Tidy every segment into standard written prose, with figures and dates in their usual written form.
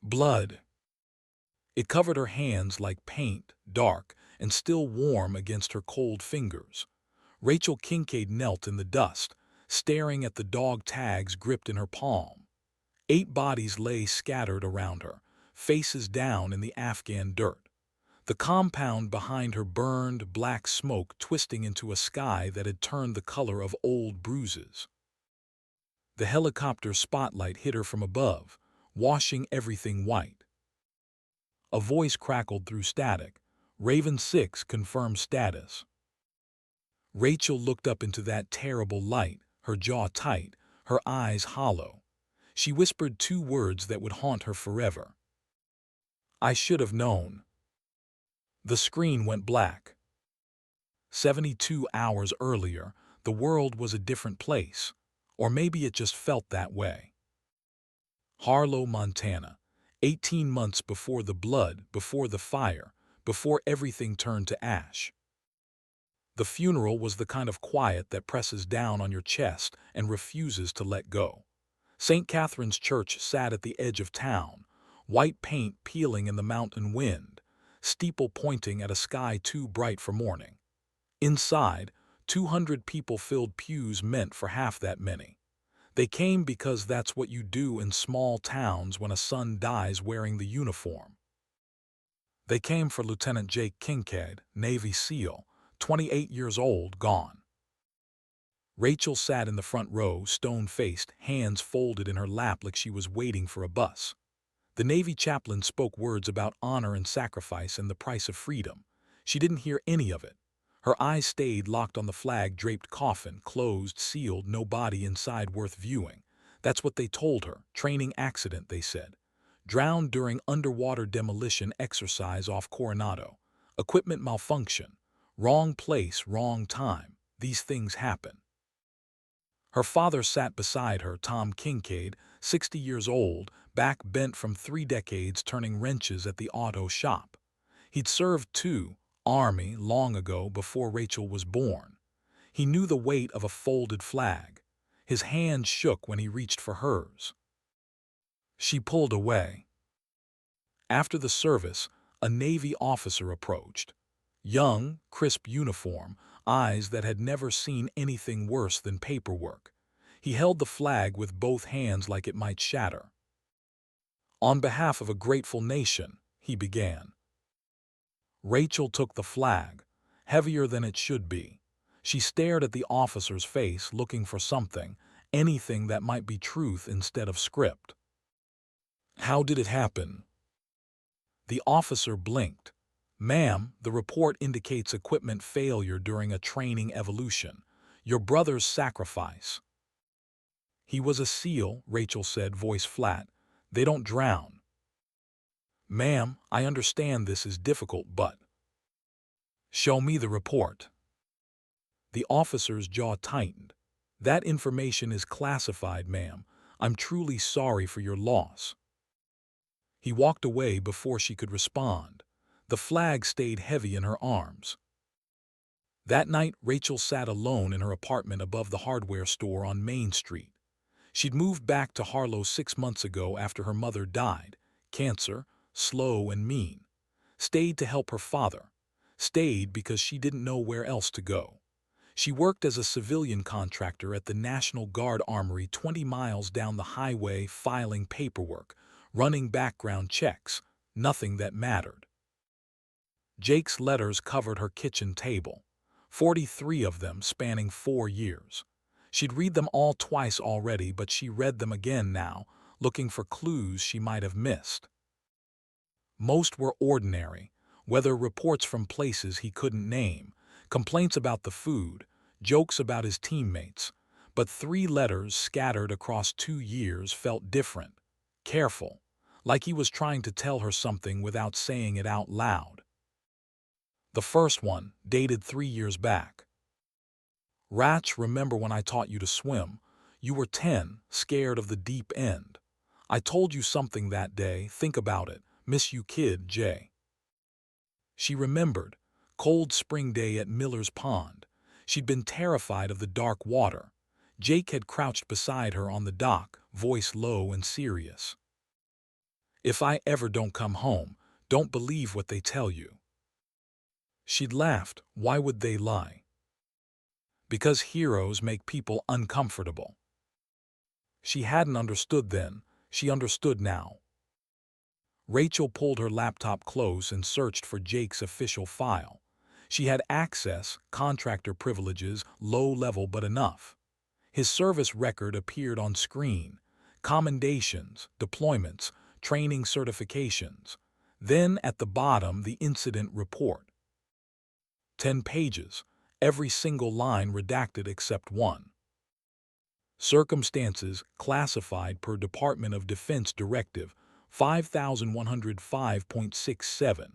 Blood. It covered her hands like paint, dark and still warm against her cold fingers. Rachel Kincaid knelt in the dust, staring at the dog tags gripped in her palm. 8 bodies lay scattered around her, faces down in the Afghan dirt. The compound behind her burned, black smoke twisting into a sky that had turned the color of old bruises. The helicopter spotlight hit her from above, washing everything white. A voice crackled through static. Raven 6 confirmed status. Rachel looked up into that terrible light, her jaw tight, her eyes hollow. She whispered 2 words that would haunt her forever. I should have known. The screen went black. 72 hours earlier, the world was a different place. Or maybe it just felt that way. Harlow, Montana. 18 months before the blood, before the fire, before everything turned to ash. The funeral was the kind of quiet that presses down on your chest and refuses to let go. St. Catherine's Church sat at the edge of town, white paint peeling in the mountain wind, steeple pointing at a sky too bright for morning. Inside, 200 people filled pews meant for half that many. They came because that's what you do in small towns when a son dies wearing the uniform. They came for Lieutenant Jake Kincaid, Navy SEAL, 28 years old, gone. Rachel sat in the front row, stone-faced, hands folded in her lap like she was waiting for a bus. The Navy chaplain spoke words about honor and sacrifice and the price of freedom. She didn't hear any of it. Her eyes stayed locked on the flag-draped coffin, closed, sealed, no body inside worth viewing. That's what they told her. Training accident, they said. Drowned during underwater demolition exercise off Coronado. Equipment malfunction. Wrong place, wrong time. These things happen. Her father sat beside her, Tom Kincaid, 60 years old, back bent from 3 decades turning wrenches at the auto shop. He'd served too, Army, long ago before Rachel was born. He knew the weight of a folded flag. His hand shook when he reached for hers. She pulled away. After the service, a Navy officer approached. Young, crisp uniform, eyes that had never seen anything worse than paperwork. He held the flag with both hands like it might shatter. On behalf of a grateful nation, he began. Rachel took the flag, heavier than it should be. She stared at the officer's face, looking for something, anything that might be truth instead of script. How did it happen? The officer blinked. Ma'am, the report indicates equipment failure during a training evolution. Your brother's sacrifice. He was a SEAL, Rachel said, voice flat. They don't drown. Ma'am, I understand this is difficult, but... Show me the report. The officer's jaw tightened. That information is classified, ma'am. I'm truly sorry for your loss. He walked away before she could respond. The flag stayed heavy in her arms. That night, Rachel sat alone in her apartment above the hardware store on Main Street. She'd moved back to Harlow 6 months ago after her mother died. Cancer, slow and mean. Stayed to help her father. Stayed because she didn't know where else to go. She worked as a civilian contractor at the National Guard Armory 20 miles down the highway, filing paperwork, running background checks, nothing that mattered. Jake's letters covered her kitchen table, 43 of them spanning 4 years. She'd read them all twice already, but she read them again now, looking for clues she might have missed. Most were ordinary, whether reports from places he couldn't name, complaints about the food, jokes about his teammates, but 3 letters scattered across 2 years felt different, careful, like he was trying to tell her something without saying it out loud. The first one, dated 3 years back. Rach, remember when I taught you to swim? You were 10, scared of the deep end. I told you something that day, think about it, miss you kid, Jay. She remembered, cold spring day at Miller's Pond. She'd been terrified of the dark water. Jake had crouched beside her on the dock, voice low and serious. If I ever don't come home, don't believe what they tell you. She'd laughed. Why would they lie? Because heroes make people uncomfortable. She hadn't understood then. She understood now. Rachel pulled her laptop close and searched for Jake's official file. She had access, contractor privileges, low level but enough. His service record appeared on screen. Commendations, deployments, training certifications. Then at the bottom, the incident report. 10 pages, every single line redacted except one. Circumstances classified per Department of Defense Directive 5105.67.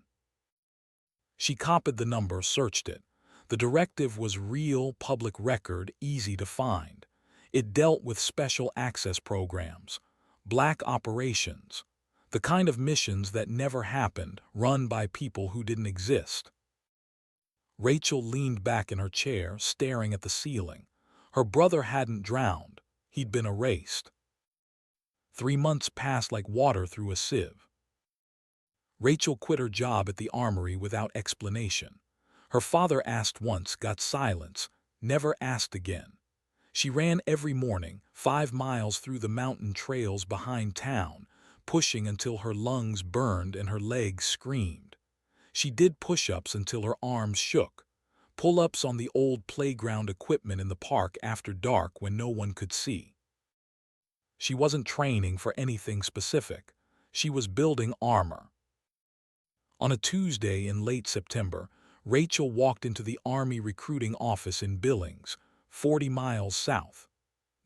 She copied the number, searched it. The directive was real public record, easy to find. It dealt with special access programs, black operations, the kind of missions that never happened, run by people who didn't exist. Rachel leaned back in her chair, staring at the ceiling. Her brother hadn't drowned. He'd been erased. 3 months passed like water through a sieve. Rachel quit her job at the armory without explanation. Her father asked once, got silence, never asked again. She ran every morning, 5 miles through the mountain trails behind town, pushing until her lungs burned and her legs screamed. She did push-ups until her arms shook, pull-ups on the old playground equipment in the park after dark when no one could see. She wasn't training for anything specific. She was building armor. On a Tuesday in late September, Rachel walked into the Army recruiting office in Billings, 40 miles south.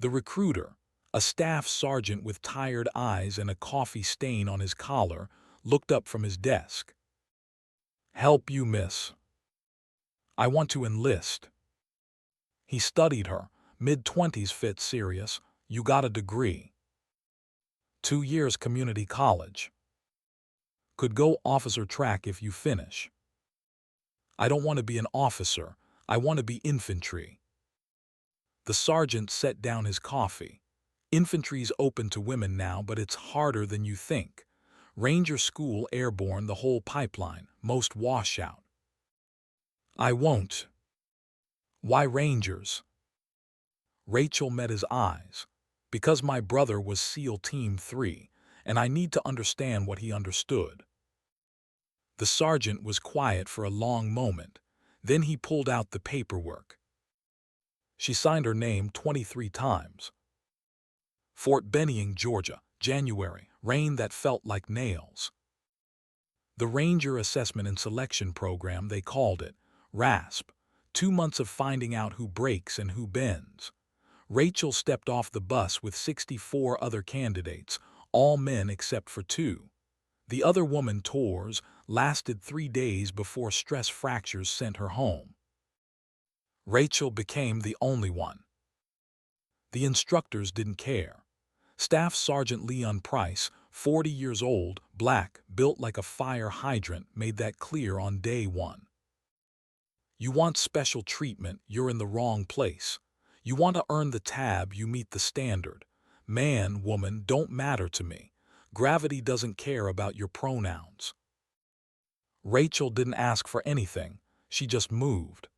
The recruiter, a staff sergeant with tired eyes and a coffee stain on his collar, looked up from his desk. "Help you, miss. I want to enlist." He studied her, mid-20s, fit, serious. "You got a degree. 2 years community college. Could go officer track if you finish." "I don't want to be an officer. I want to be infantry." The sergeant set down his coffee. "Infantry's open to women now, but it's harder than you think. Ranger school, airborne, the whole pipeline, most washout." "I won't." "Why Rangers?" Rachel met his eyes. "Because my brother was SEAL Team 3, and I need to understand what he understood." The sergeant was quiet for a long moment. Then he pulled out the paperwork. She signed her name 23 times. Fort Benning, Georgia, January, rain that felt like nails. The Ranger Assessment and Selection Program, they called it, RASP, 2 months of finding out who breaks and who bends. Rachel stepped off the bus with 64 other candidates, all men except for 2. The other woman tours lasted 3 days before stress fractures sent her home. Rachel became the only one. The instructors didn't care. Staff Sergeant Leon Price, 40 years old, black, built like a fire hydrant, made that clear on day 1. "You want special treatment, you're in the wrong place. You want to earn the tab, you meet the standard. Man, woman, don't matter to me. Gravity doesn't care about your pronouns." Rachel didn't ask for anything. She just moved.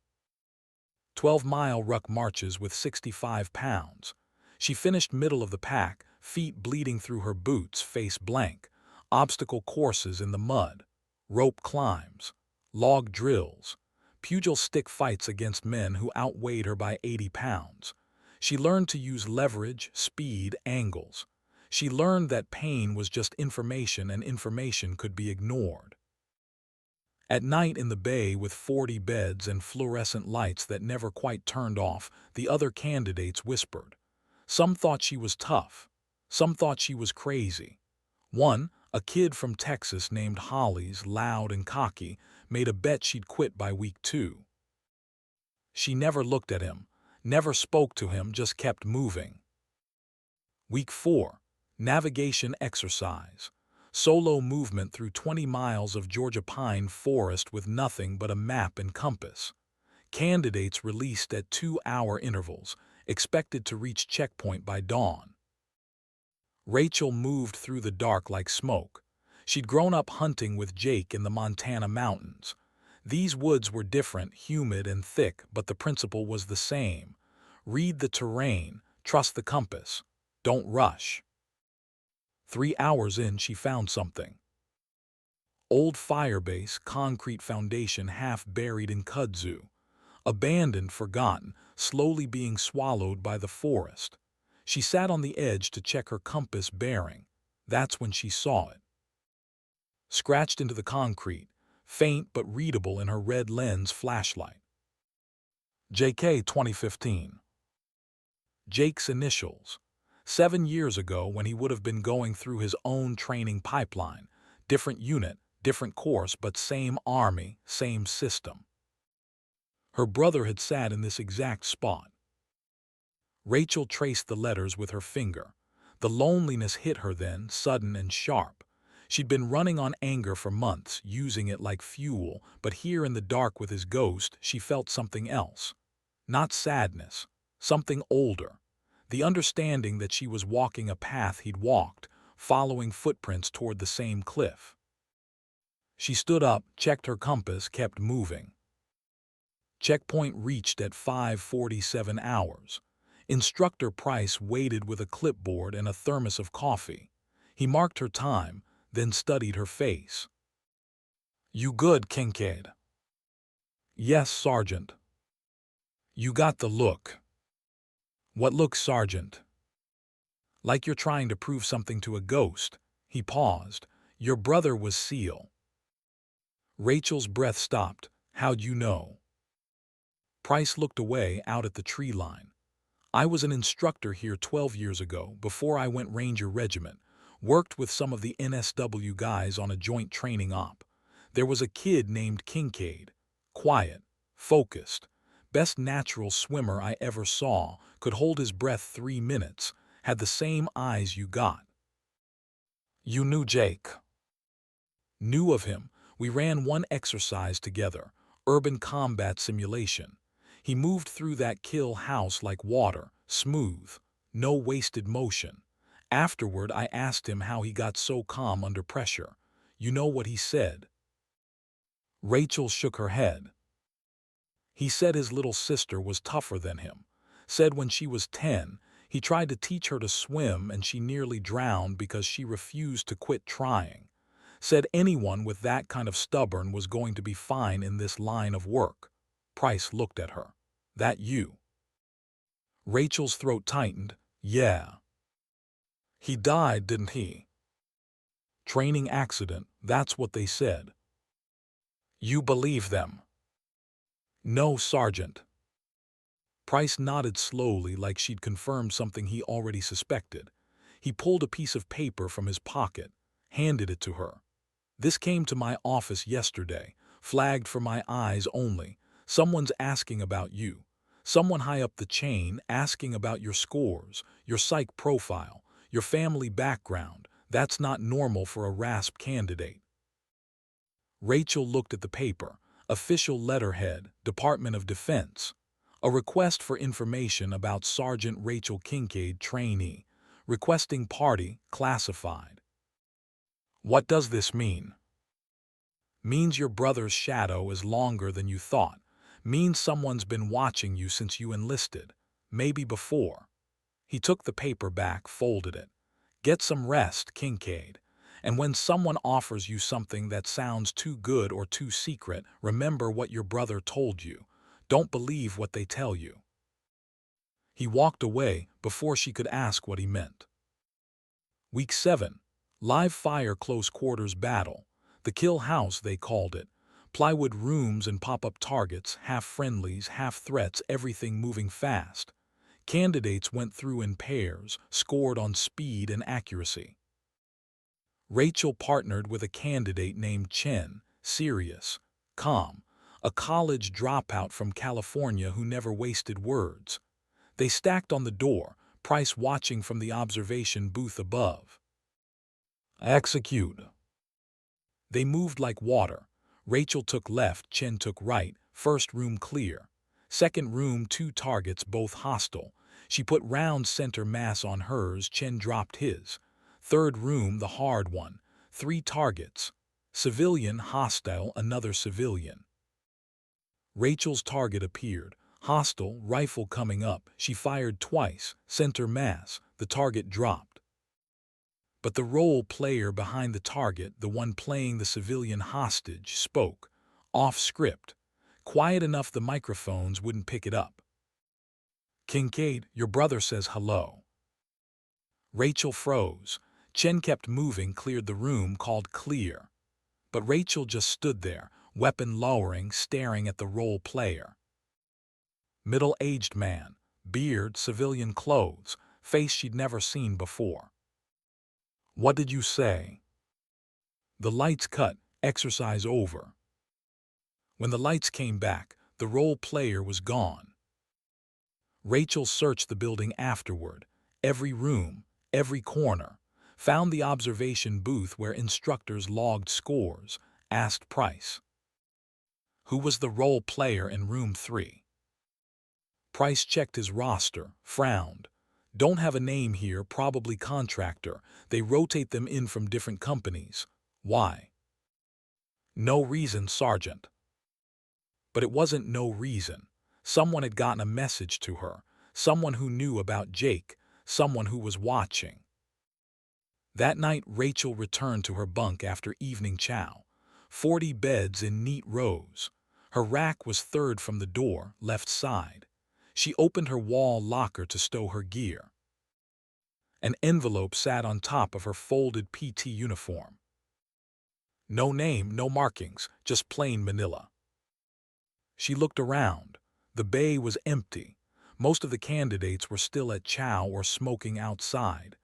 12-mile ruck marches with 65 pounds. She finished middle of the pack, feet bleeding through her boots, face blank. Obstacle courses in the mud, rope climbs, log drills, pugil stick fights against men who outweighed her by 80 pounds. She learned to use leverage, speed, angles. She learned that pain was just information and information could be ignored. At night in the bay with 40 beds and fluorescent lights that never quite turned off, the other candidates whispered. Some thought she was tough. Some thought she was crazy. One, a kid from Texas named Hollies, loud and cocky, made a bet she'd quit by week 2. She never looked at him, never spoke to him, just kept moving. Week 4, navigation exercise. Solo movement through 20 miles of Georgia pine forest with nothing but a map and compass. Candidates released at 2-hour intervals, expected to reach checkpoint by dawn. Rachel moved through the dark like smoke. She'd grown up hunting with Jake in the Montana mountains. These woods were different, humid and thick, but the principle was the same. Read the terrain, trust the compass, don't rush. 3 hours in, she found something. Old firebase, concrete foundation half buried in kudzu. Abandoned, forgotten, slowly being swallowed by the forest. She sat on the edge to check her compass bearing. That's when she saw it. Scratched into the concrete, faint but readable in her red lens flashlight. JK 2015. Jake's initials. 7 years ago, when he would have been going through his own training pipeline. Different unit, different course, but same army, same system. Her brother had sat in this exact spot. Rachel traced the letters with her finger. The loneliness hit her then, sudden and sharp. She'd been running on anger for months, using it like fuel, but here in the dark with his ghost, she felt something else. Not sadness, something older. The understanding that she was walking a path he'd walked, following footprints toward the same cliff. She stood up, checked her compass, kept moving. Checkpoint reached at 5:47 hours. Instructor Price waited with a clipboard and a thermos of coffee. He marked her time, then studied her face. "You good, Kincaid?" "Yes, Sergeant." "You got the look." "What look, Sergeant?" "Like you're trying to prove something to a ghost." He paused. "Your brother was SEAL." Rachel's breath stopped. "How'd you know?" Price looked away, out at the tree line. "I was an instructor here 12 years ago, before I went Ranger Regiment. Worked with some of the NSW guys on a joint training op. There was a kid named Kincaid. Quiet, focused. Best natural swimmer I ever saw, could hold his breath 3 minutes, had the same eyes you got." "You knew Jake?" "Knew of him. We ran one exercise together, urban combat simulation. He moved through that kill house like water, smooth, no wasted motion. Afterward, I asked him how he got so calm under pressure. You know what he said?" Rachel shook her head. "He said his little sister was tougher than him. Said when she was 10, he tried to teach her to swim and she nearly drowned because she refused to quit trying. Said anyone with that kind of stubborn was going to be fine in this line of work." Price looked at her. "That you?" Rachel's throat tightened. "Yeah." "He died, didn't he?" "Training accident, that's what they said." "You believe them?" "No, Sergeant." Price nodded slowly, like she'd confirmed something he already suspected. He pulled a piece of paper from his pocket, handed it to her. "This came to my office yesterday, flagged for my eyes only. Someone's asking about you. Someone high up the chain asking about your scores, your psych profile, your family background. That's not normal for a RASP candidate." Rachel looked at the paper. Official letterhead, Department of Defense. A request for information about Sergeant Rachel Kincaid, trainee. Requesting party, classified. "What does this mean?" "Means your brother's shadow is longer than you thought. Means someone's been watching you since you enlisted. Maybe before." He took the paper back, folded it. "Get some rest, Kincaid. And when someone offers you something that sounds too good or too secret, remember what your brother told you. Don't believe what they tell you." He walked away before she could ask what he meant. Week 7. Live fire close quarters battle. The kill house, they called it. Plywood rooms and pop-up targets, half friendlies, half threats, everything moving fast. Candidates went through in pairs, scored on speed and accuracy. Rachel partnered with a candidate named Chen, serious, calm, a college dropout from California who never wasted words. They stacked on the door, Price watching from the observation booth above. "Execute." They moved like water. Rachel took left, Chen took right. First room clear. Second room, 2 targets, both hostile. She put round center mass on hers, Chen dropped his. Third room, the hard one. 3 targets. Civilian, hostile, another civilian. Rachel's target appeared. Hostile, rifle coming up. She fired twice, center mass. The target dropped. But the role player behind the target, the one playing the civilian hostage, spoke. Off script. Quiet enough the microphones wouldn't pick it up. "Kincaid, your brother says hello." Rachel froze. Chen kept moving, cleared the room, called clear. But Rachel just stood there, weapon lowering, staring at the role player. Middle-aged man, beard, civilian clothes, face she'd never seen before. "What did you say?" The lights cut, exercise over. When the lights came back, the role player was gone. Rachel searched the building afterward, every room, every corner, found the observation booth where instructors logged scores, asked Price. Who was the role player in room 3? Price checked his roster, frowned. "Don't have a name here, probably contractor. They rotate them in from different companies." "Why?" "No reason, Sergeant." But it wasn't no reason. Someone had gotten a message to her, someone who knew about Jake, someone who was watching. That night, Rachel returned to her bunk after evening chow. 40 beds in neat rows. Her rack was third from the door, left side. She opened her wall locker to stow her gear. An envelope sat on top of her folded PT uniform. No name, no markings, just plain manila. She looked around. The bay was empty. Most of the candidates were still at chow or smoking outside.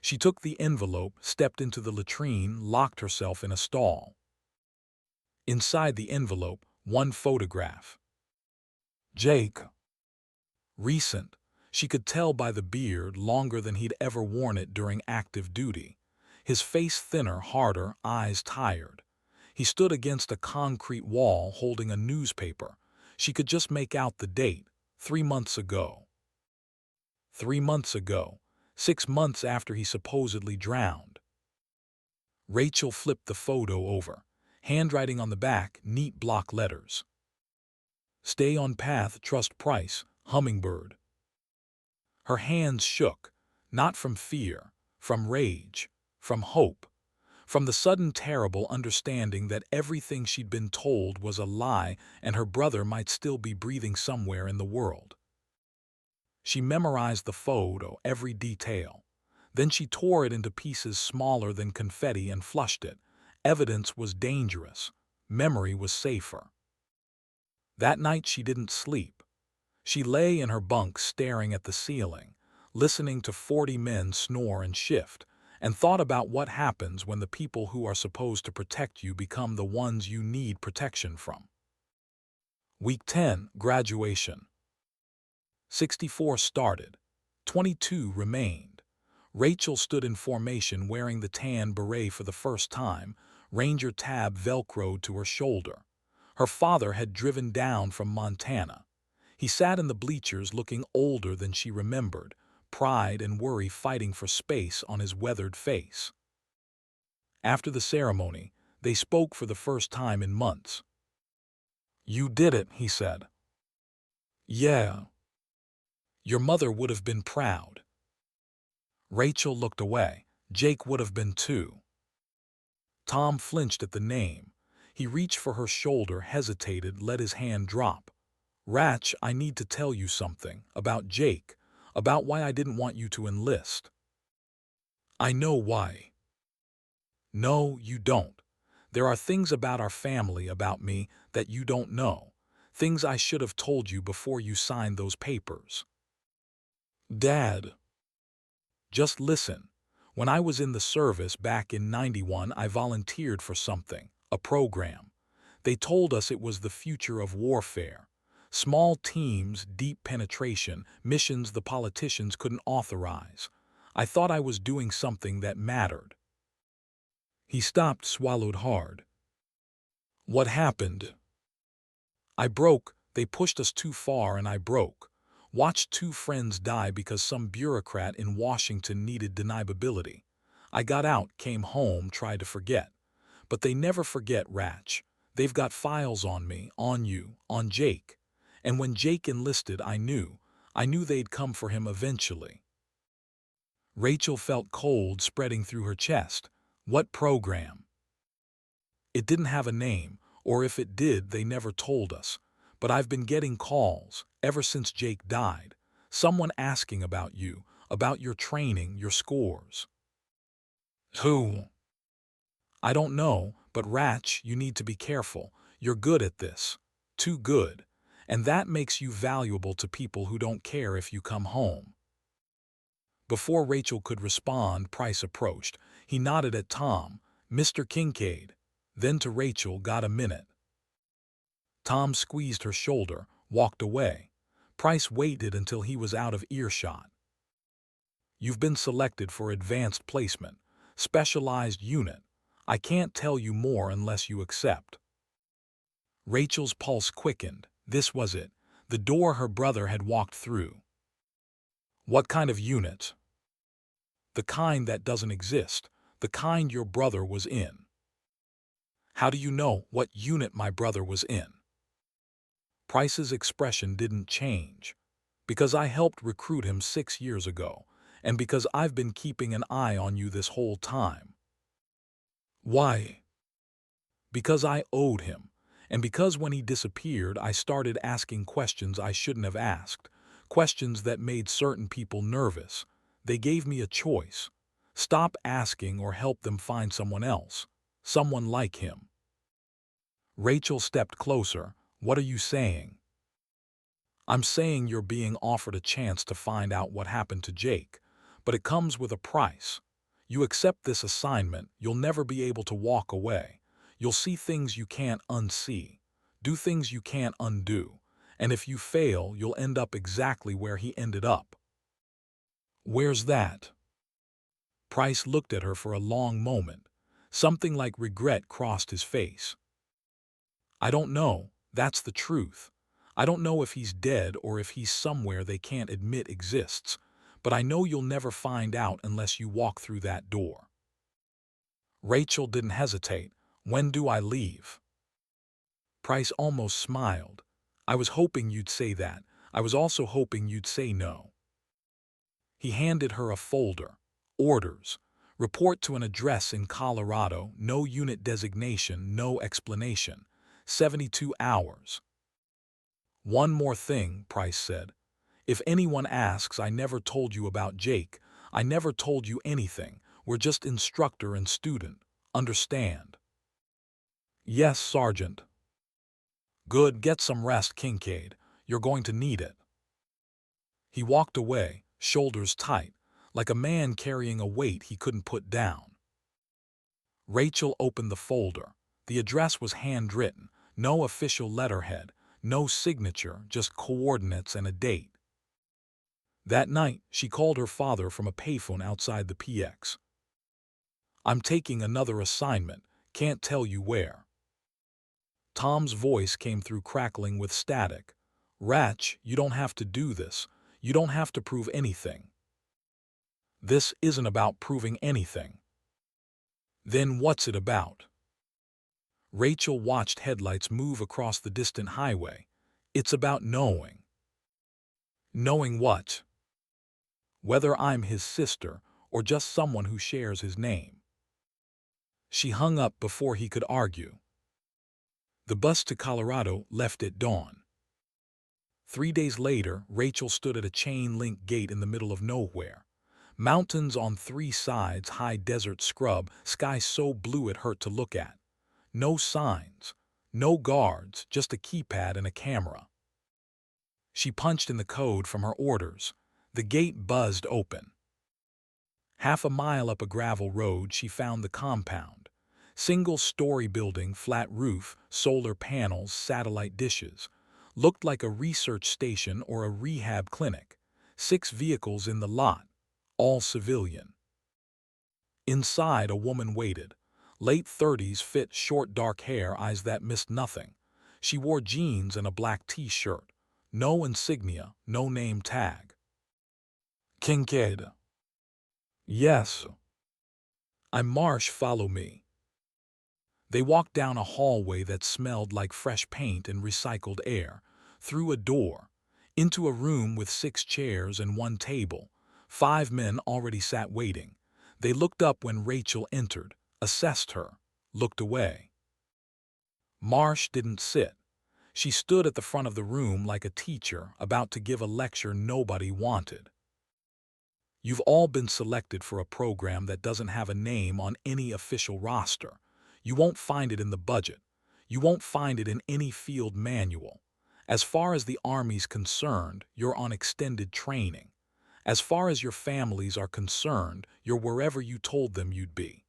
She took the envelope, stepped into the latrine, locked herself in a stall. Inside the envelope, one photograph. Jake. Recent. She could tell by the beard, longer than he'd ever worn it during active duty. His face thinner, harder, eyes tired. He stood against a concrete wall holding a newspaper. She could just make out the date, 3 months ago. 3 months ago, 6 months after he supposedly drowned. Rachel flipped the photo over. Handwriting on the back, neat block letters. "Stay on path, trust Price, Hummingbird." Her hands shook, not from fear, from rage, from hope, from the sudden terrible understanding that everything she'd been told was a lie and her brother might still be breathing somewhere in the world. She memorized the photo, every detail. Then she tore it into pieces smaller than confetti and flushed it. Evidence was dangerous. Memory was safer. That night she didn't sleep. She lay in her bunk staring at the ceiling, listening to 40 men snore and shift, and thought about what happens when the people who are supposed to protect you become the ones you need protection from. Week 10, graduation. 64 started. 22 remained. Rachel stood in formation wearing the tan beret for the first time, Ranger tab velcroed to her shoulder. Her father had driven down from Montana. He sat in the bleachers looking older than she remembered, pride and worry fighting for space on his weathered face. After the ceremony, they spoke for the first time in months. "You did it," he said. "Yeah. Your mother would have been proud." Rachel looked away. Jake would have been too. Tom flinched at the name. He reached for her shoulder, hesitated, let his hand drop. "Rach, I need to tell you something. About Jake. About why I didn't want you to enlist." "I know why." "No, you don't. There are things about our family, about me, that you don't know. Things I should have told you before you signed those papers." "Dad." "Just listen. When I was in the service back in '91, I volunteered for something, a program. They told us it was the future of warfare. Small teams, deep penetration, missions the politicians couldn't authorize. I thought I was doing something that mattered." He stopped, swallowed hard. "What happened?" "I broke. They pushed us too far and I broke. Watched 2 friends die because some bureaucrat in Washington needed deniability. I got out, came home, tried to forget. But they never forget, Ratch. They've got files on me, on you, on Jake. And when Jake enlisted, I knew they'd come for him eventually. Rachel felt cold spreading through her chest. What program? It didn't have a name, or if it did, they never told us. But I've been getting calls, ever since Jake died. Someone asking about you, about your training, your scores. Who? I don't know, but Ratch, you need to be careful. You're good at this. Too good. And that makes you valuable to people who don't care if you come home. Before Rachel could respond, Price approached. He nodded at Tom, Mr. Kincaid. Then to Rachel, got a minute. Tom squeezed her shoulder, walked away. Price waited until he was out of earshot. You've been selected for advanced placement, specialized unit. I can't tell you more unless you accept. Rachel's pulse quickened. This was it, the door her brother had walked through. What kind of unit? The kind that doesn't exist, the kind your brother was in. How do you know what unit my brother was in? Price's expression didn't change. Because I helped recruit him 6 years ago, and because I've been keeping an eye on you this whole time. Why? Because I owed him, and because when he disappeared I started asking questions I shouldn't have asked, questions that made certain people nervous. They gave me a choice. Stop asking or help them find someone else, someone like him. Rachel stepped closer. What are you saying? I'm saying you're being offered a chance to find out what happened to Jake, but it comes with a price. You accept this assignment, you'll never be able to walk away. You'll see things you can't unsee, do things you can't undo, and if you fail, you'll end up exactly where he ended up. Where's that? Price looked at her for a long moment. Something like regret crossed his face. I don't know, that's the truth. I don't know if he's dead or if he's somewhere they can't admit exists, but I know you'll never find out unless you walk through that door. Rachel didn't hesitate. When do I leave? Price almost smiled. I was hoping you'd say that. I was also hoping you'd say no. He handed her a folder. Orders. Report to an address in Colorado, no unit designation, no explanation. 72 hours. One more thing, Price said. If anyone asks, I never told you about Jake. I never told you anything. We're just instructor and student. Understand? Yes, Sergeant. Good, get some rest, Kincaid. You're going to need it. He walked away, shoulders tight, like a man carrying a weight he couldn't put down. Rachel opened the folder. The address was handwritten, no official letterhead, no signature, just coordinates and a date. That night, she called her father from a payphone outside the PX. I'm taking another assignment, can't tell you where. Tom's voice came through crackling with static. Ratch, you don't have to do this. You don't have to prove anything. This isn't about proving anything. Then what's it about? Rachel watched headlights move across the distant highway. It's about knowing. Knowing what? Whether I'm his sister or just someone who shares his name. She hung up before he could argue. The bus to Colorado left at dawn. 3 days later, Rachel stood at a chain-link gate in the middle of nowhere. Mountains on 3 sides, high desert scrub, sky so blue it hurt to look at. No signs, no guards, just a keypad and a camera. She punched in the code from her orders. The gate buzzed open. Half a mile up a gravel road, she found the compound. Single-story building, flat roof, solar panels, satellite dishes. Looked like a research station or a rehab clinic. 6 vehicles in the lot, all civilian. Inside, a woman waited. Late 30s, fit, short dark hair, eyes that missed nothing. She wore jeans and a black t-shirt. No insignia, no name tag. Kincaid. Yes. I'm Marsh, follow me. They walked down a hallway that smelled like fresh paint and recycled air, through a door, into a room with 6 chairs and 1 table. 5 men already sat waiting. They looked up when Rachel entered, assessed her, looked away. Marsh didn't sit. She stood at the front of the room like a teacher about to give a lecture nobody wanted. You've all been selected for a program that doesn't have a name on any official roster. You won't find it in the budget. You won't find it in any field manual. As far as the Army's concerned, you're on extended training. As far as your families are concerned, you're wherever you told them you'd be.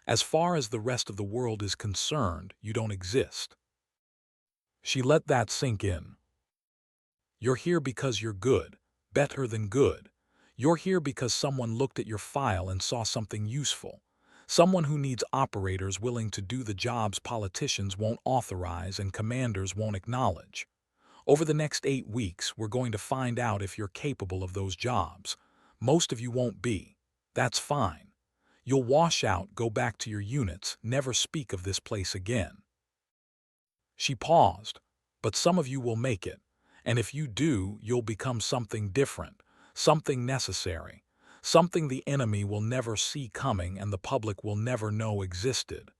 As far as the rest of the world is concerned, you don't exist. She let that sink in. You're here because you're good, better than good. You're here because someone looked at your file and saw something useful. Someone who needs operators willing to do the jobs politicians won't authorize and commanders won't acknowledge. Over the next 8 weeks, we're going to find out if you're capable of those jobs. Most of you won't be. That's fine. You'll wash out, go back to your units, never speak of this place again. She paused. But some of you will make it. And if you do, you'll become something different, something necessary, something the enemy will never see coming and the public will never know existed.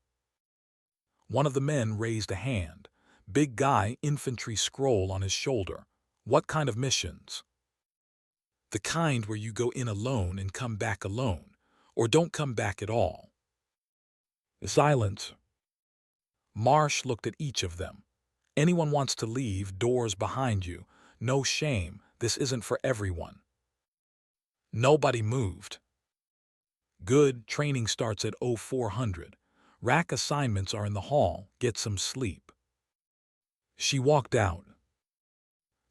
One of the men raised a hand. Big guy, infantry scroll on his shoulder. What kind of missions? The kind where you go in alone and come back alone, or don't come back at all. Silence. Marsh looked at each of them. Anyone wants to leave, doors behind you. No shame, this isn't for everyone. Nobody moved. Good, training starts at 0400. Rack assignments are in the hall, get some sleep. She walked out.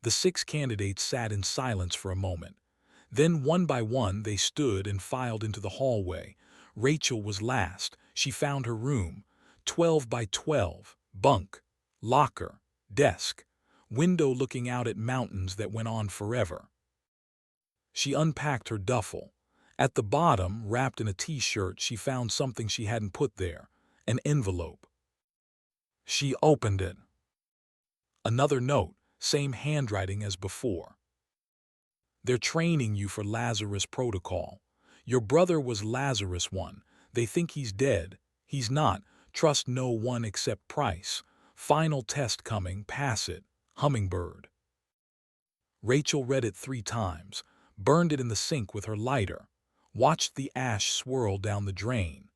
The 6 candidates sat in silence for a moment. Then one by one they stood and filed into the hallway. Rachel was last. She found her room. 12 by 12, bunk, locker, desk, window looking out at mountains that went on forever. She unpacked her duffel. At the bottom, wrapped in a t-shirt, she found something she hadn't put there, an envelope. She opened it. Another note, same handwriting as before. They're training you for Lazarus Protocol. Your brother was Lazarus 1. They think he's dead. He's not. Trust no one except Price. Final test coming, pass it. Hummingbird. Rachel read it 3 times, burned it in the sink with her lighter, watched the ash swirl down the drain.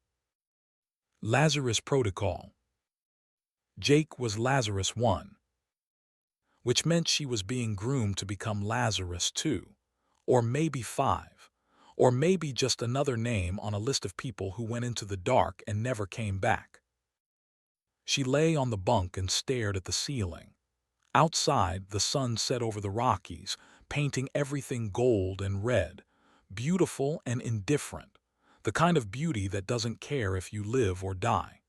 Lazarus Protocol. Jake was Lazarus 1, which meant she was being groomed to become Lazarus 2, or maybe 5, or maybe just another name on a list of people who went into the dark and never came back. She lay on the bunk and stared at the ceiling. Outside, the sun set over the Rockies, painting everything gold and red, beautiful and indifferent, the kind of beauty that doesn't care if you live or die.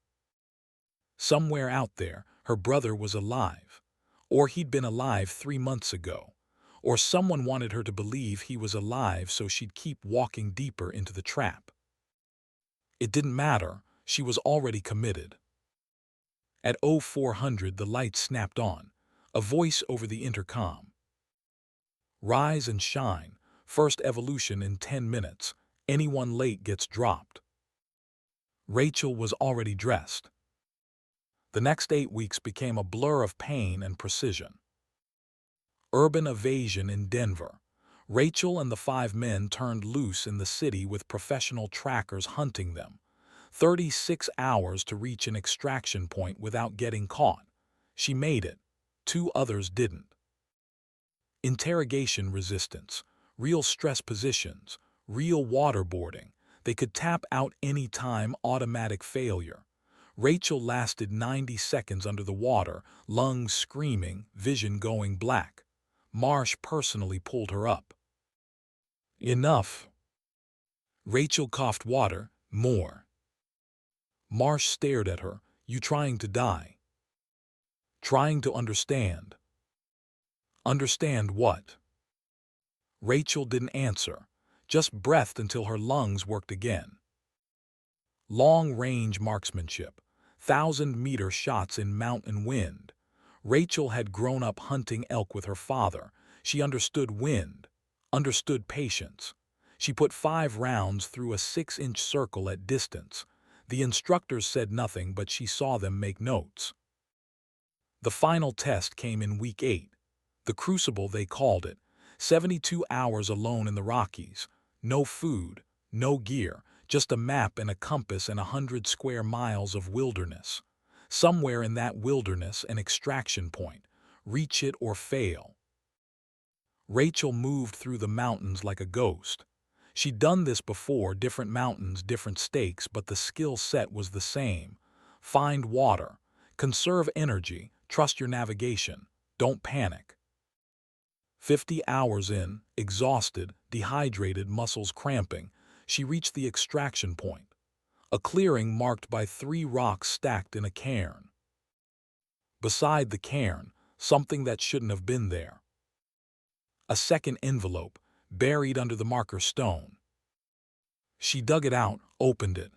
Somewhere out there, her brother was alive, or he'd been alive 3 months ago, or someone wanted her to believe he was alive so she'd keep walking deeper into the trap. It didn't matter, she was already committed. At 0400 the lights snapped on, a voice over the intercom. Rise and shine, first evolution in 10 minutes, anyone late gets dropped. Rachel was already dressed. The next 8 weeks became a blur of pain and precision. Urban evasion in Denver. Rachel and the 5 men turned loose in the city with professional trackers hunting them. 36 hours to reach an extraction point without getting caught. She made it. 2 others didn't. Interrogation resistance, real stress positions, real waterboarding. They could tap out any time, automatic failure. Rachel lasted 90 seconds under the water, lungs screaming, vision going black. Marsh personally pulled her up. Enough. Rachel coughed water, more. Marsh stared at her. You trying to die? Trying to understand. Understand what? Rachel didn't answer, just breathed until her lungs worked again. Long-range marksmanship, 1,000-meter shots in mountain wind. Rachel had grown up hunting elk with her father. She understood wind, understood patience. She put 5 rounds through a 6-inch circle at distance. The instructors said nothing, but she saw them make notes. The final test came in week 8. The crucible, they called it. 72 hours alone in the Rockies. No food, no gear, just a map and a compass and 100 square miles of wilderness. Somewhere in that wilderness, an extraction point. Reach it or fail. Rachel moved through the mountains like a ghost. She'd done this before, different mountains, different stakes, but the skill set was the same. Find water. Conserve energy. Trust your navigation. Don't panic. 50 hours in, exhausted, dehydrated, muscles cramping, she reached the extraction point. A clearing marked by 3 rocks stacked in a cairn. Beside the cairn, something that shouldn't have been there. A second envelope, buried under the marker stone. She dug it out, opened it.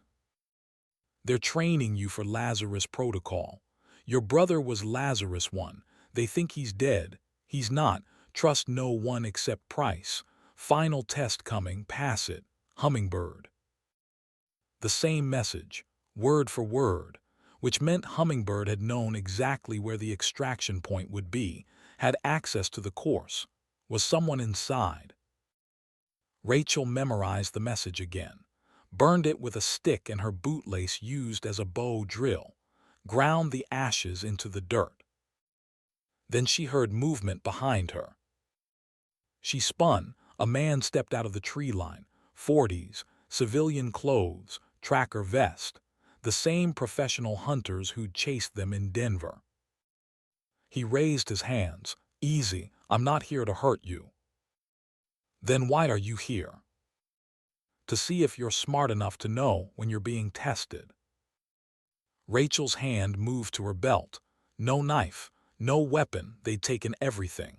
They're training you for Lazarus Protocol. Your brother was Lazarus 1. They think he's dead. He's not. Trust no one except Price. Final test coming, pass it. Hummingbird. The same message, word for word, which meant Hummingbird had known exactly where the extraction point would be, had access to the course. Was someone inside? Rachel memorized the message again, burned it with a stick and her bootlace used as a bow drill, ground the ashes into the dirt. Then she heard movement behind her. She spun. A man stepped out of the tree line, 40s, civilian clothes, tracker vest, the same professional hunters who'd chased them in Denver. He raised his hands. Easy, I'm not here to hurt you. Then why are you here? To see if you're smart enough to know when you're being tested. Rachel's hand moved to her belt. No knife, no weapon, they'd taken everything.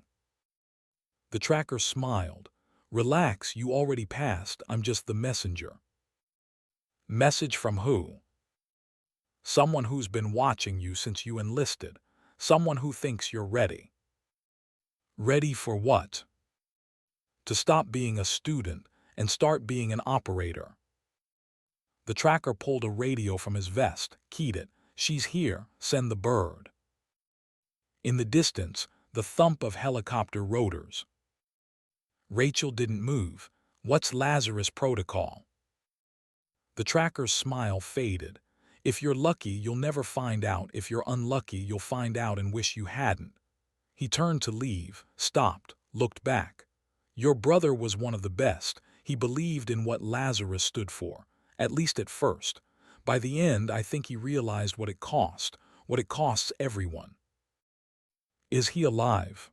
The tracker smiled. Relax, you already passed, I'm just the messenger. Message from who? Someone who's been watching you since you enlisted. Someone who thinks you're ready. Ready for what? To stop being a student and start being an operator. The tracker pulled a radio from his vest, keyed it. She's here, send the bird. In the distance, the thump of helicopter rotors. Rachel didn't move. What's Lazarus Protocol? The tracker's smile faded. If you're lucky, you'll never find out. If you're unlucky, you'll find out and wish you hadn't. He turned to leave, stopped, looked back. Your brother was one of the best. He believed in what Lazarus stood for, at least at first. By the end, I think he realized what it costs everyone. Is he alive?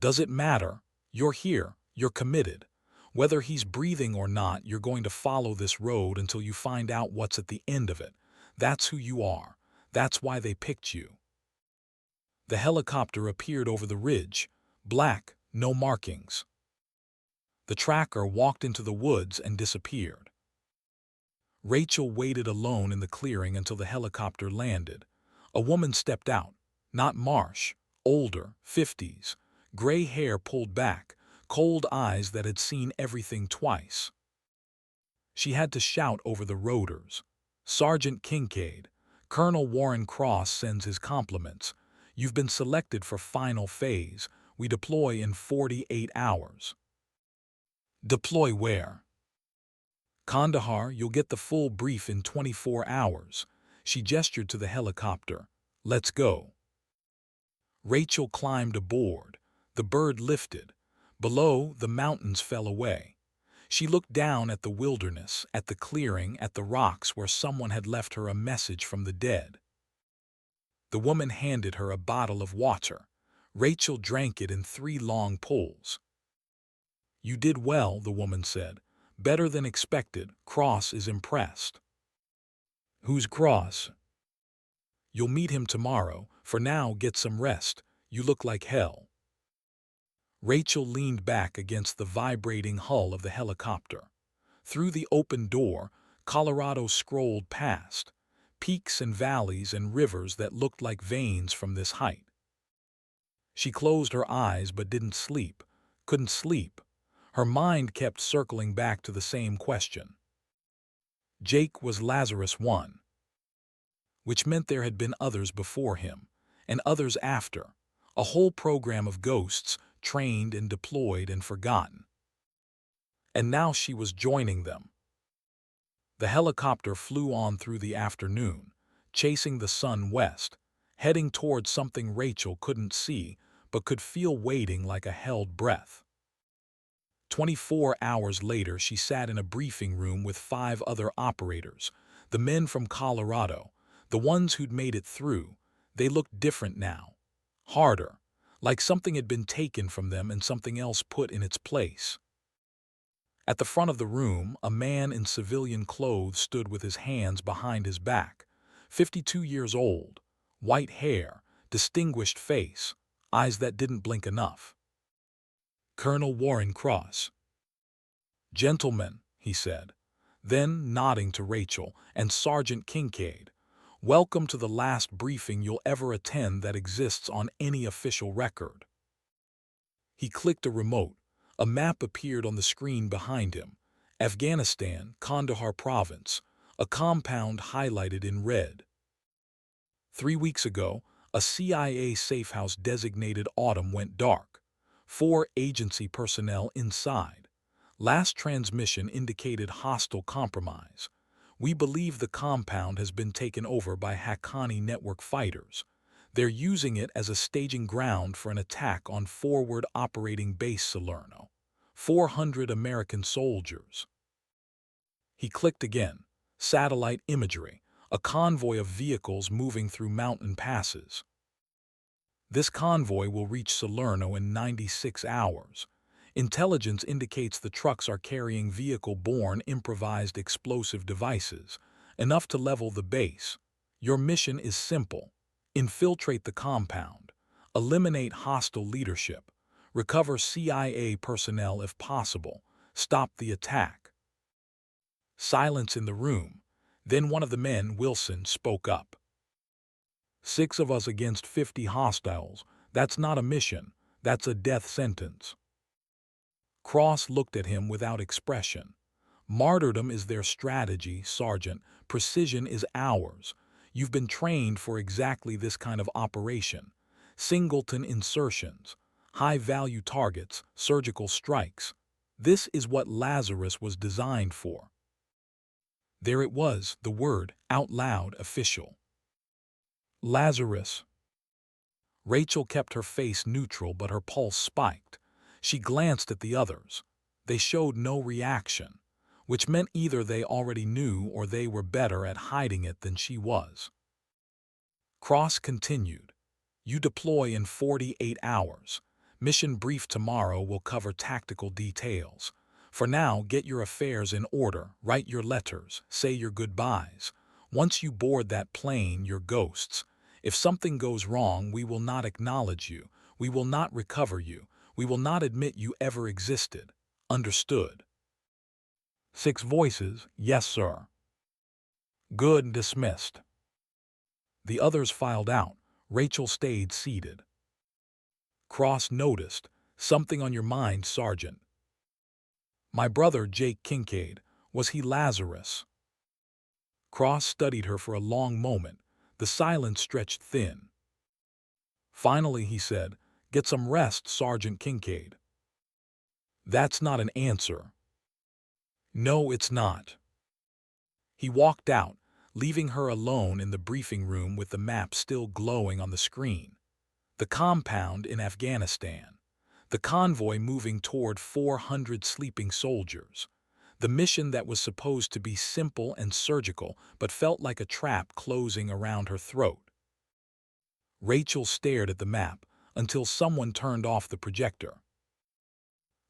Does it matter? You're here, you're committed. Whether he's breathing or not, you're going to follow this road until you find out what's at the end of it. That's who you are. That's why they picked you. The helicopter appeared over the ridge, black, no markings. The tracker walked into the woods and disappeared. Rachel waited alone in the clearing until the helicopter landed. A woman stepped out, not Marsh, older, 50s, gray hair pulled back, cold eyes that had seen everything twice. She had to shout over the rotors. Sergeant Kincaid, Colonel Warren Cross sends his compliments. You've been selected for final phase. We deploy in 48 hours. Deploy where? Kandahar, you'll get the full brief in 24 hours. She gestured to the helicopter. Let's go. Rachel climbed aboard. The bird lifted. Below, the mountains fell away. She looked down at the wilderness, at the clearing, at the rocks where someone had left her a message from the dead. The woman handed her a bottle of water. Rachel drank it in 3 long pulls. You did well, the woman said. Better than expected. Cross is impressed. Who's Cross? You'll meet him tomorrow. For now, get some rest. You look like hell. Rachel leaned back against the vibrating hull of the helicopter. Through the open door, Colorado scrolled past, peaks and valleys and rivers that looked like veins from this height. She closed her eyes but didn't sleep, couldn't sleep. Her mind kept circling back to the same question. Jake was Lazarus one, which meant there had been others before him, and others after, a whole program of ghosts trained and deployed and forgotten. And now she was joining them. The helicopter flew on through the afternoon, chasing the sun west, heading towards something Rachel couldn't see but could feel waiting like a held breath. 24 hours later, she sat in a briefing room with 5 other operators, the men from Colorado, the ones who'd made it through. They looked different now, harder, like something had been taken from them and something else put in its place. At the front of the room, a man in civilian clothes stood with his hands behind his back, 52 years old, white hair, distinguished face, eyes that didn't blink enough. Colonel Warren Cross. "Gentlemen," he said, then nodding to Rachel and Sergeant Kincaid, "welcome to the last briefing you'll ever attend that exists on any official record." He clicked a remote. A map appeared on the screen behind him. Afghanistan, Kandahar province, a compound highlighted in red. 3 weeks ago, a CIA safe house designated Autumn went dark. 4 agency personnel inside. Last transmission indicated hostile compromise. We believe the compound has been taken over by Haqqani network fighters. They're using it as a staging ground for an attack on forward operating base Salerno. 400 American soldiers. He clicked again. Satellite imagery, a convoy of vehicles moving through mountain passes. This convoy will reach Salerno in 96 hours. Intelligence indicates the trucks are carrying vehicle-borne improvised explosive devices, enough to level the base. Your mission is simple. Infiltrate the compound. Eliminate hostile leadership. Recover CIA personnel if possible. Stop the attack. Silence in the room. Then one of the men, Wilson, spoke up. 6 of us against 50 hostiles. That's not a mission. That's a death sentence. Cross looked at him without expression. Martyrdom is their strategy, Sergeant. Precision is ours. You've been trained for exactly this kind of operation. Singleton insertions, high-value targets, surgical strikes. This is what Lazarus was designed for. There it was, the word, out loud, official. Lazarus. Rachel kept her face neutral, but her pulse spiked. She glanced at the others. They showed no reaction, which meant either they already knew or they were better at hiding it than she was. Cross continued. You deploy in 48 hours. Mission brief tomorrow will cover tactical details. For now, get your affairs in order, write your letters, say your goodbyes. Once you board that plane, you're ghosts. If something goes wrong, we will not acknowledge you. We will not recover you. We will not admit you ever existed. Understood? 6 voices, yes, sir. Good, dismissed. The others filed out. Rachel stayed seated. Cross noticed. Something on your mind, Sergeant. My brother, Jake Kincaid. Was he Lazarus? Cross studied her for a long moment. The silence stretched thin. Finally, he said, Get some rest, Sergeant Kincaid. That's not an answer. No, it's not. He walked out, leaving her alone in the briefing room with the map still glowing on the screen. The compound in Afghanistan. The convoy moving toward 400 sleeping soldiers. The mission that was supposed to be simple and surgical but felt like a trap closing around her throat. Rachel stared at the map until someone turned off the projector.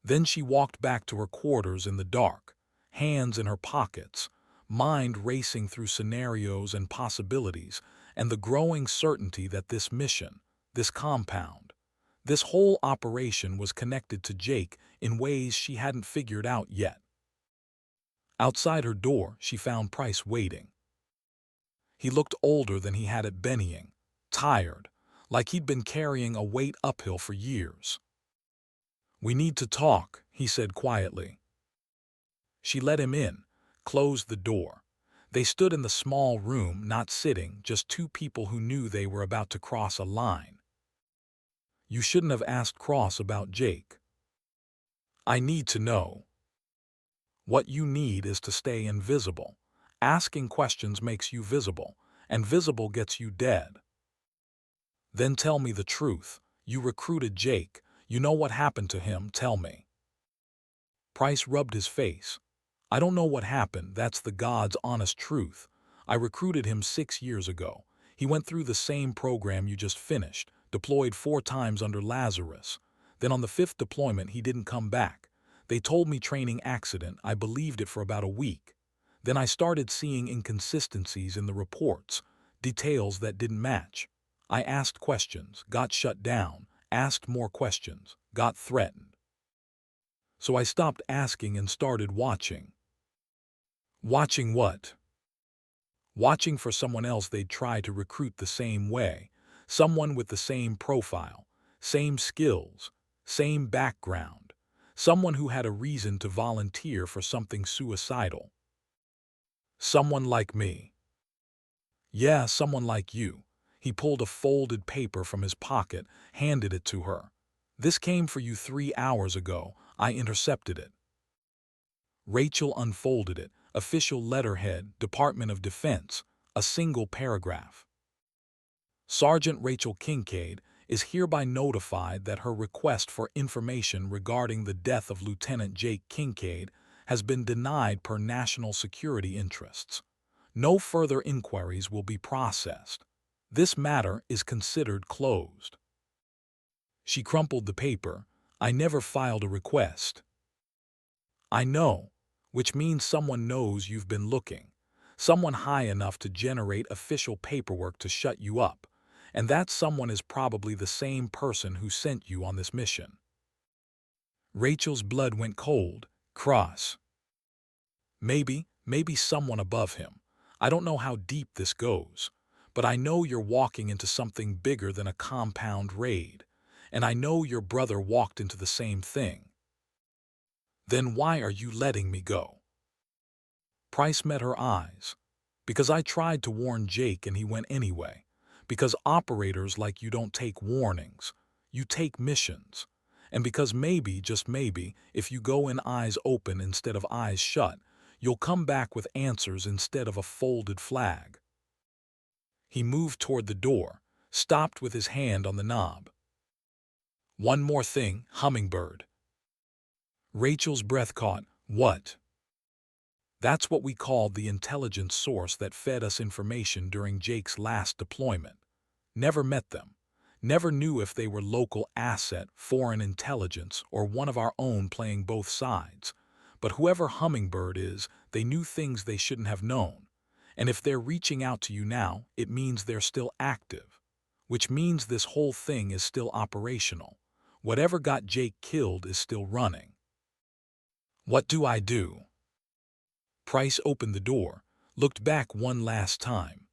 Then she walked back to her quarters in the dark, hands in her pockets, mind racing through scenarios and possibilities, and the growing certainty that this mission, this compound, this whole operation was connected to Jake in ways she hadn't figured out yet. Outside her door, she found Price waiting. He looked older than he had at Bennying, tired, like he'd been carrying a weight uphill for years. "We need to talk," he said quietly. She let him in, closed the door. They stood in the small room, not sitting, just two people who knew they were about to cross a line. "You shouldn't have asked Cross about Jake." "I need to know." "What you need is to stay invisible. Asking questions makes you visible, and visible gets you dead." "Then tell me the truth. You recruited Jake. You know what happened to him, tell me." Price rubbed his face. "I don't know what happened, that's the God's honest truth. I recruited him 6 years ago. He went through the same program you just finished, deployed 4 times under Lazarus. Then on the 5th deployment he didn't come back. They told me training accident, I believed it for about a week. Then I started seeing inconsistencies in the reports, details that didn't match. I asked questions, got shut down, asked more questions, got threatened. So I stopped asking and started watching." "Watching what?" "Watching for someone else they'd try to recruit the same way. Someone with the same profile, same skills, same background. Someone who had a reason to volunteer for something suicidal." "Someone like me." "Yeah, someone like you." He pulled a folded paper from his pocket, handed it to her. "This came for you 3 hours ago. I intercepted it." Rachel unfolded it, official letterhead, Department of Defense, a single paragraph. "Sergeant Rachel Kincaid is hereby notified that her request for information regarding the death of Lieutenant Jake Kincaid has been denied per national security interests. No further inquiries will be processed. This matter is considered closed." She crumpled the paper. "I never filed a request." "I know, which means someone knows you've been looking. Someone high enough to generate official paperwork to shut you up. And that someone is probably the same person who sent you on this mission." Rachel's blood went cold. Cross. Maybe someone above him. I don't know how deep this goes. But I know you're walking into something bigger than a compound raid. And I know your brother walked into the same thing. Then why are you letting me go?" Price met her eyes. "Because I tried to warn Jake and he went anyway. Because operators like you don't take warnings. You take missions. And because maybe, just maybe, if you go in eyes open instead of eyes shut, you'll come back with answers instead of a folded flag." He moved toward the door, stopped with his hand on the knob. "One more thing, Hummingbird." Rachel's breath caught. "What?" "That's what we called the intelligence source that fed us information during Jake's last deployment. Never met them. Never knew if they were local asset, foreign intelligence, or one of our own playing both sides. But whoever Hummingbird is, they knew things they shouldn't have known. And if they're reaching out to you now, it means they're still active. Which means this whole thing is still operational. Whatever got Jake killed is still running." "What do I do?" Price opened the door, looked back one last time.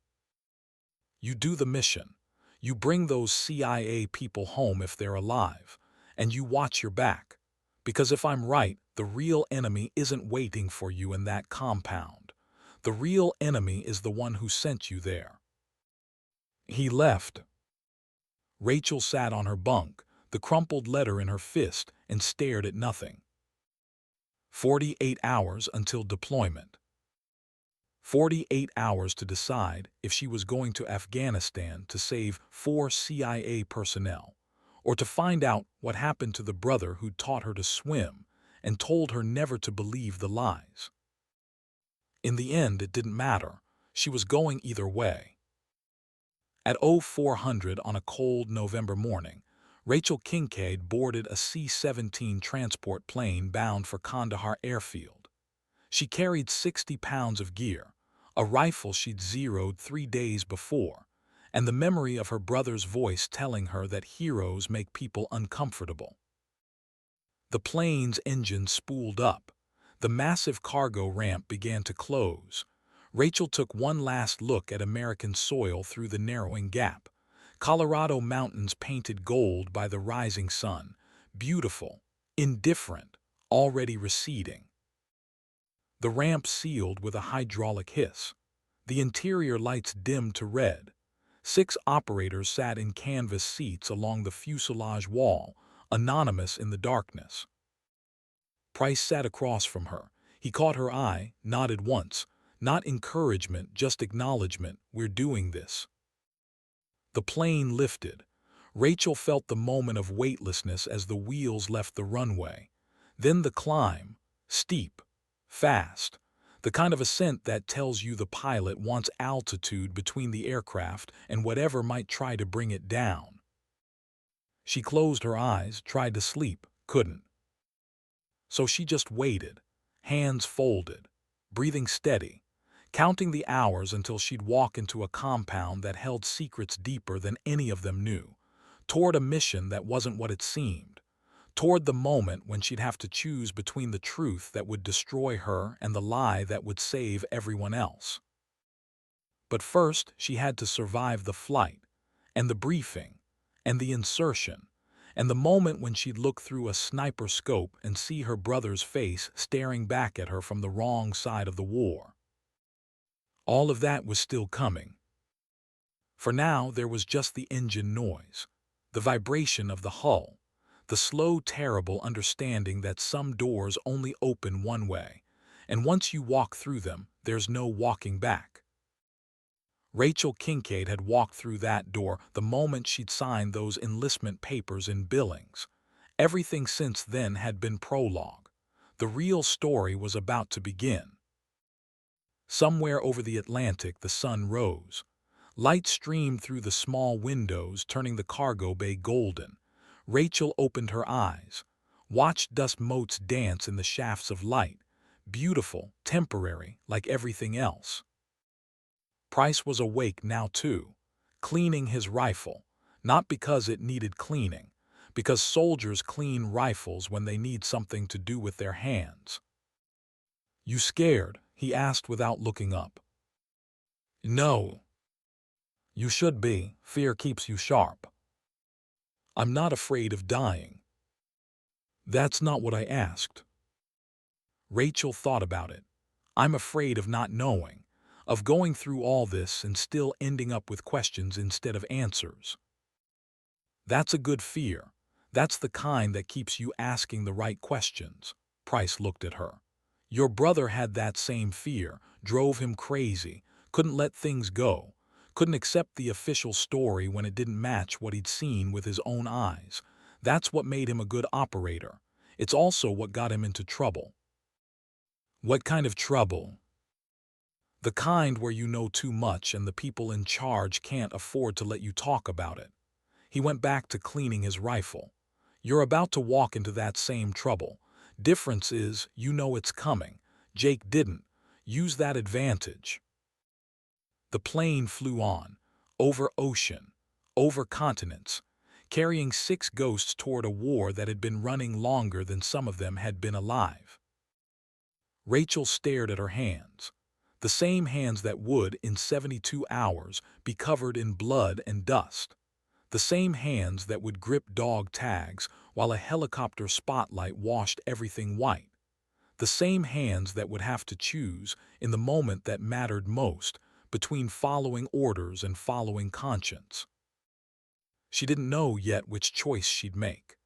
"You do the mission. You bring those CIA people home if they're alive, and you watch your back. Because if I'm right, the real enemy isn't waiting for you in that compound. The real enemy is the one who sent you there." He left. Rachel sat on her bunk, the crumpled letter in her fist, and stared at nothing. 48 hours until deployment. 48 hours to decide if she was going to Afghanistan to save 4 CIA personnel, or to find out what happened to the brother who taught her to swim and told her never to believe the lies. In the end, it didn't matter. She was going either way. At 0400 on a cold November morning, Rachel Kincaid boarded a C-17 transport plane bound for Kandahar airfield. She carried 60 pounds of gear, a rifle she'd zeroed 3 days before, and the memory of her brother's voice telling her that heroes make people uncomfortable. The plane's engine spooled up. The massive cargo ramp began to close. Rachel took one last look at American soil through the narrowing gap. Colorado mountains painted gold by the rising sun. Beautiful, indifferent, already receding. The ramp sealed with a hydraulic hiss. The interior lights dimmed to red. 6 operators sat in canvas seats along the fuselage wall, anonymous in the darkness. Price sat across from her. He caught her eye, nodded once. Not encouragement, just acknowledgement. We're doing this. The plane lifted. Rachel felt the moment of weightlessness as the wheels left the runway. Then the climb, steep, fast. The kind of ascent that tells you the pilot wants altitude between the aircraft and whatever might try to bring it down. She closed her eyes, tried to sleep, couldn't. So she just waited, hands folded, breathing steady, counting the hours until she'd walk into a compound that held secrets deeper than any of them knew, toward a mission that wasn't what it seemed, toward the moment when she'd have to choose between the truth that would destroy her and the lie that would save everyone else. But first, she had to survive the flight, and the briefing, and the insertion, and the moment when she'd look through a sniper scope and see her brother's face staring back at her from the wrong side of the war. All of that was still coming. For now, there was just the engine noise, the vibration of the hull, the slow, terrible understanding that some doors only open one way, and once you walk through them, there's no walking back. Rachel Kincaid had walked through that door the moment she'd signed those enlistment papers in Billings. Everything since then had been prologue. The real story was about to begin. Somewhere over the Atlantic, the sun rose. Light streamed through the small windows, turning the cargo bay golden. Rachel opened her eyes, watched dust motes dance in the shafts of light, beautiful, temporary, like everything else. Price was awake now too, cleaning his rifle, not because it needed cleaning, because soldiers clean rifles when they need something to do with their hands. "You scared?" he asked without looking up. "No." "You should be. Fear keeps you sharp." "I'm not afraid of dying." "That's not what I asked." Rachel thought about it. "I'm afraid of not knowing, of going through all this and still ending up with questions instead of answers." "That's a good fear. That's the kind that keeps you asking the right questions." Price looked at her. "Your brother had that same fear, drove him crazy, couldn't let things go, couldn't accept the official story when it didn't match what he'd seen with his own eyes. That's what made him a good operator. It's also what got him into trouble." "What kind of trouble?" "The kind where you know too much and the people in charge can't afford to let you talk about it." He went back to cleaning his rifle. "You're about to walk into that same trouble. Difference is, you know it's coming. Jake didn't. Use that advantage." The plane flew on, over ocean, over continents, carrying 6 ghosts toward a war that had been running longer than some of them had been alive. Rachel stared at her hands. The same hands that would, in 72 hours, be covered in blood and dust. The same hands that would grip dog tags while a helicopter spotlight washed everything white. The same hands that would have to choose, in the moment that mattered most, between following orders and following conscience. She didn't know yet which choice she'd make.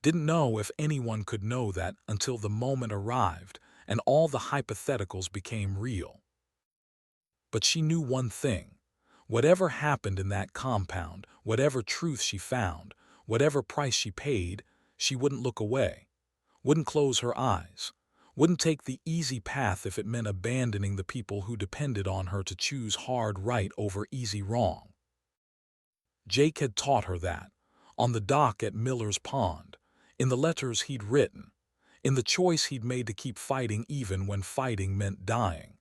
Didn't know if anyone could know that until the moment arrived and all the hypotheticals became real. But she knew one thing. Whatever happened in that compound, whatever truth she found, whatever price she paid, she wouldn't look away, wouldn't close her eyes, wouldn't take the easy path if it meant abandoning the people who depended on her to choose hard right over easy wrong. Jake had taught her that, on the dock at Miller's Pond, in the letters he'd written, in the choice he'd made to keep fighting even when fighting meant dying.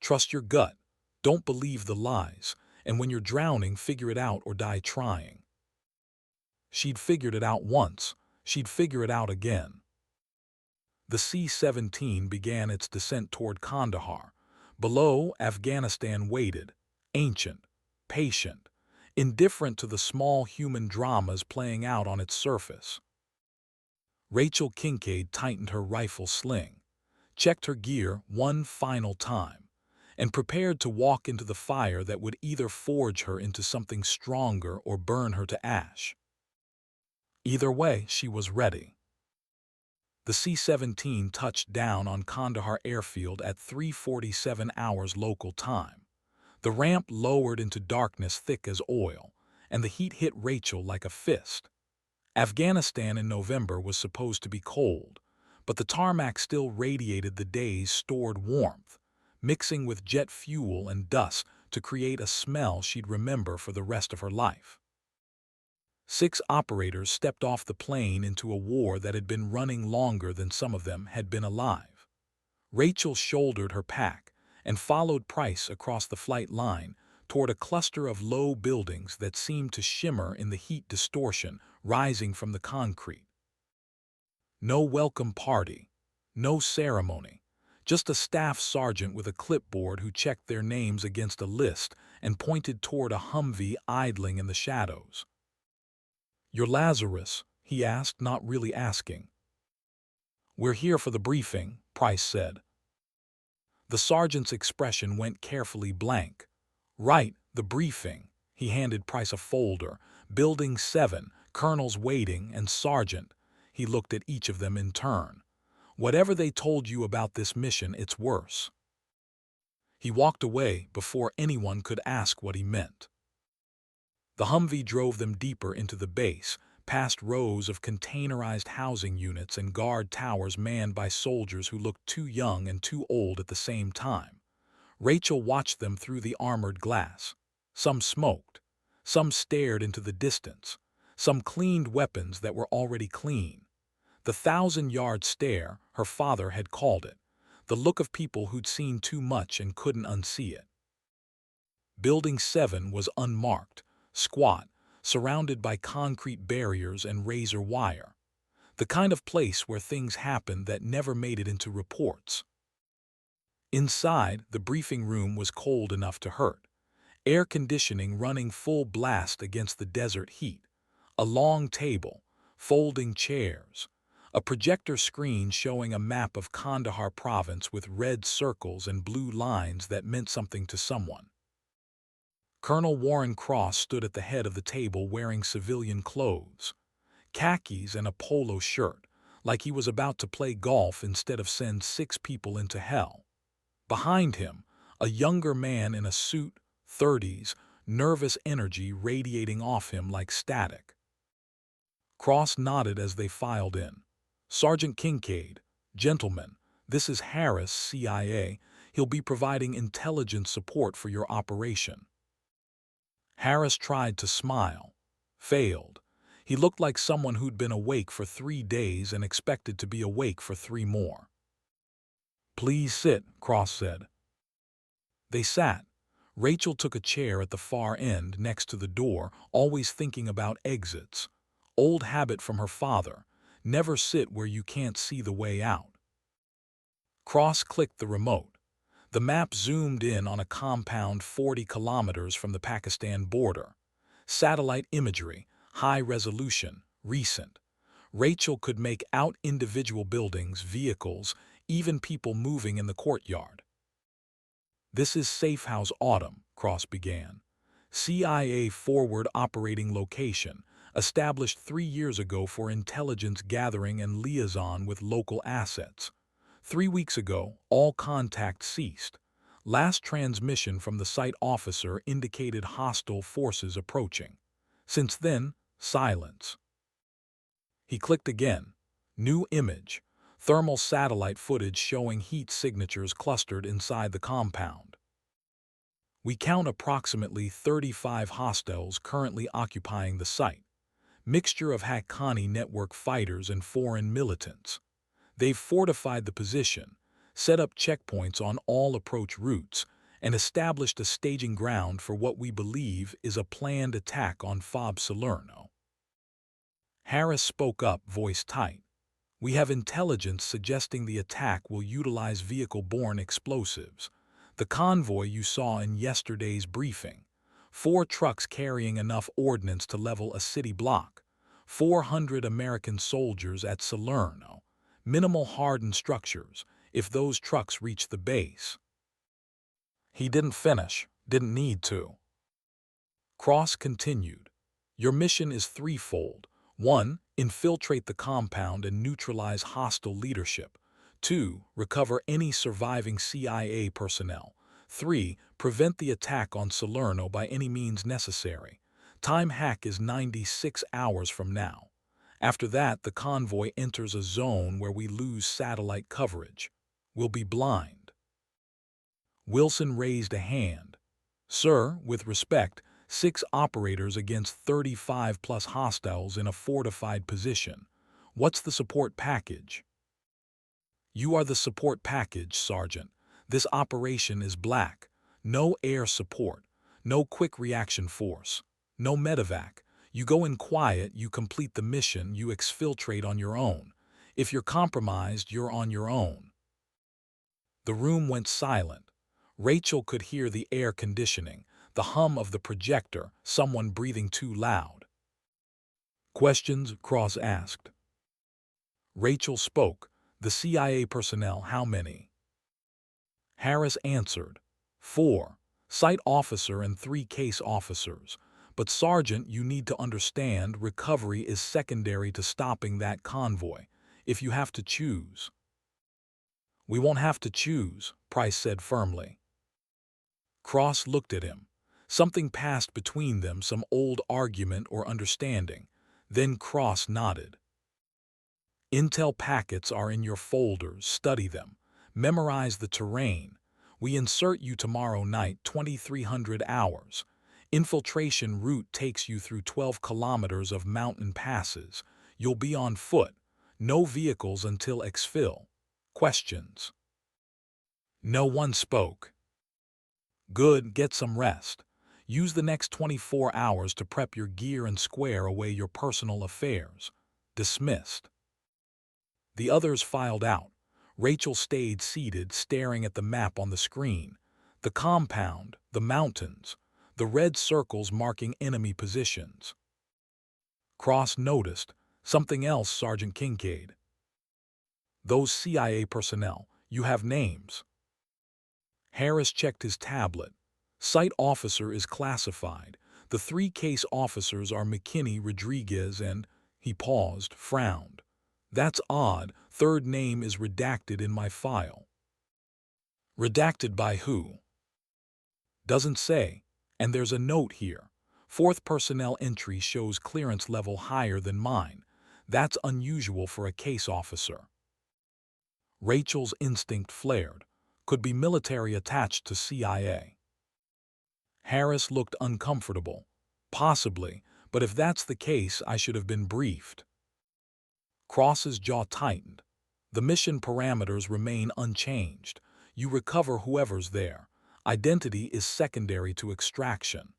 Trust your gut, don't believe the lies, and when you're drowning, figure it out or die trying. She'd figured it out once, she'd figure it out again. The C-17 began its descent toward Kandahar. Below, Afghanistan waited, ancient, patient, indifferent to the small human dramas playing out on its surface. Rachel Kincaid tightened her rifle sling, checked her gear one final time, and prepared to walk into the fire that would either forge her into something stronger or burn her to ash. Either way, she was ready. The C-17 touched down on Kandahar airfield at 3:47 hours local time. The ramp lowered into darkness thick as oil, and the heat hit Rachel like a fist. Afghanistan in November was supposed to be cold, but the tarmac still radiated the day's stored warmth, mixing with jet fuel and dust to create a smell she'd remember for the rest of her life. 6 operators stepped off the plane into a war that had been running longer than some of them had been alive. Rachel shouldered her pack and followed Price across the flight line toward a cluster of low buildings that seemed to shimmer in the heat distortion rising from the concrete. No welcome party, no ceremony, just a staff sergeant with a clipboard who checked their names against a list and pointed toward a Humvee idling in the shadows. "You're Lazarus?" he asked, not really asking. "We're here for the briefing," Price said. The sergeant's expression went carefully blank. "Right, the briefing." He handed Price a folder. "Building 7, colonels waiting, and sergeant." He looked at each of them in turn. "Whatever they told you about this mission, it's worse." He walked away before anyone could ask what he meant. The Humvee drove them deeper into the base, past rows of containerized housing units and guard towers manned by soldiers who looked too young and too old at the same time. Rachel watched them through the armored glass. Some smoked. Some stared into the distance. Some cleaned weapons that were already clean. The 1,000-yard stare, her father had called it. The look of people who'd seen too much and couldn't unsee it. Building 7 was unmarked, squat, surrounded by concrete barriers and razor wire. The kind of place where things happened that never made it into reports. Inside, the briefing room was cold enough to hurt. Air conditioning running full blast against the desert heat. A long table, folding chairs. A projector screen showing a map of Kandahar province with red circles and blue lines that meant something to someone. Colonel Warren Cross stood at the head of the table wearing civilian clothes, khakis and a polo shirt, like he was about to play golf instead of send 6 people into hell. Behind him, a younger man in a suit, 30s, nervous energy radiating off him like static. Cross nodded as they filed in. "Sergeant Kincaid, gentlemen, this is Harris, CIA. He'll be providing intelligence support for your operation." Harris tried to smile. Failed. He looked like someone who'd been awake for 3 days and expected to be awake for 3 more. "Please sit," Cross said. They sat. Rachel took a chair at the far end next to the door, always thinking about exits. Old habit from her father. Never sit where you can't see the way out. Cross clicked the remote. The map zoomed in on a compound 40 kilometers from the Pakistan border. Satellite imagery, high resolution, recent. Rachel could make out individual buildings, vehicles, even people moving in the courtyard. "This is Safehouse Autumn," Cross began. "CIA forward operating location, established 3 years ago for intelligence gathering and liaison with local assets. 3 weeks ago, all contact ceased. Last transmission from the site officer indicated hostile forces approaching. Since then, silence." He clicked again. New image. Thermal satellite footage showing heat signatures clustered inside the compound. "We count approximately 35 hostiles currently occupying the site. Mixture of Haqqani network fighters and foreign militants. They've fortified the position, set up checkpoints on all approach routes, and established a staging ground for what we believe is a planned attack on Fob Salerno." Harris spoke up, voice tight. We have intelligence suggesting the attack will utilize vehicle-borne explosives. The convoy you saw in yesterday's briefing. 4 trucks carrying enough ordnance to level a city block. 400 American soldiers at Salerno. Minimal hardened structures, if those trucks reach the base. He didn't finish, didn't need to. Cross continued. Your mission is threefold. 1. Infiltrate the compound and neutralize hostile leadership. 2. Recover any surviving CIA personnel. 3. Prevent the attack on Salerno by any means necessary. Time hack is 96 hours from now. After that, the convoy enters a zone where we lose satellite coverage. We'll be blind. Wilson raised a hand. Sir, with respect, 6 operators against 35 plus hostiles in a fortified position. What's the support package? You are the support package, Sergeant. This operation is black. No air support. No quick reaction force. No medevac. You go in quiet, you complete the mission, you exfiltrate on your own. If you're compromised, you're on your own. The room went silent. Rachel could hear the air conditioning, the hum of the projector, someone breathing too loud. Questions? Cross asked. Rachel spoke. The CIA personnel, how many? Harris answered. 4. Site officer and 3 case officers. But Sergeant, you need to understand, recovery is secondary to stopping that convoy, if you have to choose. We won't have to choose, Price said firmly. Cross looked at him. Something passed between them, some old argument or understanding. Then Cross nodded. Intel packets are in your folders. Study them. Memorize the terrain. We insert you tomorrow night, 2300 hours. Infiltration route takes you through 12 kilometers of mountain passes. You'll be on foot. No vehicles until exfil. Questions? No one spoke. Good, get some rest. Use the next 24 hours to prep your gear and square away your personal affairs. Dismissed. The others filed out. Rachel stayed seated, staring at the map on the screen. The compound, the mountains, the red circles marking enemy positions. Cross noticed something else, Sergeant Kincaid. Those CIA personnel, you have names. Harris checked his tablet. Site officer is classified. The 3 case officers are McKinney, Rodriguez, and, he paused, frowned. That's odd. 3rd name is redacted in my file. Redacted by who? Doesn't say. And there's a note here. 4th personnel entry shows clearance level higher than mine. That's unusual for a case officer. Rachel's instinct flared. Could be military attached to CIA. Harris looked uncomfortable. Possibly, but if that's the case, I should have been briefed. Cross's jaw tightened. The mission parameters remain unchanged. You recover whoever's there. Identity is secondary to extraction.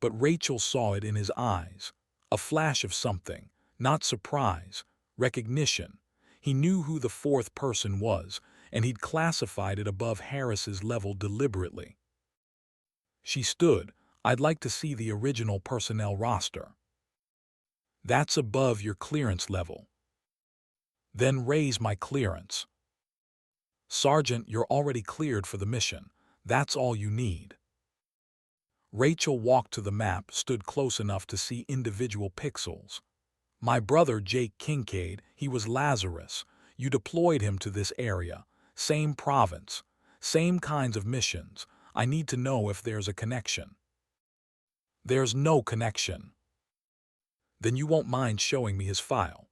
But Rachel saw it in his eyes. A flash of something, not surprise, recognition. He knew who the 4th person was, and he'd classified it above Harris's level deliberately. She stood. I'd like to see the original personnel roster. That's above your clearance level. Then raise my clearance. Sergeant, you're already cleared for the mission. That's all you need. Rachel walked to the map, stood close enough to see individual pixels. My brother Jake Kincaid, he was Lazarus. You deployed him to this area. Same province. Same kinds of missions. I need to know if there's a connection. There's no connection. Then you won't mind showing me his file.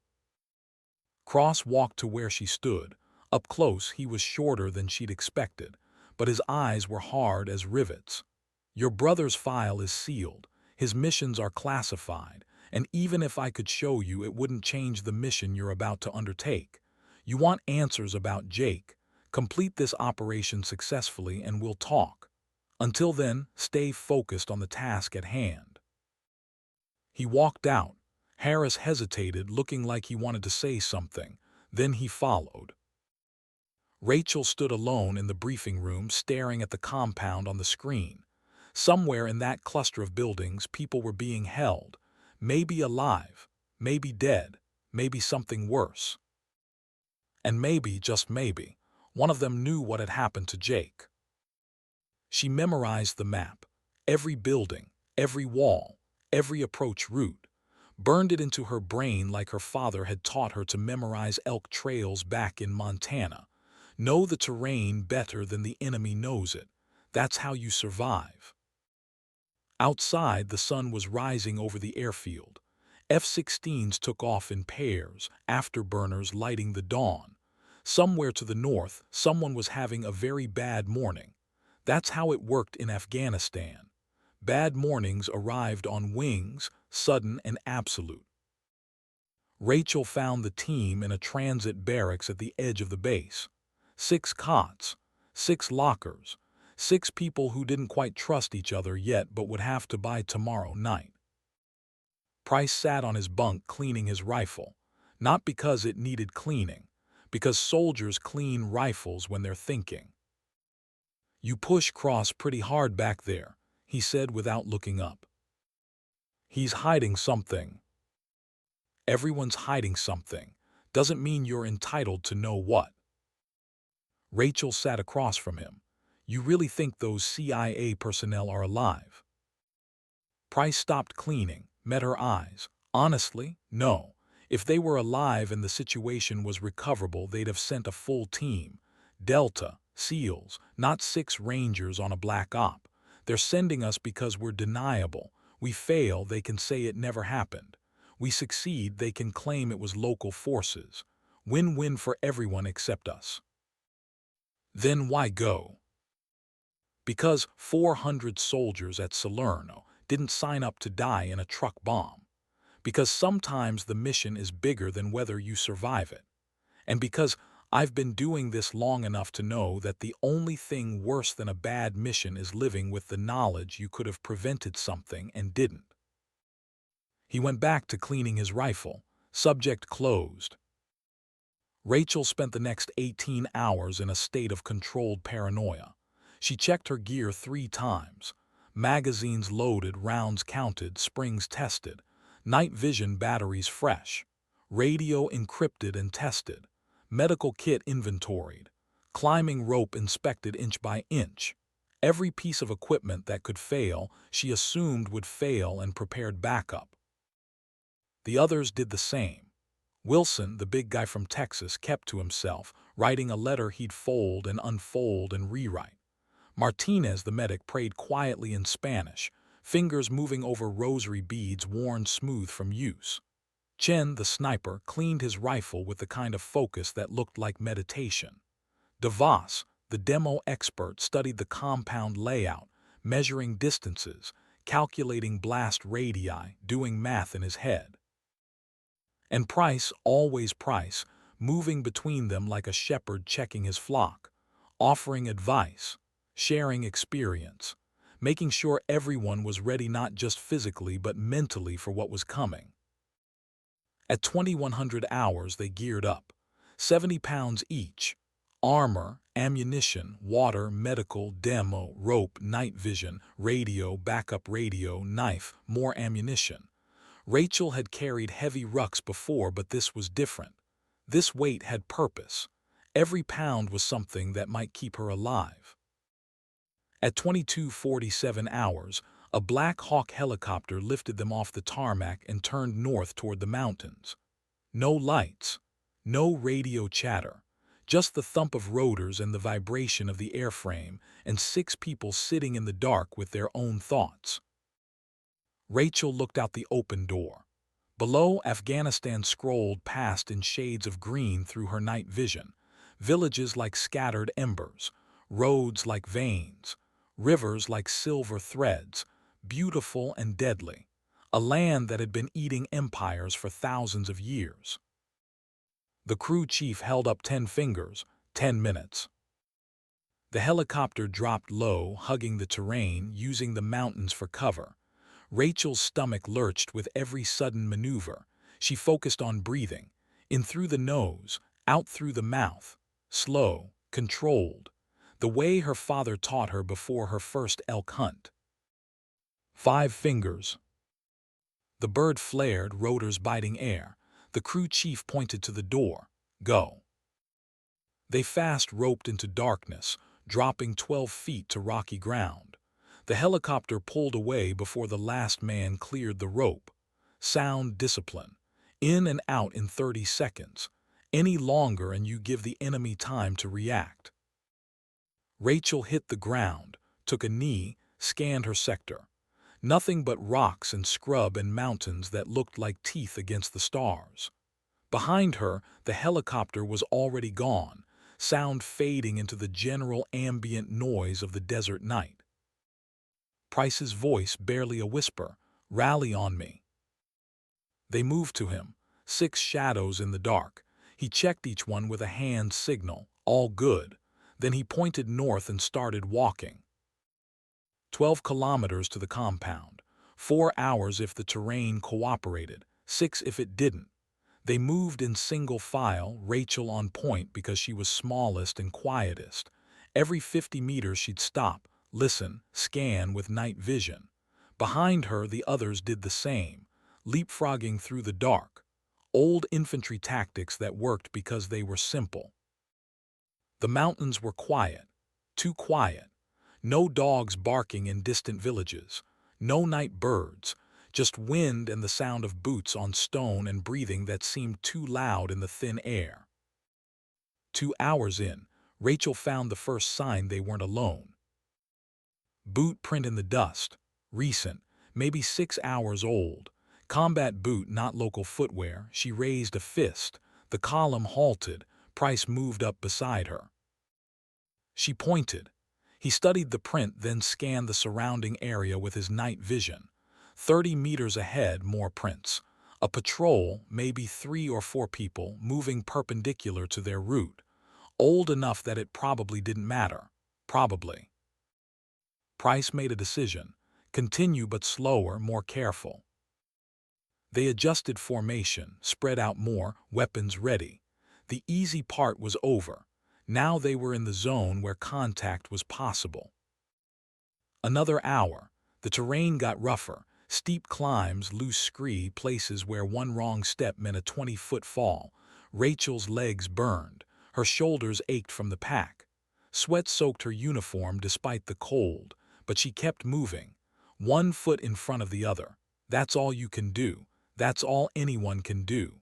Cross walked to where she stood. Up close, he was shorter than she'd expected, but his eyes were hard as rivets. Your brother's file is sealed. His missions are classified, and even if I could show you, it wouldn't change the mission you're about to undertake. You want answers about Jake. Complete this operation successfully and we'll talk. Until then, stay focused on the task at hand. He walked out. Harris hesitated, looking like he wanted to say something. Then he followed. Rachel stood alone in the briefing room, staring at the compound on the screen. Somewhere in that cluster of buildings, people were being held. Maybe alive, maybe dead, maybe something worse. And maybe, just maybe, one of them knew what had happened to Jake. She memorized the map, every building, every wall, every approach route, burned it into her brain like her father had taught her to memorize elk trails back in Montana. Know the terrain better than the enemy knows it. That's how you survive. Outside, the sun was rising over the airfield. F-16s took off in pairs, afterburners lighting the dawn. Somewhere to the north, someone was having a very bad morning. That's how it worked in Afghanistan. Bad mornings arrived on wings, sudden and absolute. Rachel found the team in a transit barracks at the edge of the base. 6 cots, 6 lockers, 6 people who didn't quite trust each other yet but would have to by tomorrow night. Price sat on his bunk cleaning his rifle, not because it needed cleaning, because soldiers clean rifles when they're thinking. "You push Cross pretty hard back there," he said without looking up. "He's hiding something." Everyone's hiding something. Doesn't mean you're entitled to know what. Rachel sat across from him. "You really think those CIA personnel are alive?" Price stopped cleaning, met her eyes. "Honestly, no. If they were alive and the situation was recoverable, they'd have sent a full team. Delta, SEALs, not 6 Rangers on a black op. They're sending us because we're deniable. We fail, they can say it never happened. We succeed, they can claim it was local forces. Win-win for everyone except us." Then why go? Because 400 soldiers at Salerno didn't sign up to die in a truck bomb. Because sometimes the mission is bigger than whether you survive it. And because I've been doing this long enough to know that the only thing worse than a bad mission is living with the knowledge you could have prevented something and didn't. He went back to cleaning his rifle. Subject closed. Rachel spent the next 18 hours in a state of controlled paranoia. She checked her gear 3 times. Magazines loaded, rounds counted, springs tested. Night vision batteries fresh. Radio encrypted and tested. Medical kit inventoried. Climbing rope inspected inch by inch. Every piece of equipment that could fail, she assumed would fail and prepared backup. The others did the same. Wilson, the big guy from Texas, kept to himself, writing a letter he'd fold and unfold and rewrite. Martinez, the medic, prayed quietly in Spanish, fingers moving over rosary beads worn smooth from use. Chen, the sniper, cleaned his rifle with the kind of focus that looked like meditation. DeVos, the demo expert, studied the compound layout, measuring distances, calculating blast radii, doing math in his head. And Price, always Price, moving between them like a shepherd checking his flock, offering advice, sharing experience, making sure everyone was ready not just physically but mentally for what was coming. At 2100 hours they geared up, 70 pounds each, armor, ammunition, water, medical, demo, rope, night vision, radio, backup radio, knife, more ammunition. Rachel had carried heavy rucks before, but this was different. This weight had purpose. Every pound was something that might keep her alive. At 22:47 hours, a Black Hawk helicopter lifted them off the tarmac and turned north toward the mountains. No lights, no radio chatter, just the thump of rotors and the vibration of the airframe, and 6 people sitting in the dark with their own thoughts. Rachel looked out the open door. Below, Afghanistan scrolled past in shades of green through her night vision. Villages like scattered embers, roads like veins, rivers like silver threads, beautiful and deadly. A land that had been eating empires for thousands of years. The crew chief held up 10 fingers, 10 minutes. The helicopter dropped low, hugging the terrain, using the mountains for cover. Rachel's stomach lurched with every sudden maneuver. She focused on breathing, in through the nose, out through the mouth, slow, controlled, the way her father taught her before her first elk hunt. 5 fingers. The bird flared, rotors biting air. The crew chief pointed to the door. Go. They fast roped into darkness, dropping 12 feet to rocky ground. The helicopter pulled away before the last man cleared the rope. Sound discipline. In and out in 30 seconds. Any longer and you give the enemy time to react. Rachel hit the ground, took a knee, scanned her sector. Nothing but rocks and scrub and mountains that looked like teeth against the stars. Behind her, the helicopter was already gone, sound fading into the general ambient noise of the desert night. Price's voice barely a whisper, "Rally on me." They moved to him, 6 shadows in the dark. He checked each one with a hand signal, all good. Then he pointed north and started walking. 12 kilometers to the compound. 4 hours if the terrain cooperated, 6 if it didn't. They moved in single file, Rachel on point because she was smallest and quietest. Every 50 meters she'd stop, listen, scan with night vision. Behind her, the others did the same, leapfrogging through the dark. Old infantry tactics that worked because they were simple. The mountains were quiet, too quiet. No dogs barking in distant villages, no night birds, just wind and the sound of boots on stone and breathing that seemed too loud in the thin air. 2 hours in, Rachel found the first sign they weren't alone. Boot print in the dust, recent, maybe 6 hours old. Combat boot, not local footwear. She raised a fist. The column halted. Price moved up beside her. She pointed. He studied the print, then scanned the surrounding area with his night vision. 30 meters ahead, more prints. A patrol, maybe 3 or 4 people, moving perpendicular to their route. Old enough that it probably didn't matter. Probably. Price made a decision. Continue but slower, more careful. They adjusted formation, spread out more, weapons ready. The easy part was over. Now they were in the zone where contact was possible. Another hour. The terrain got rougher. Steep climbs, loose scree, places where one wrong step meant a 20-foot fall. Rachel's legs burned. Her shoulders ached from the pack. Sweat soaked her uniform despite the cold, but she kept moving. 1 foot in front of the other. That's all you can do. That's all anyone can do.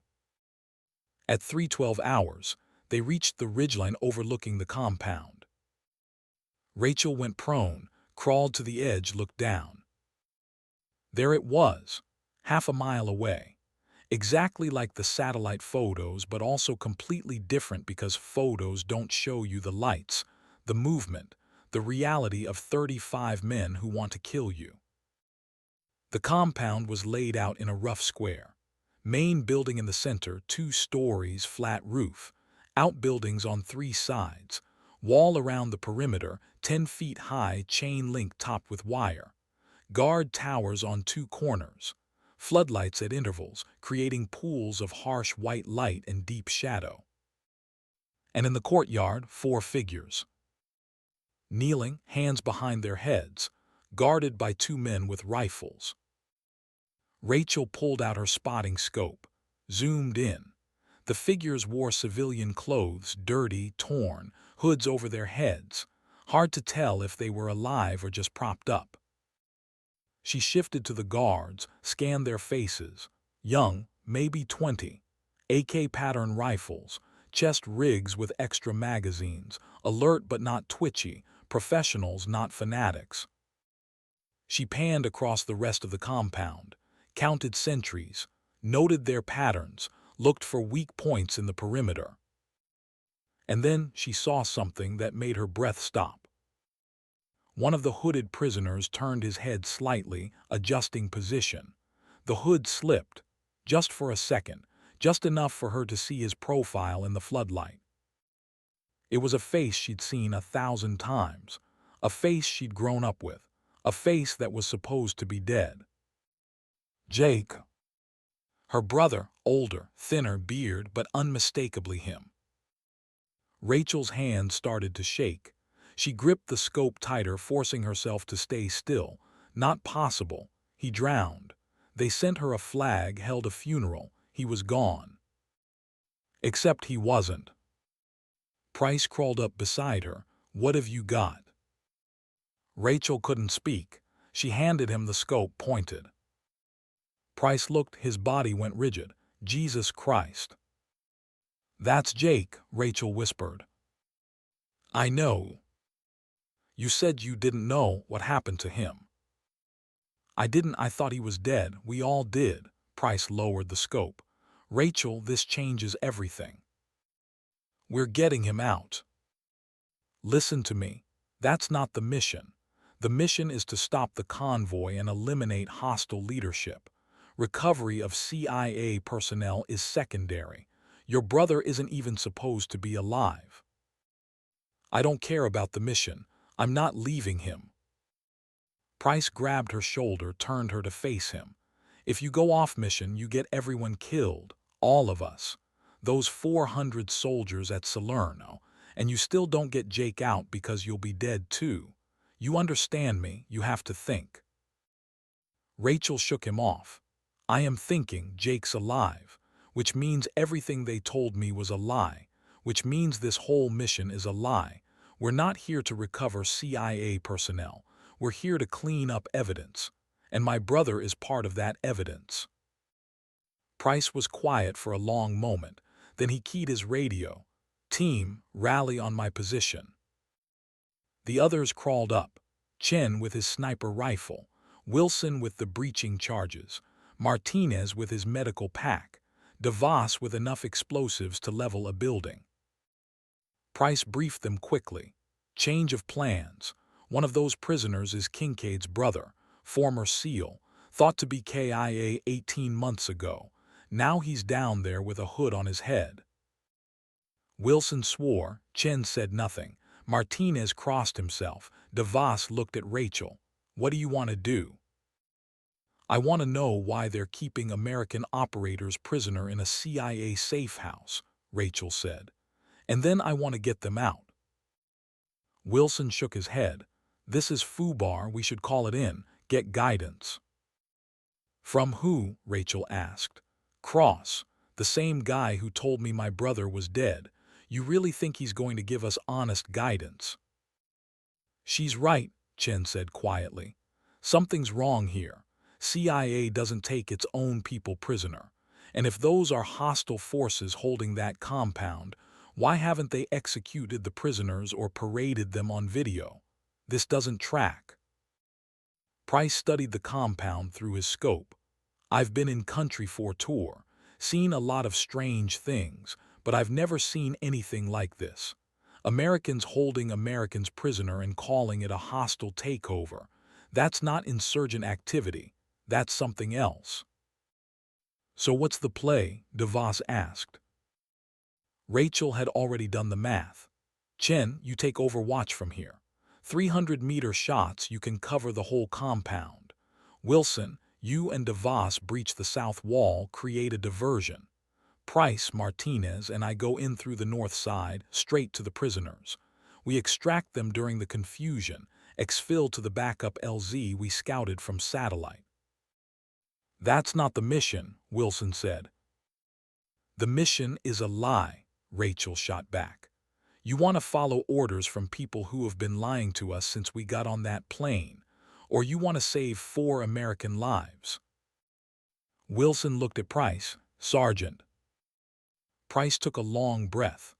At 3:12 hours, they reached the ridgeline overlooking the compound. Rachel went prone, crawled to the edge, looked down. There it was, half a mile away. Exactly like the satellite photos, but also completely different because photos don't show you the lights, the movement, the reality of 35 men who want to kill you. The compound was laid out in a rough square. Main building in the center, 2 stories, flat roof. Outbuildings on 3 sides. Wall around the perimeter, 10 feet high, chain link topped with wire. Guard towers on 2 corners. Floodlights at intervals, creating pools of harsh white light and deep shadow. And in the courtyard, 4 figures. Kneeling, hands behind their heads, guarded by 2 men with rifles. Rachel pulled out her spotting scope, zoomed in. The figures wore civilian clothes, dirty, torn, hoods over their heads. Hard to tell if they were alive or just propped up. She shifted to the guards, scanned their faces. Young, maybe 20. AK pattern rifles, chest rigs with extra magazines, alert but not twitchy, professionals not fanatics. She panned across the rest of the compound, counted sentries, noted their patterns, looked for weak points in the perimeter. And then she saw something that made her breath stop. One of the hooded prisoners turned his head slightly, adjusting position. The hood slipped, just for a second, just enough for her to see his profile in the floodlight. It was a face she'd seen 1,000 times, a face she'd grown up with, a face that was supposed to be dead. Jake. Her brother, older, thinner beard, but unmistakably him. Rachel's hand started to shake. She gripped the scope tighter, forcing herself to stay still. Not possible. He drowned. They sent her a flag, held a funeral. He was gone. Except he wasn't. Price crawled up beside her. What have you got? Rachel couldn't speak. She handed him the scope, pointed. Price looked, his body went rigid. Jesus Christ. That's Jake, Rachel whispered. I know. You said you didn't know what happened to him. I didn't, I thought he was dead. We all did. Price lowered the scope. Rachel, this changes everything. We're getting him out. Listen to me. That's not the mission. The mission is to stop the convoy and eliminate hostile leadership. Recovery of CIA personnel is secondary. Your brother isn't even supposed to be alive. I don't care about the mission. I'm not leaving him. Price grabbed her shoulder, turned her to face him. If you go off mission, you get everyone killed. All of us. Those 400 soldiers at Salerno. And you still don't get Jake out because you'll be dead too. You understand me, you have to think. Rachel shook him off. I am thinking Jake's alive, which means everything they told me was a lie, which means this whole mission is a lie. We're not here to recover CIA personnel. We're here to clean up evidence. And my brother is part of that evidence. Price was quiet for a long moment. Then he keyed his radio. Team, rally on my position. The others crawled up. Chen with his sniper rifle. Wilson with the breaching charges. Martinez with his medical pack. DeVos with enough explosives to level a building. Price briefed them quickly. Change of plans. One of those prisoners is Kincaid's brother, former SEAL, thought to be KIA 18 months ago. Now he's down there with a hood on his head. Wilson swore. Chen said nothing. Martinez crossed himself. DeVos looked at Rachel. What do you want to do? I want to know why they're keeping American operators prisoner in a CIA safe house, Rachel said. And then I want to get them out. Wilson shook his head. This is FUBAR, we should call it in, get guidance. From who? Rachel asked. Cross, the same guy who told me my brother was dead. You really think he's going to give us honest guidance? She's right, Chen said quietly. Something's wrong here. CIA doesn't take its own people prisoner. And if those are hostile forces holding that compound, why haven't they executed the prisoners or paraded them on video? This doesn't track. Price studied the compound through his scope. I've been in country for tour, seen a lot of strange things, but I've never seen anything like this. Americans holding Americans prisoner and calling it a hostile takeover. That's not insurgent activity. That's something else. So what's the play? DeVos asked. Rachel had already done the math. Chen, you take over watch from here. 300-meter shots, you can cover the whole compound. Wilson, you and DeVos breach the south wall, create a diversion. Price, Martinez, and I go in through the north side, straight to the prisoners. We extract them during the confusion, exfil to the backup LZ we scouted from satellite. That's not the mission, Wilson said. The mission is a lie, Rachel shot back. You want to follow orders from people who have been lying to us since we got on that plane, or you want to save 4 American lives. Wilson looked at Price. Sergeant. Price took a long breath.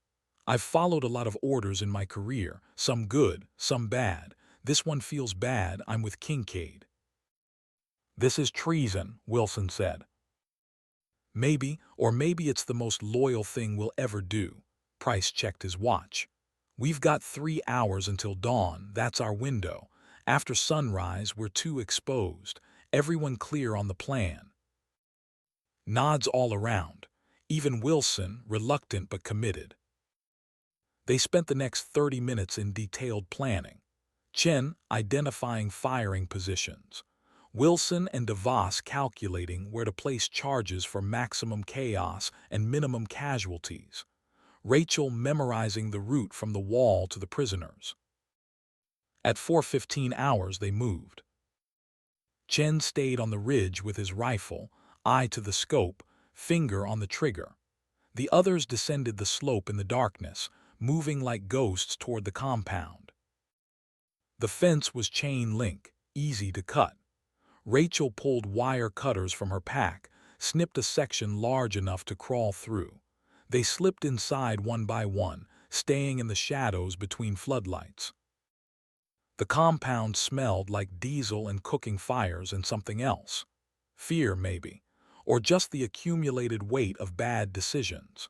I've followed a lot of orders in my career, some good, some bad. This one feels bad. I'm with Kincaid. This is treason, Wilson said. Maybe, or maybe it's the most loyal thing we'll ever do. Price checked his watch. We've got 3 hours until dawn. That's our window. After sunrise, we're too exposed. Everyone clear on the plan. Nods all around. Even Wilson, reluctant but committed. They spent the next 30 minutes in detailed planning. Chen identifying firing positions. Wilson and DeVos calculating where to place charges for maximum chaos and minimum casualties. Rachel memorizing the route from the wall to the prisoners. At 4:15 hours they moved. Chen stayed on the ridge with his rifle, eye to the scope, finger on the trigger. The others descended the slope in the darkness, moving like ghosts toward the compound. The fence was chain link, easy to cut. Rachel pulled wire cutters from her pack, snipped a section large enough to crawl through. They slipped inside one by one, staying in the shadows between floodlights. The compound smelled like diesel and cooking fires and something else. Fear, maybe, or just the accumulated weight of bad decisions.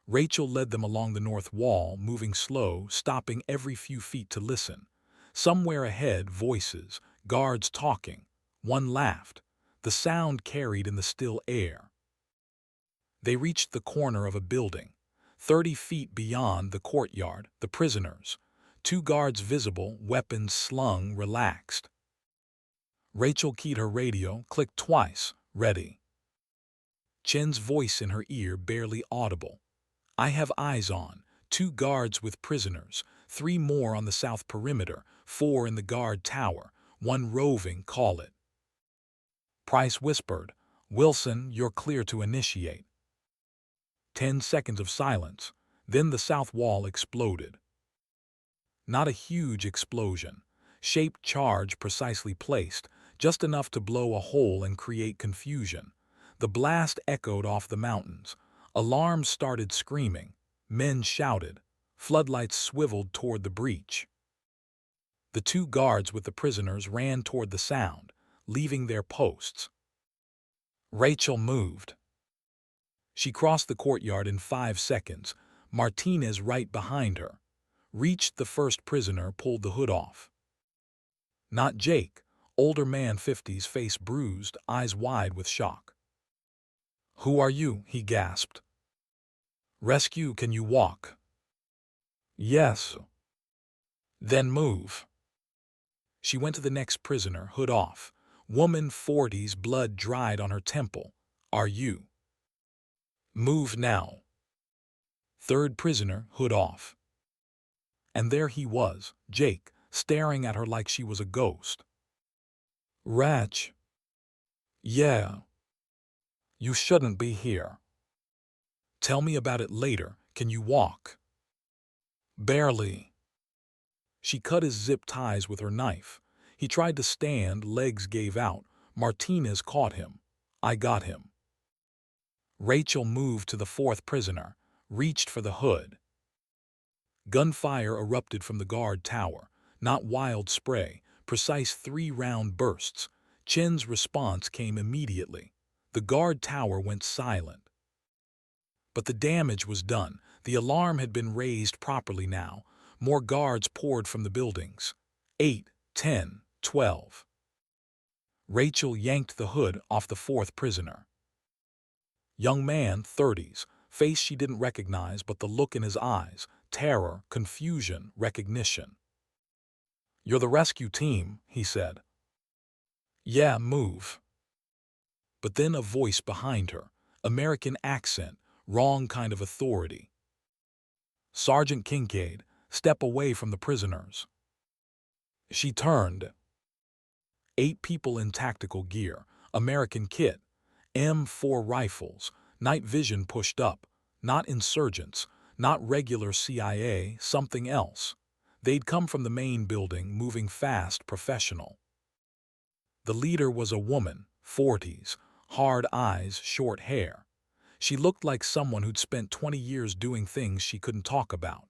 Rachel led them along the north wall, moving slow, stopping every few feet to listen. Somewhere ahead, voices, guards talking. One laughed. The sound carried in the still air. They reached the corner of a building. 30 feet beyond the courtyard, the prisoners. 2 guards visible, weapons slung, relaxed. Rachel keyed her radio, clicked twice, ready. Chen's voice in her ear barely audible. I have eyes on. 2 guards with prisoners, 3 more on the south perimeter, 4 in the guard tower, 1 roving, call it. Price whispered, Wilson, you're clear to initiate. 10 seconds of silence, then the south wall exploded. Not a huge explosion. Shaped charge precisely placed, just enough to blow a hole and create confusion. The blast echoed off the mountains. Alarms started screaming. Men shouted. Floodlights swiveled toward the breach. The 2 guards with the prisoners ran toward the sound, leaving their posts. Rachel moved. She crossed the courtyard in 5 seconds, Martinez right behind her. Reached the first prisoner, pulled the hood off. Not Jake, older man, 50s, face bruised, eyes wide with shock. Who are you? He gasped. Rescue, can you walk? Yes. Then move. She went to the next prisoner, hood off. Woman, 40s, blood dried on her temple. Are you? Move now. Third prisoner, hood off. And there he was, Jake, staring at her like she was a ghost. Rach. Yeah. You shouldn't be here. Tell me about it later. Can you walk? Barely. She cut his zip ties with her knife. He tried to stand, legs gave out. Martinez caught him. I got him. Rachel moved to the 4th prisoner, reached for the hood. Gunfire erupted from the guard tower, not wild spray, precise 3-round bursts. Chen's response came immediately. The guard tower went silent. But the damage was done. The alarm had been raised properly now. More guards poured from the buildings. 8, 10, 12. Rachel yanked the hood off the 4th prisoner. Young man, 30s, face she didn't recognize, but the look in his eyes, terror, confusion, recognition. You're the rescue team, he said. Yeah, move. But then a voice behind her, American accent, wrong kind of authority. Sergeant Kincaid, step away from the prisoners. She turned. 8 people in tactical gear, American kit, M4 rifles, night vision pushed up, not insurgents, not regular CIA, something else. They'd come from the main building, moving fast, professional. The leader was a woman, 40s, hard eyes, short hair. She looked like someone who'd spent 20 years doing things she couldn't talk about.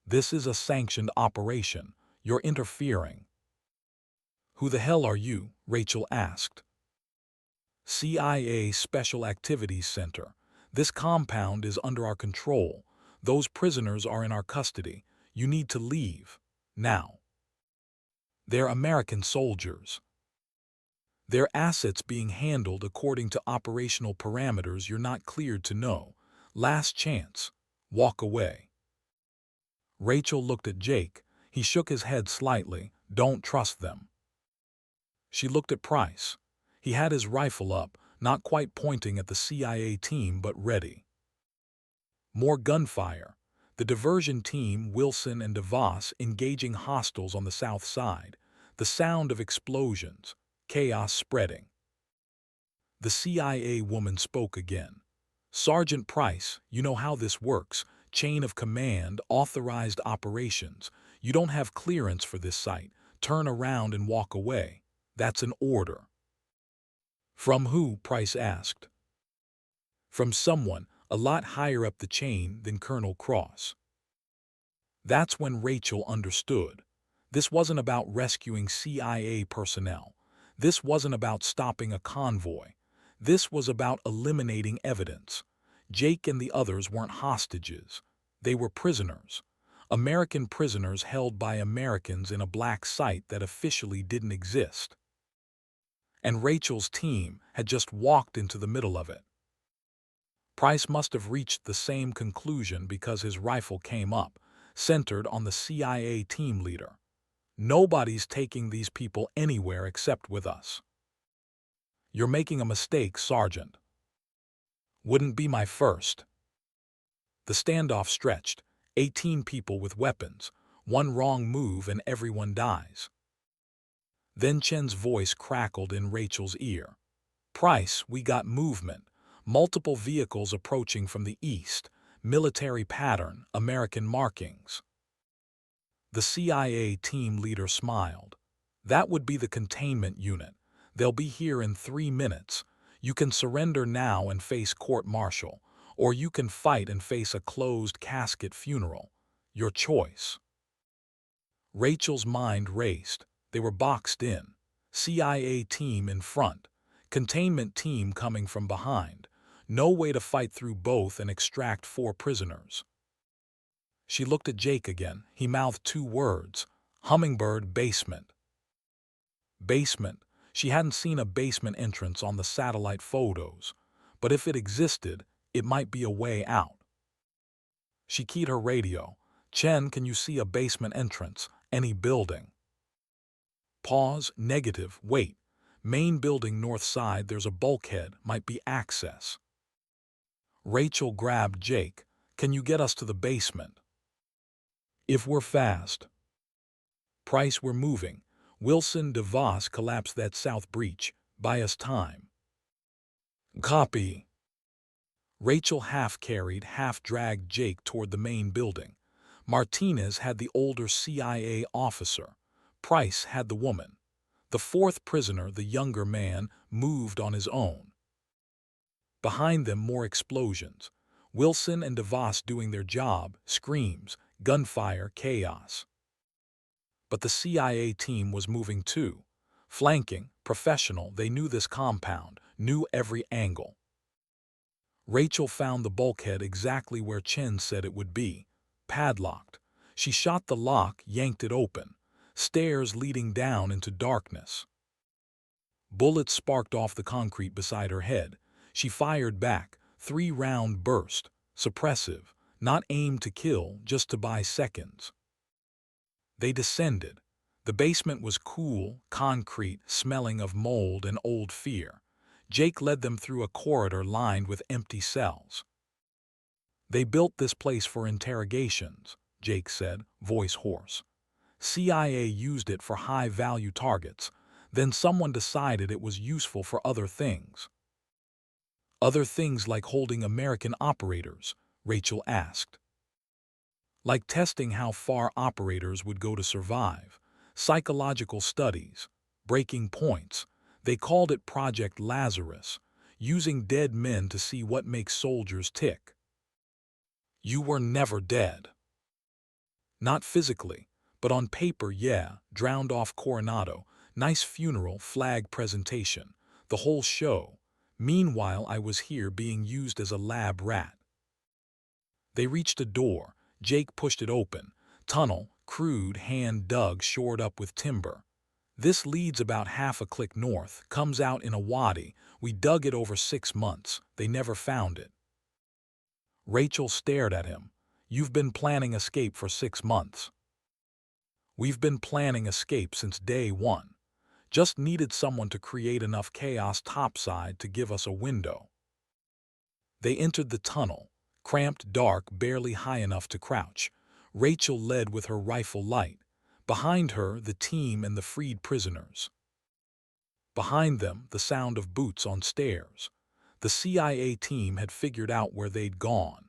This is a sanctioned operation. You're interfering. Who the hell are you? Rachel asked. CIA Special Activities Center. This compound is under our control. Those prisoners are in our custody. You need to leave. Now. They're American soldiers. Their assets being handled according to operational parameters you're not cleared to know. Last chance. Walk away. Rachel looked at Jake. He shook his head slightly. Don't trust them. She looked at Price. He had his rifle up, not quite pointing at the CIA team, but ready. More gunfire. The diversion team, Wilson and DeVos, engaging hostiles on the south side. The sound of explosions. Chaos spreading. The CIA woman spoke again. Sergeant Price, you know how this works. Chain of command, authorized operations. You don't have clearance for this site. Turn around and walk away. That's an order. From who? Price asked. From someone a lot higher up the chain than Colonel Cross. That's when Rachel understood. This wasn't about rescuing CIA personnel. This wasn't about stopping a convoy. This was about eliminating evidence. Jake and the others weren't hostages. They were prisoners. American prisoners held by Americans in a black site that officially didn't exist. And Rachel's team had just walked into the middle of it. Price must have reached the same conclusion because his rifle came up, centered on the CIA team leader. Nobody's taking these people anywhere except with us. You're making a mistake, Sergeant. Wouldn't be my first. The standoff stretched. 18 people with weapons. One wrong move and everyone dies. Then Chen's voice crackled in Rachel's ear. Price, we got movement. Multiple vehicles approaching from the east. Military pattern, American markings. The CIA team leader smiled. That would be the containment unit. They'll be here in 3 minutes. You can surrender now and face court-martial, or you can fight and face a closed casket funeral. Your choice. Rachel's mind raced. They were boxed in. CIA team in front. Containment team coming from behind. No way to fight through both and extract 4 prisoners. She looked at Jake again. He mouthed 2 words. Hummingbird basement. Basement. She hadn't seen a basement entrance on the satellite photos, but if it existed, it might be a way out. She keyed her radio. Chen, can you see a basement entrance? Any building? Pause. Negative. Wait. Main building north side, there's a bulkhead. Might be access. Rachel grabbed Jake. Can you get us to the basement? If we're fast. Price, we're moving. Wilson, DeVos, collapse that south breach. Buy us time. Copy. Rachel half-carried, half-dragged Jake toward the main building. Martinez had the older CIA officer. Price had the woman. The 4th prisoner, the younger man, moved on his own. Behind them, more explosions. Wilson and DeVos doing their job, screams, gunfire, chaos. But the CIA team was moving too. Flanking, professional, they knew this compound, knew every angle. Rachel found the bulkhead exactly where Chen said it would be, padlocked. She shot the lock, yanked it open. Stairs leading down into darkness. Bullets sparked off the concrete beside her head. She fired back, 3-round burst, suppressive, not aimed to kill, just to buy seconds. They descended. The basement was cool, concrete, smelling of mold and old fear. Jake led them through a corridor lined with empty cells. They built this place for interrogations, Jake said, voice hoarse. CIA used it for high-value targets. Then someone decided it was useful for other things. Other things like holding American operators, Rachel asked. Like testing how far operators would go to survive. Psychological studies, breaking points. They called it Project Lazarus, using dead men to see what makes soldiers tick. You were never dead. Not physically, but on paper, yeah, drowned off Coronado, nice funeral, flag presentation, the whole show. Meanwhile, I was here being used as a lab rat. They reached a door. Jake pushed it open. Tunnel, crude, hand dug, shored up with timber. This leads about half a click north, comes out in a wadi. We dug it over 6 months. They never found it. Rachel stared at him. You've been planning escape for 6 months. We've been planning escape since day 1. Just needed someone to create enough chaos topside to give us a window. They entered the tunnel, cramped, dark, barely high enough to crouch. Rachel led with her rifle light. Behind her, the team and the freed prisoners. Behind them, the sound of boots on stairs. The CIA team had figured out where they'd gone.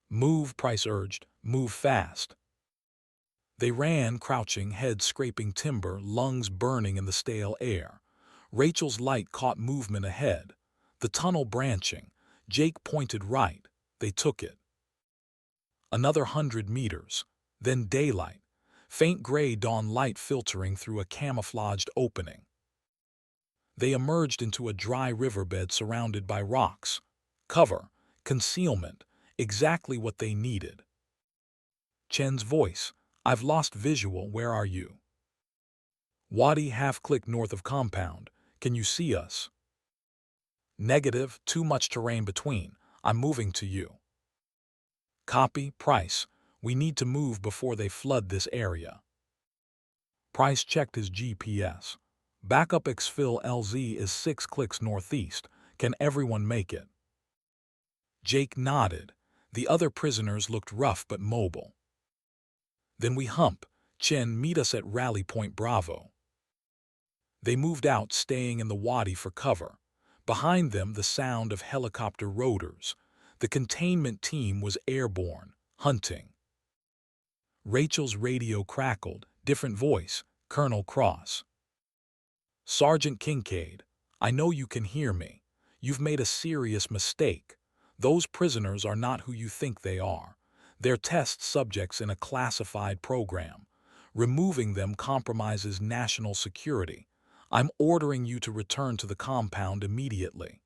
"Move," Price urged. "Move fast." They ran, crouching, heads scraping timber, lungs burning in the stale air. Rachel's light caught movement ahead. The tunnel branching. Jake pointed right. They took it. Another 100 meters. Then daylight. Faint gray dawn light filtering through a camouflaged opening. They emerged into a dry riverbed surrounded by rocks. Cover, concealment, exactly what they needed. Chen's voice. "I've lost visual, where are you?" Wadi, half-click north of compound. "Can you see us?" "Negative, too much terrain between. I'm moving to you." "Copy, Price. We need to move before they flood this area." Price checked his GPS. "Backup exfil LZ is 6 clicks northeast. Can everyone make it?" Jake nodded. The other prisoners looked rough but mobile. "Then we hump. Chen, meet us at Rally Point Bravo." They moved out, staying in the wadi for cover. Behind them, the sound of helicopter rotors. The containment team was airborne, hunting. Rachel's radio crackled. Different voice. Colonel Cross. "Sergeant Kincaid, I know you can hear me. You've made a serious mistake. Those prisoners are not who you think they are. They're test subjects in a classified program. Removing them compromises national security. I'm ordering you to return to the compound immediately."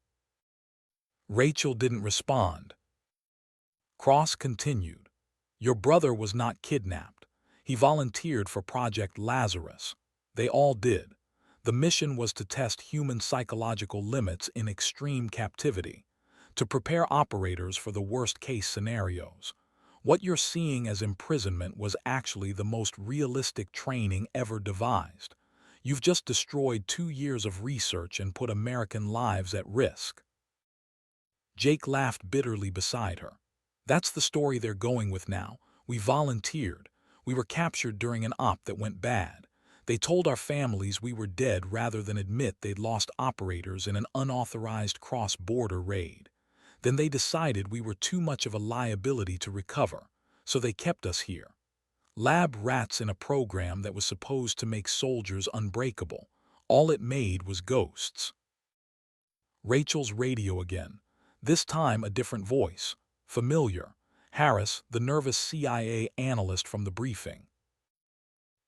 Rachel didn't respond. Cross continued. "Your brother was not kidnapped. He volunteered for Project Lazarus. They all did. The mission was to test human psychological limits in extreme captivity, to prepare operators for the worst-case scenarios. What you're seeing as imprisonment was actually the most realistic training ever devised. You've just destroyed 2 years of research and put American lives at risk." Jake laughed bitterly beside her. "That's the story they're going with now. We volunteered. We were captured during an op that went bad. They told our families we were dead rather than admit they'd lost operators in an unauthorized cross-border raid. Then they decided we were too much of a liability to recover, so they kept us here. Lab rats in a program that was supposed to make soldiers unbreakable. All it made was ghosts." Rachel's radio again. This time a different voice. Familiar. Harris, the nervous CIA analyst from the briefing.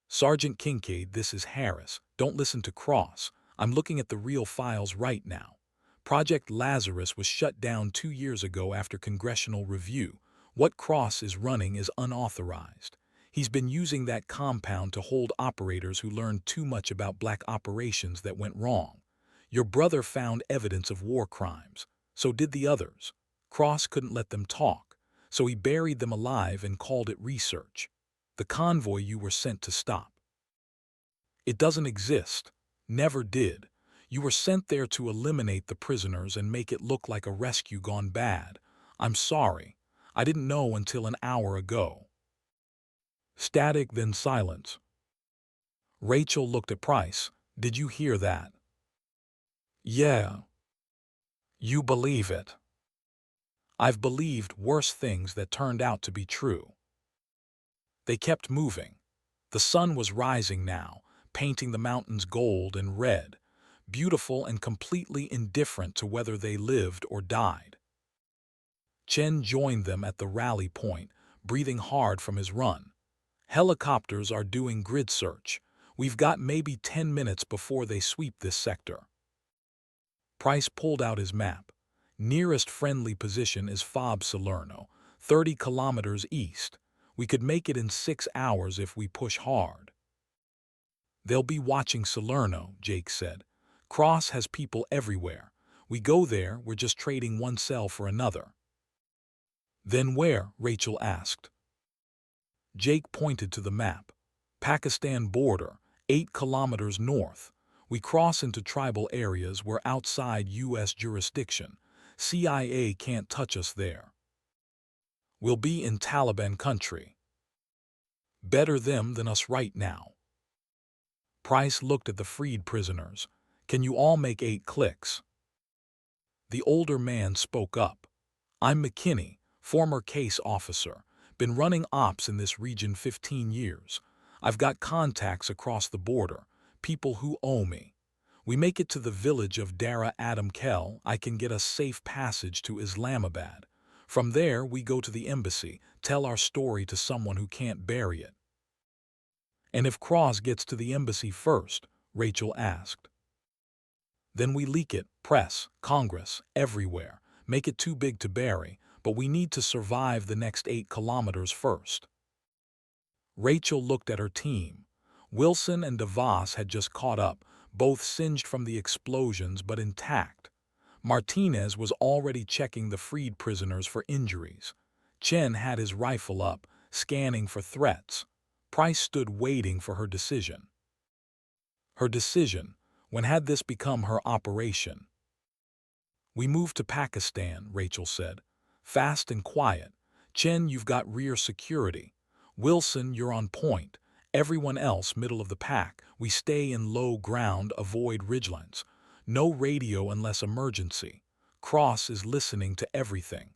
"Sergeant Kincaid, this is Harris. Don't listen to Cross. I'm looking at the real files right now. Project Lazarus was shut down 2 years ago after congressional review. What Cross is running is unauthorized. He's been using that compound to hold operators who learned too much about black operations that went wrong. Your brother found evidence of war crimes. So did the others. Cross couldn't let them talk, so he buried them alive and called it research. The convoy you were sent to stop. It doesn't exist. Never did. You were sent there to eliminate the prisoners and make it look like a rescue gone bad. I'm sorry. I didn't know until an hour ago." Static, then silence. Rachel looked at Price. "Did you hear that?" "Yeah." "You believe it?" "I've believed worse things that turned out to be true." They kept moving. The sun was rising now, painting the mountains gold and red, beautiful and completely indifferent to whether they lived or died. Chen joined them at the rally point, breathing hard from his run. "Helicopters are doing grid search. We've got maybe 10 minutes before they sweep this sector." Price pulled out his map. "Nearest friendly position is Fob Salerno, 30 kilometers east. We could make it in 6 hours if we push hard." "They'll be watching Salerno," Jake said. "Cross has people everywhere. We go there, we're just trading one cell for another." "Then where?" Rachel asked. Jake pointed to the map. "Pakistan border, 8 kilometers north. We cross into tribal areas where outside U.S. jurisdiction. CIA can't touch us there. We'll be in Taliban country. Better them than us right now. Price looked at the freed prisoners. Can you all make 8 clicks? The older man spoke up. I'm McKinney, former case officer. Been running ops in this region 15 years. I've got contacts across the border, people who owe me. We make it to the village of Dara Adam Kel, I can get us safe passage to Islamabad. From there, we go to the embassy, tell our story to someone who can't bury it. And if Cross gets to the embassy first, Rachel asked. Then we leak it, press, Congress, everywhere. Make it too big to bury, but we need to survive the next 8 kilometers first. Rachel looked at her team. Wilson and DeVos had just caught up, both singed from the explosions but intact. Martinez was already checking the freed prisoners for injuries. Chen had his rifle up, scanning for threats. Price stood waiting for her decision. Her decision. When had this become her operation? We moved to Pakistan, Rachel said. Fast and quiet. Chen, you've got rear security. Wilson, you're on point. Everyone else middle of the pack. We stay in low ground, avoid ridgelines. No radio unless emergency. Cross is listening to everything.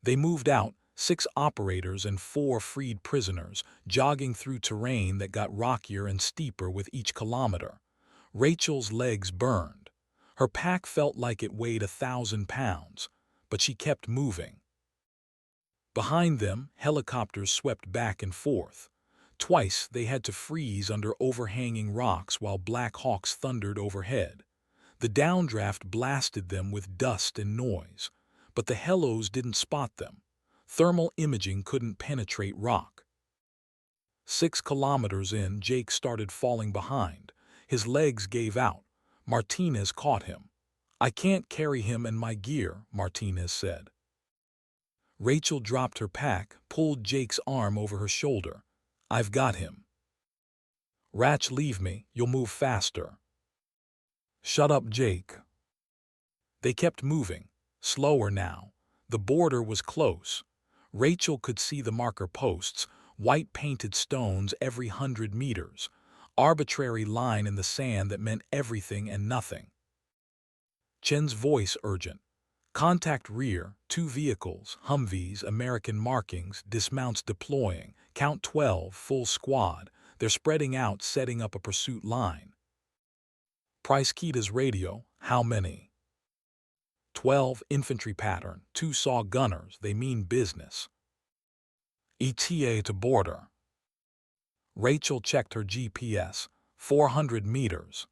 They moved out, 6 operators and 4 freed prisoners, jogging through terrain that got rockier and steeper with each kilometer. Rachel's legs burned. Her pack felt like it weighed 1,000 pounds, but she kept moving. Behind them, helicopters swept back and forth. Twice they had to freeze under overhanging rocks while Black Hawks thundered overhead. The downdraft blasted them with dust and noise, but the helos didn't spot them. Thermal imaging couldn't penetrate rock. 6 kilometers in, Jake started falling behind. His legs gave out. Martinez caught him. I can't carry him and my gear, Martinez said. Rachel dropped her pack, pulled Jake's arm over her shoulder. I've got him. Rach, leave me, you'll move faster. Shut up, Jake. They kept moving, slower now. The border was close. Rachel could see the marker posts, white painted stones every 100 meters. Arbitrary line in the sand that meant everything and nothing. Chen's voice urgent. Contact rear, 2 vehicles, Humvees, American markings, dismounts deploying, count 12, full squad. They're spreading out, setting up a pursuit line. Price keyed his radio, how many? 12, infantry pattern, 2 saw gunners, they mean business. ETA to border. Rachel checked her GPS, 400 meters.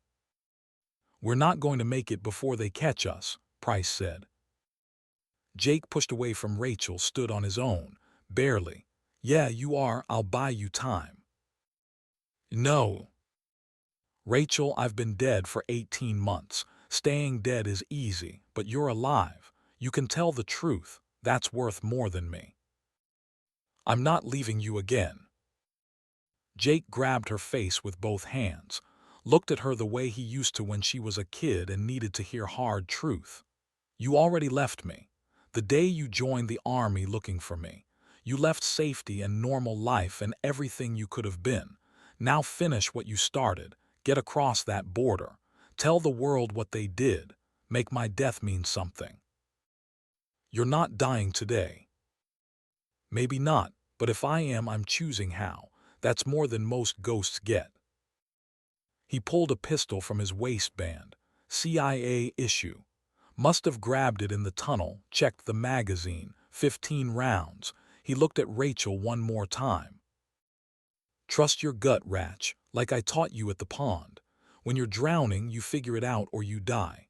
We're not going to make it before they catch us, Price said. Jake pushed away from Rachel, stood on his own, barely. Yeah, you are, I'll buy you time. No. Rachel, I've been dead for 18 months. Staying dead is easy, but you're alive. You can tell the truth. That's worth more than me. I'm not leaving you again. Jake grabbed her face with both hands, looked at her the way he used to when she was a kid and needed to hear hard truth. You already left me. The day you joined the army looking for me. You left safety and normal life and everything you could have been. Now finish what you started. Get across that border. Tell the world what they did. Make my death mean something. You're not dying today. Maybe not, but if I am, I'm choosing how. That's more than most ghosts get. He pulled a pistol from his waistband. CIA issue. Must have grabbed it in the tunnel, checked the magazine, 15 rounds. He looked at Rachel one more time. Trust your gut, Rach, like I taught you at the pond. When you're drowning, you figure it out or you die.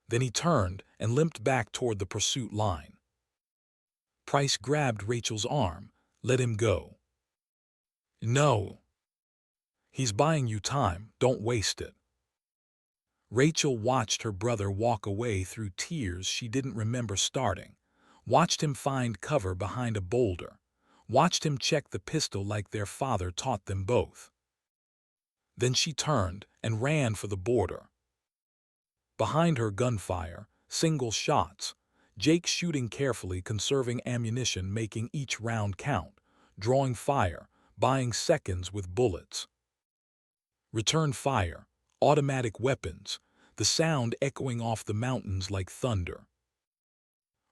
Then he turned and limped back toward the pursuit line. Price grabbed Rachel's arm. Let him go. No. He's buying you time, don't waste it. Rachel watched her brother walk away through tears she didn't remember starting. Watched him find cover behind a boulder. Watched him check the pistol like their father taught them both. Then she turned and ran for the border. Behind her, gunfire, single shots, Jake shooting carefully, conserving ammunition, making each round count, drawing fire, buying seconds with bullets. Return fire, automatic weapons, the sound echoing off the mountains like thunder.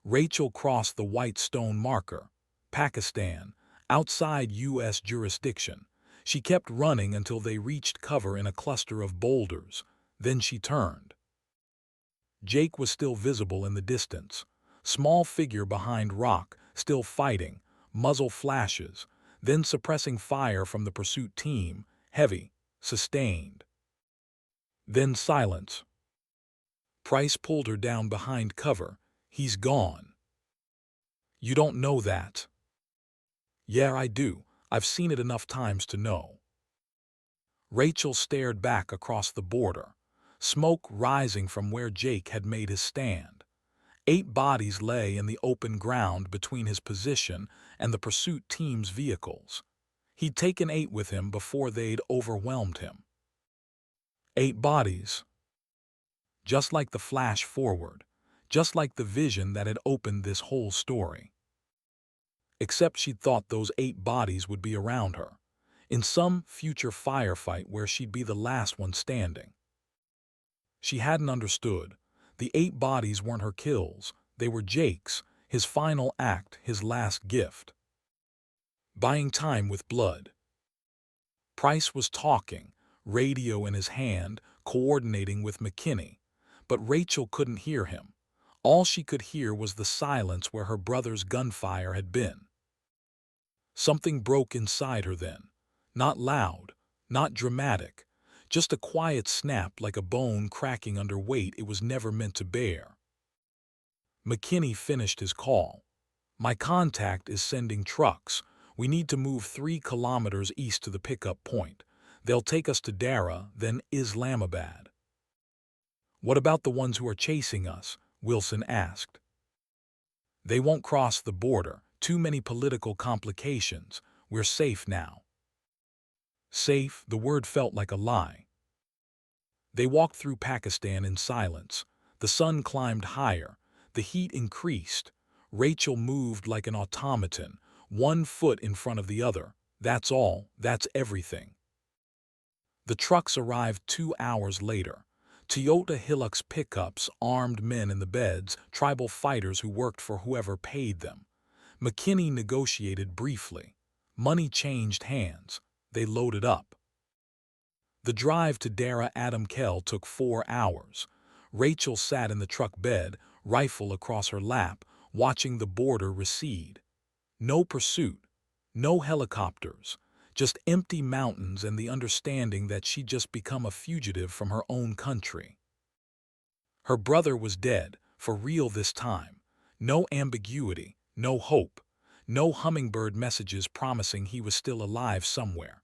Rachel crossed the white stone marker, Pakistan, outside U.S. jurisdiction. She kept running until they reached cover in a cluster of boulders. Then she turned. Jake was still visible in the distance, small figure behind rock, still fighting, muzzle flashes, then suppressing fire from the pursuit team, heavy, sustained. Then silence. Price pulled her down behind cover. He's gone. You don't know that. Yeah, I do. I've seen it enough times to know. Rachel stared back across the border, smoke rising from where Jake had made his stand. 8 bodies lay in the open ground between his position and the pursuit team's vehicles. He'd taken 8 with him before they'd overwhelmed him. 8 bodies. Just like the flash forward, just like the vision that had opened this whole story. Except she'd thought those 8 bodies would be around her, in some future firefight where she'd be the last one standing. She hadn't understood. The 8 bodies weren't her kills, they were Jake's, his final act, his last gift. Buying time with blood. Price was talking, radio in his hand, coordinating with McKinney, but Rachel couldn't hear him. All she could hear was the silence where her brother's gunfire had been. Something broke inside her then. Not loud, not dramatic, just a quiet snap like a bone cracking under weight it was never meant to bear. McKinney finished his call. My contact is sending trucks. We need to move 3 kilometers east to the pickup point. They'll take us to Dara, then Islamabad. What about the ones who are chasing us? Wilson asked. They won't cross the border. Too many political complications. We're safe now. Safe, the word felt like a lie. They walked through Pakistan in silence. The sun climbed higher. The heat increased. Rachel moved like an automaton, 1 foot in front of the other. That's all. That's everything. The trucks arrived 2 hours later. Toyota Hilux pickups, armed men in the beds, tribal fighters who worked for whoever paid them. McKinney negotiated briefly. Money changed hands. They loaded up. The drive to Dara Adam Kell took 4 hours. Rachel sat in the truck bed, rifle across her lap, watching the border recede. No pursuit, no helicopters, just empty mountains and the understanding that she'd just become a fugitive from her own country. Her brother was dead, for real this time. No ambiguity, no hope, no hummingbird messages promising he was still alive somewhere.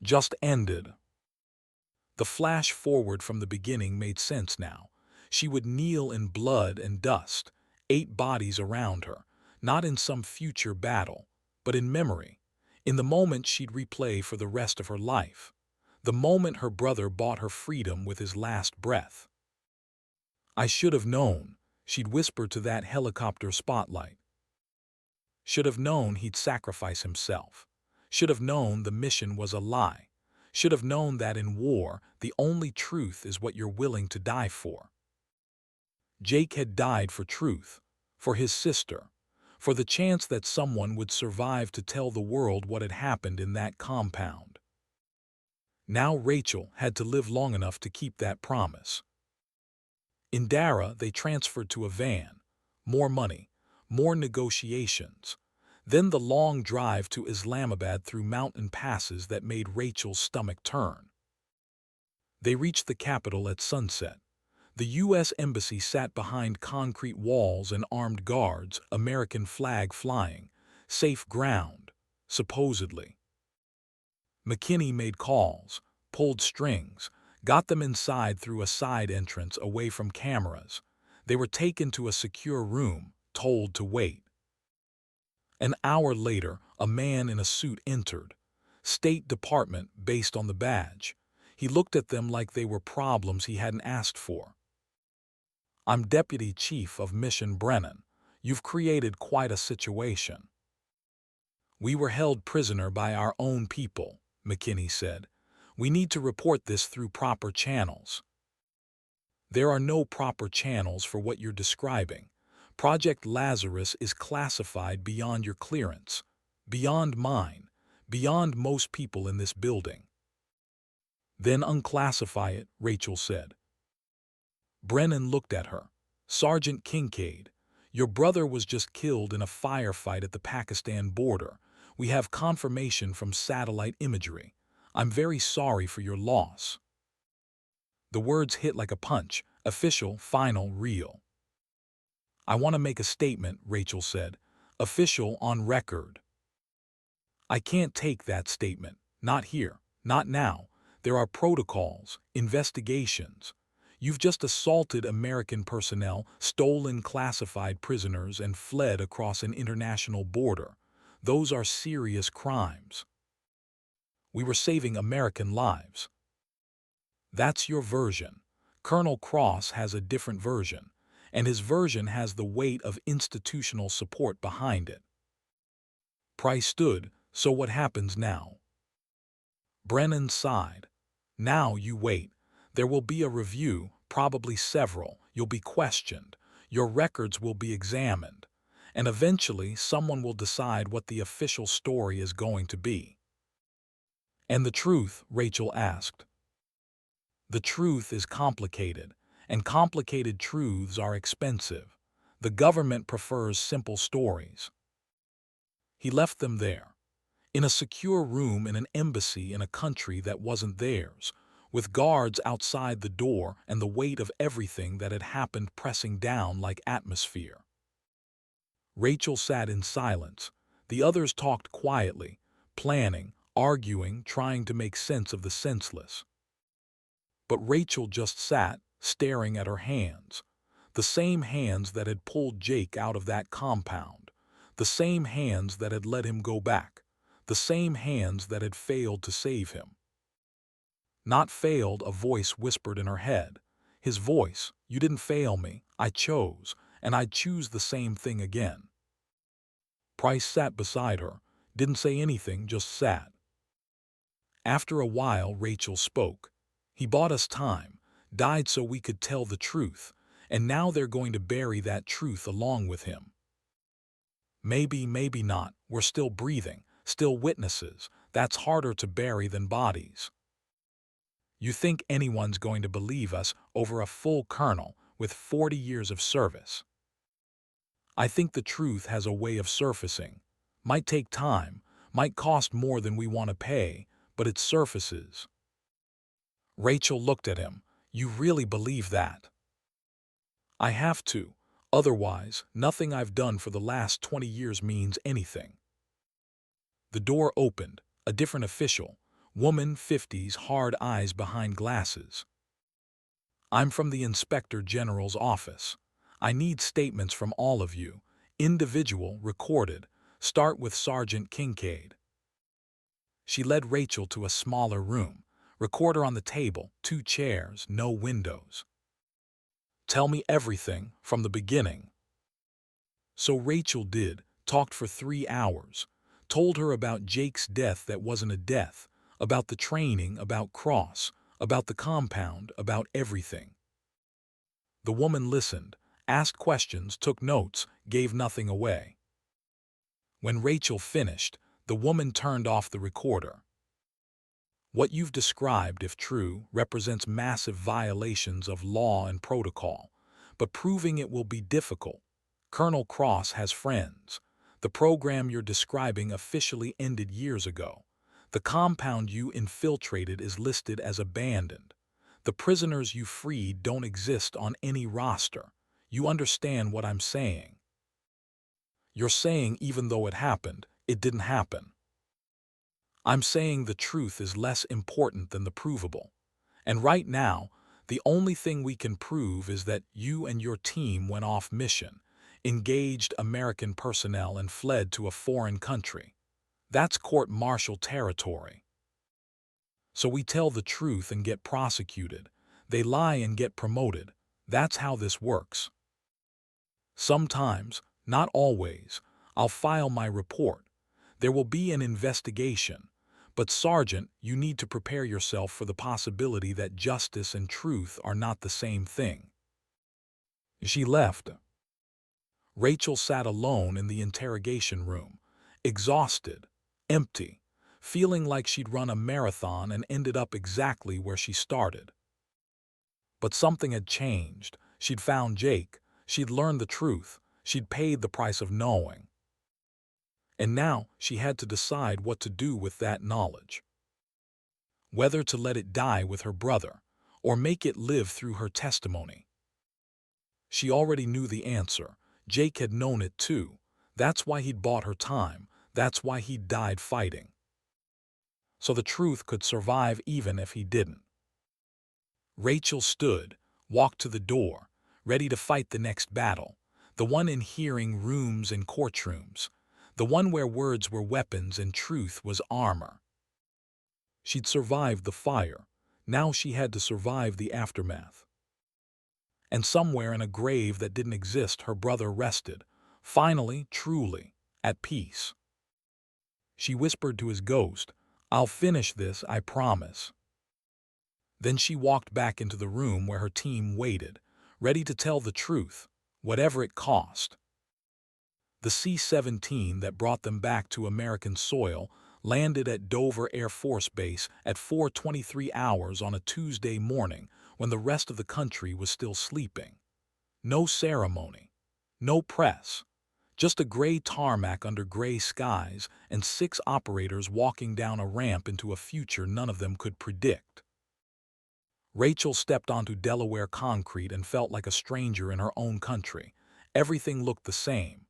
Just ended. The flash forward from the beginning made sense now. She would kneel in blood and dust, 8 bodies around her, not in some future battle, but in memory, in the moment she'd replay for the rest of her life, the moment her brother bought her freedom with his last breath. I should have known, she'd whisper to that helicopter spotlight. Should have known he'd sacrifice himself. Should have known the mission was a lie. Should have known that in war, the only truth is what you're willing to die for. Jake had died for truth, for his sister, for the chance that someone would survive to tell the world what had happened in that compound. Now Rachel had to live long enough to keep that promise. In Dara, they transferred to a van. More money, more negotiations. Then the long drive to Islamabad through mountain passes that made Rachel's stomach turn. They reached the capital at sunset. The U.S. Embassy sat behind concrete walls and armed guards, American flag flying. Safe ground, supposedly. McKinney made calls, pulled strings, got them inside through a side entrance away from cameras. They were taken to a secure room, told to wait. An hour later, a man in a suit entered. State Department based on the badge. He looked at them like they were problems he hadn't asked for. I'm Deputy Chief of Mission Brennan. You've created quite a situation. We were held prisoner by our own people, McKinney said. We need to report this through proper channels. There are no proper channels for what you're describing. Project Lazarus is classified beyond your clearance, beyond mine, beyond most people in this building. Then unclassify it, Rachel said. Brennan looked at her. Sergeant Kincaid, your brother was just killed in a firefight at the Pakistan border. We have confirmation from satellite imagery. I'm very sorry for your loss. The words hit like a punch. Official, final, real. I want to make a statement, Rachel said. Official, on record. I can't take that statement. Not here. Not now. There are protocols, investigations. You've just assaulted American personnel, stolen classified prisoners, and fled across an international border. Those are serious crimes. We were saving American lives. That's your version. Colonel Cross has a different version, and his version has the weight of institutional support behind it. Price stood, so what happens now? Brennan sighed. Now you wait. There will be a review, probably several. You'll be questioned. Your records will be examined. And eventually someone will decide what the official story is going to be. And the truth, Rachel asked. The truth is complicated, and complicated truths are expensive. The government prefers simple stories. He left them there, in a secure room in an embassy in a country that wasn't theirs, with guards outside the door and the weight of everything that had happened pressing down like atmosphere. Rachel sat in silence. The others talked quietly, planning, arguing, trying to make sense of the senseless. But Rachel just sat, staring at her hands, the same hands that had pulled Jake out of that compound, the same hands that had let him go back, the same hands that had failed to save him. Not failed, a voice whispered in her head. His voice, you didn't fail me, I chose, and I'd choose the same thing again. Price sat beside her, didn't say anything, just sat. After a while, Rachel spoke. He bought us time, died so we could tell the truth, and now they're going to bury that truth along with him. Maybe, maybe not. We're still breathing, still witnesses. That's harder to bury than bodies. You think anyone's going to believe us over a full colonel with 40 years of service? I think the truth has a way of surfacing. Might take time, might cost more than we want to pay, but it surfaces. Rachel looked at him. You really believe that? I have to. Otherwise, nothing I've done for the last 20 years means anything. The door opened. A different official. Woman, 50s, hard eyes behind glasses. I'm from the Inspector General's office. I need statements from all of you. Individual, recorded. Start with Sergeant Kincaid. She led Rachel to a smaller room. Recorder on the table, 2 chairs, no windows. Tell me everything from the beginning. So Rachel did, talked for 3 hours, told her about Jake's death that wasn't a death, about the training, about Cross, about the compound, about everything. The woman listened, asked questions, took notes, gave nothing away. When Rachel finished, the woman turned off the recorder. What you've described, if true, represents massive violations of law and protocol, but proving it will be difficult. Colonel Cross has friends. The program you're describing officially ended years ago. The compound you infiltrated is listed as abandoned. The prisoners you freed don't exist on any roster. You understand what I'm saying? You're saying even though it happened, it didn't happen. I'm saying the truth is less important than the provable. And right now, the only thing we can prove is that you and your team went off mission, engaged American personnel and fled to a foreign country. That's court-martial territory. So we tell the truth and get prosecuted. They lie and get promoted. That's how this works. Sometimes, not always, I'll file my report. There will be an investigation. But Sergeant, you need to prepare yourself for the possibility that justice and truth are not the same thing. She left. Rachel sat alone in the interrogation room, exhausted, empty, feeling like she'd run a marathon and ended up exactly where she started. But something had changed. She'd found Jake. She'd learned the truth. She'd paid the price of knowing. And now she had to decide what to do with that knowledge. Whether to let it die with her brother, or make it live through her testimony. She already knew the answer. Jake had known it too. That's why he'd bought her time. That's why he'd died fighting. So the truth could survive even if he didn't. Rachel stood, walked to the door, ready to fight the next battle, the one in hearing rooms and courtrooms, the one where words were weapons and truth was armor. She'd survived the fire. Now she had to survive the aftermath. And somewhere in a grave that didn't exist, her brother rested, finally, truly, at peace. She whispered to his ghost, "I'll finish this, I promise." Then she walked back into the room where her team waited, ready to tell the truth, whatever it cost. The C-17 that brought them back to American soil landed at Dover Air Force Base at 4:23 hours on a Tuesday morning when the rest of the country was still sleeping. No ceremony, no press, just a gray tarmac under gray skies and 6 operators walking down a ramp into a future none of them could predict. Rachel stepped onto Delaware concrete and felt like a stranger in her own country. Everything looked the same.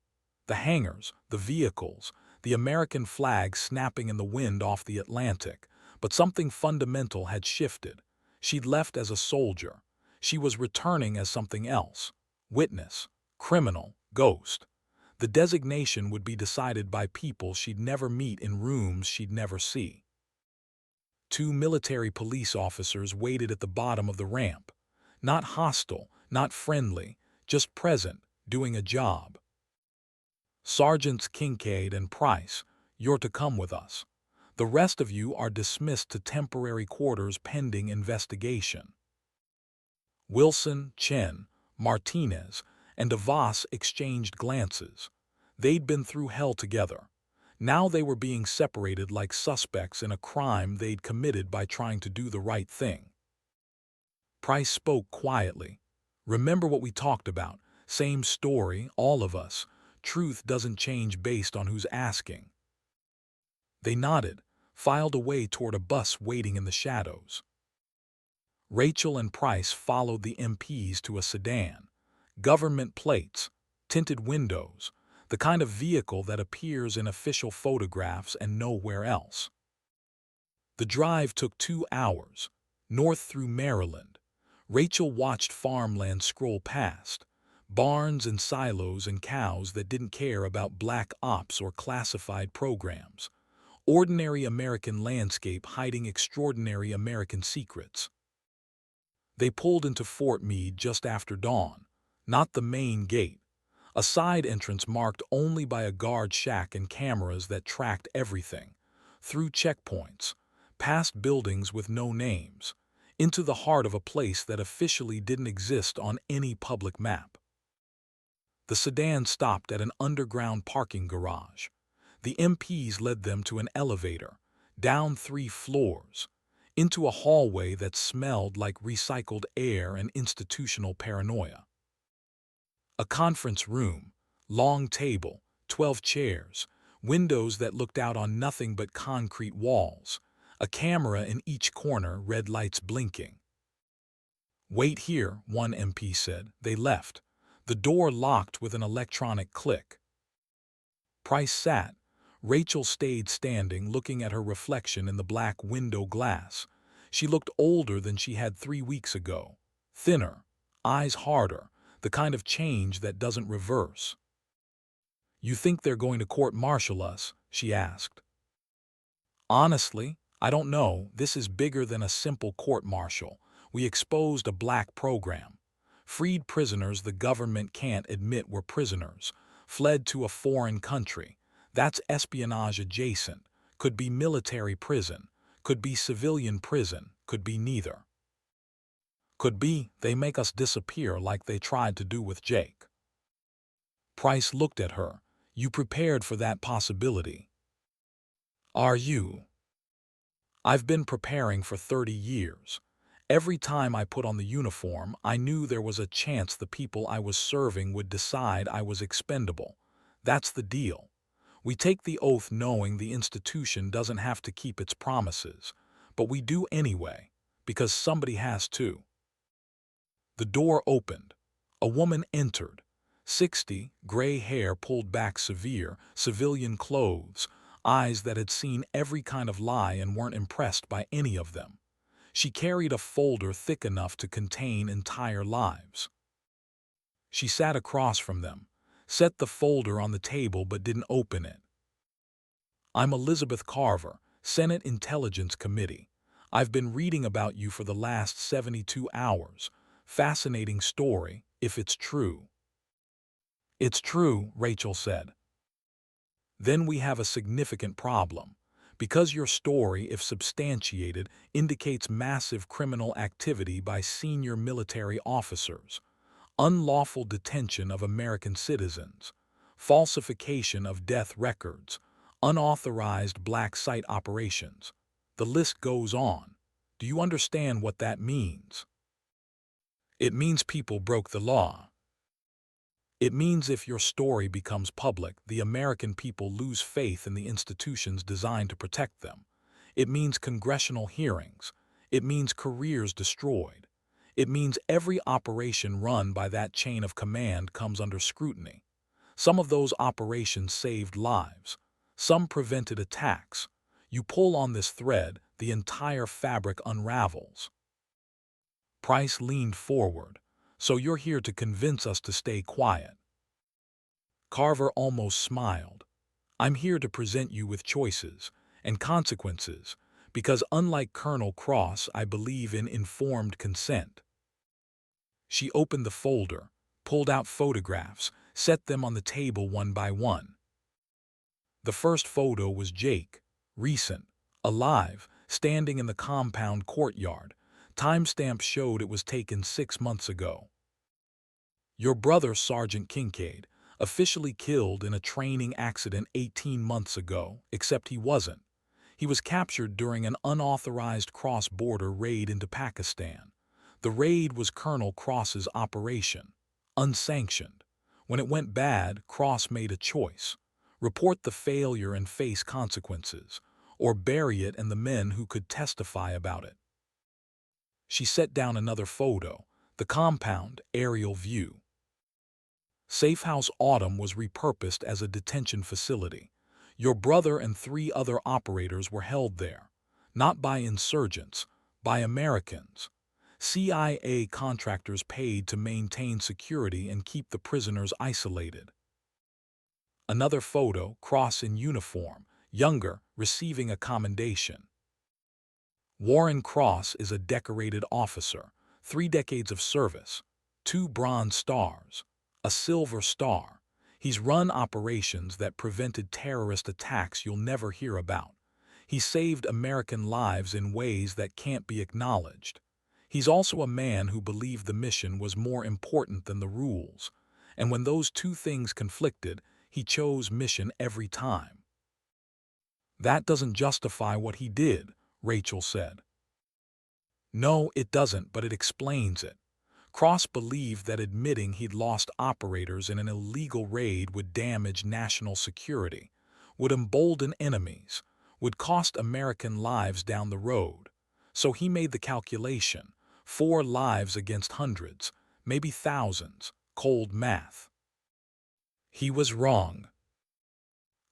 The hangars, the vehicles, the American flag snapping in the wind off the Atlantic. But something fundamental had shifted. She'd left as a soldier. She was returning as something else. Witness, criminal, ghost. The designation would be decided by people she'd never meet in rooms she'd never see. 2 military police officers waited at the bottom of the ramp. Not hostile, not friendly, just present, doing a job. Sergeants Kincaid and Price, you're to come with us. The rest of you are dismissed to temporary quarters pending investigation. Wilson, Chen, Martinez, and DeVos exchanged glances. They'd been through hell together. Now they were being separated like suspects in a crime they'd committed by trying to do the right thing. Price spoke quietly. "Remember what we talked about. Same story, all of us. Truth doesn't change based on who's asking." They nodded, filed away toward a bus waiting in the shadows. Rachel and Price followed the MPs to a sedan. Government plates, tinted windows, the kind of vehicle that appears in official photographs and nowhere else. The drive took 2 hours, north through Maryland. Rachel watched farmland scroll past, barns and silos and cows that didn't care about black ops or classified programs. Ordinary American landscape hiding extraordinary American secrets. They pulled into Fort Meade just after dawn, not the main gate, a side entrance marked only by a guard shack and cameras that tracked everything, through checkpoints, past buildings with no names, into the heart of a place that officially didn't exist on any public map. The sedan stopped at an underground parking garage. The MPs led them to an elevator, down 3 floors, into a hallway that smelled like recycled air and institutional paranoia. A conference room, long table, 12 chairs, windows that looked out on nothing but concrete walls, a camera in each corner, red lights blinking. "Wait here," one MP said. They left. The door locked with an electronic click. Price sat. Rachel stayed standing, looking at her reflection in the black window glass. She looked older than she had 3 weeks ago. Thinner, eyes harder, the kind of change that doesn't reverse. "You think they're going to court-martial us?" she asked. Honestly, I don't know. This is bigger than a simple court-martial. We exposed a black program. Freed prisoners the government can't admit were prisoners. Fled to a foreign country. That's espionage adjacent. Could be military prison. Could be civilian prison. Could be neither. Could be they make us disappear like they tried to do with Jake. Price looked at her. You prepared for that possibility. Are you? I've been preparing for 30 years. Every time I put on the uniform, I knew there was a chance the people I was serving would decide I was expendable. That's the deal. We take the oath knowing the institution doesn't have to keep its promises, but we do anyway, because somebody has to. The door opened. A woman entered. 60, gray hair pulled back severe, civilian clothes, eyes that had seen every kind of lie and weren't impressed by any of them. She carried a folder thick enough to contain entire lives. She sat across from them, set the folder on the table but didn't open it. I'm Elizabeth Carver, Senate Intelligence Committee. I've been reading about you for the last 72 hours. Fascinating story, if it's true. It's true, Rachel said. Then we have a significant problem. Because your story, if substantiated, indicates massive criminal activity by senior military officers, unlawful detention of American citizens, falsification of death records, unauthorized black site operations. The list goes on. Do you understand what that means? It means people broke the law. It means if your story becomes public, the American people lose faith in the institutions designed to protect them. It means congressional hearings. It means careers destroyed. It means every operation run by that chain of command comes under scrutiny. Some of those operations saved lives. Some prevented attacks. You pull on this thread, the entire fabric unravels. Price leaned forward. So you're here to convince us to stay quiet. Carver almost smiled. I'm here to present you with choices and consequences, because unlike Colonel Cross, I believe in informed consent. She opened the folder, pulled out photographs, set them on the table one by one. The first photo was Jake, recent, alive, standing in the compound courtyard. Timestamp showed it was taken 6 months ago. Your brother, Sergeant Kincaid, officially killed in a training accident 18 months ago, except he wasn't. He was captured during an unauthorized cross-border raid into Pakistan. The raid was Colonel Cross's operation, unsanctioned. When it went bad, Cross made a choice: report the failure and face consequences, or bury it and the men who could testify about it. She set down another photo, the compound aerial view. Safehouse Autumn was repurposed as a detention facility. Your brother and 3 other operators were held there, not by insurgents, by Americans. CIA contractors paid to maintain security and keep the prisoners isolated. Another photo, Cross in uniform, younger, receiving a commendation. Warren Cross is a decorated officer, 3 decades of service, 2 Bronze Stars, a Silver Star. He's run operations that prevented terrorist attacks you'll never hear about. He saved American lives in ways that can't be acknowledged. He's also a man who believed the mission was more important than the rules, and when those 2 things conflicted, he chose mission every time. That doesn't justify what he did, Rachel said. No, it doesn't, but it explains it. Cross believed that admitting he'd lost operators in an illegal raid would damage national security, would embolden enemies, would cost American lives down the road. So he made the calculation: 4 lives against hundreds, maybe thousands, cold math. He was wrong.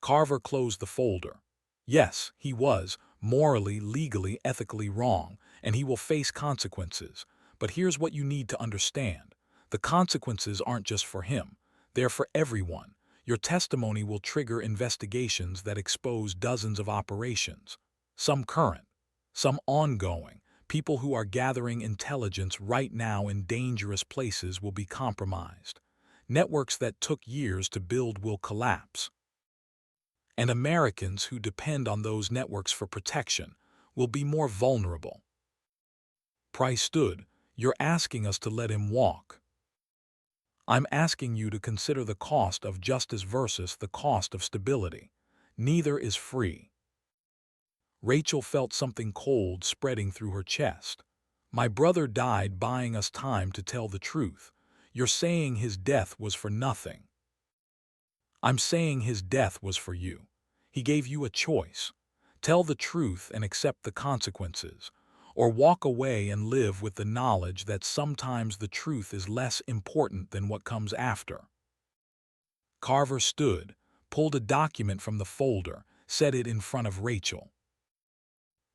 Carver closed the folder. Yes, he was, morally, legally, ethically wrong, and he will face consequences. But here's what you need to understand. The consequences aren't just for him. They're for everyone. Your testimony will trigger investigations that expose dozens of operations. some current, some ongoing. People who are gathering intelligence right now in dangerous places will be compromised. Networks that took years to build will collapse. And Americans who depend on those networks for protection will be more vulnerable. Price stood. You're asking us to let him walk. I'm asking you to consider the cost of justice versus the cost of stability. Neither is free. Rachel felt something cold spreading through her chest. My brother died buying us time to tell the truth. You're saying his death was for nothing. I'm saying his death was for you. He gave you a choice. Tell the truth and accept the consequences, or walk away and live with the knowledge that sometimes the truth is less important than what comes after. Carver stood, pulled a document from the folder, set it in front of Rachel.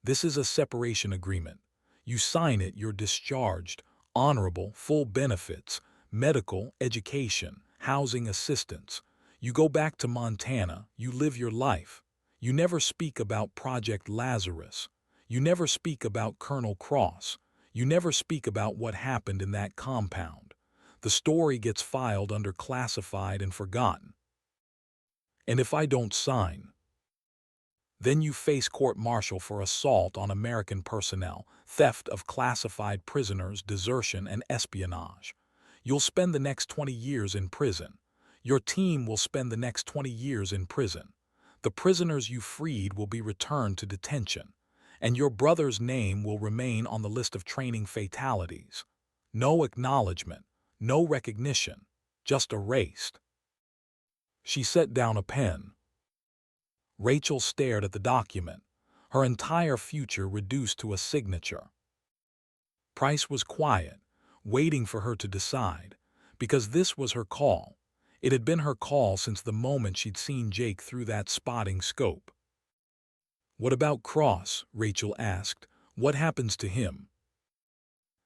This is a separation agreement. You sign it, you're discharged, honorable, full benefits, medical, education, housing assistance. You go back to Montana, you live your life. You never speak about Project Lazarus. You never speak about Colonel Cross. You never speak about what happened in that compound. The story gets filed under classified and forgotten. And if I don't sign, then you face court-martial for assault on American personnel, theft of classified prisoners, desertion, and espionage. You'll spend the next 20 years in prison. Your team will spend the next 20 years in prison. The prisoners you freed will be returned to detention, and your brother's name will remain on the list of training fatalities. No acknowledgement, no recognition, just erased. She set down a pen. Rachel stared at the document, her entire future reduced to a signature. Price was quiet, waiting for her to decide, because this was her call. It had been her call since the moment she'd seen Jake through that spotting scope. "What about Cross?" Rachel asked. "What happens to him?"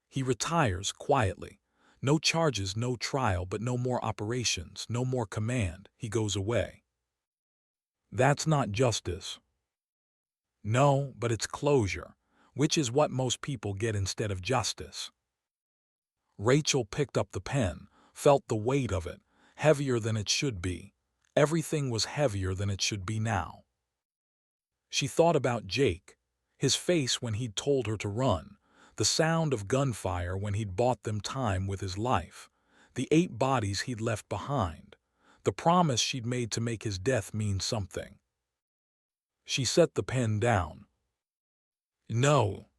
"He retires quietly. No charges, no trial, but no more operations, no more command. He goes away." "That's not justice." "No, but it's closure, which is what most people get instead of justice." Rachel picked up the pen, felt the weight of it, heavier than it should be. Everything was heavier than it should be now. She thought about Jake, his face when he'd told her to run, the sound of gunfire when he'd bought them time with his life, the 8 bodies he'd left behind, the promise she'd made to make his death mean something. She set the pen down. "No."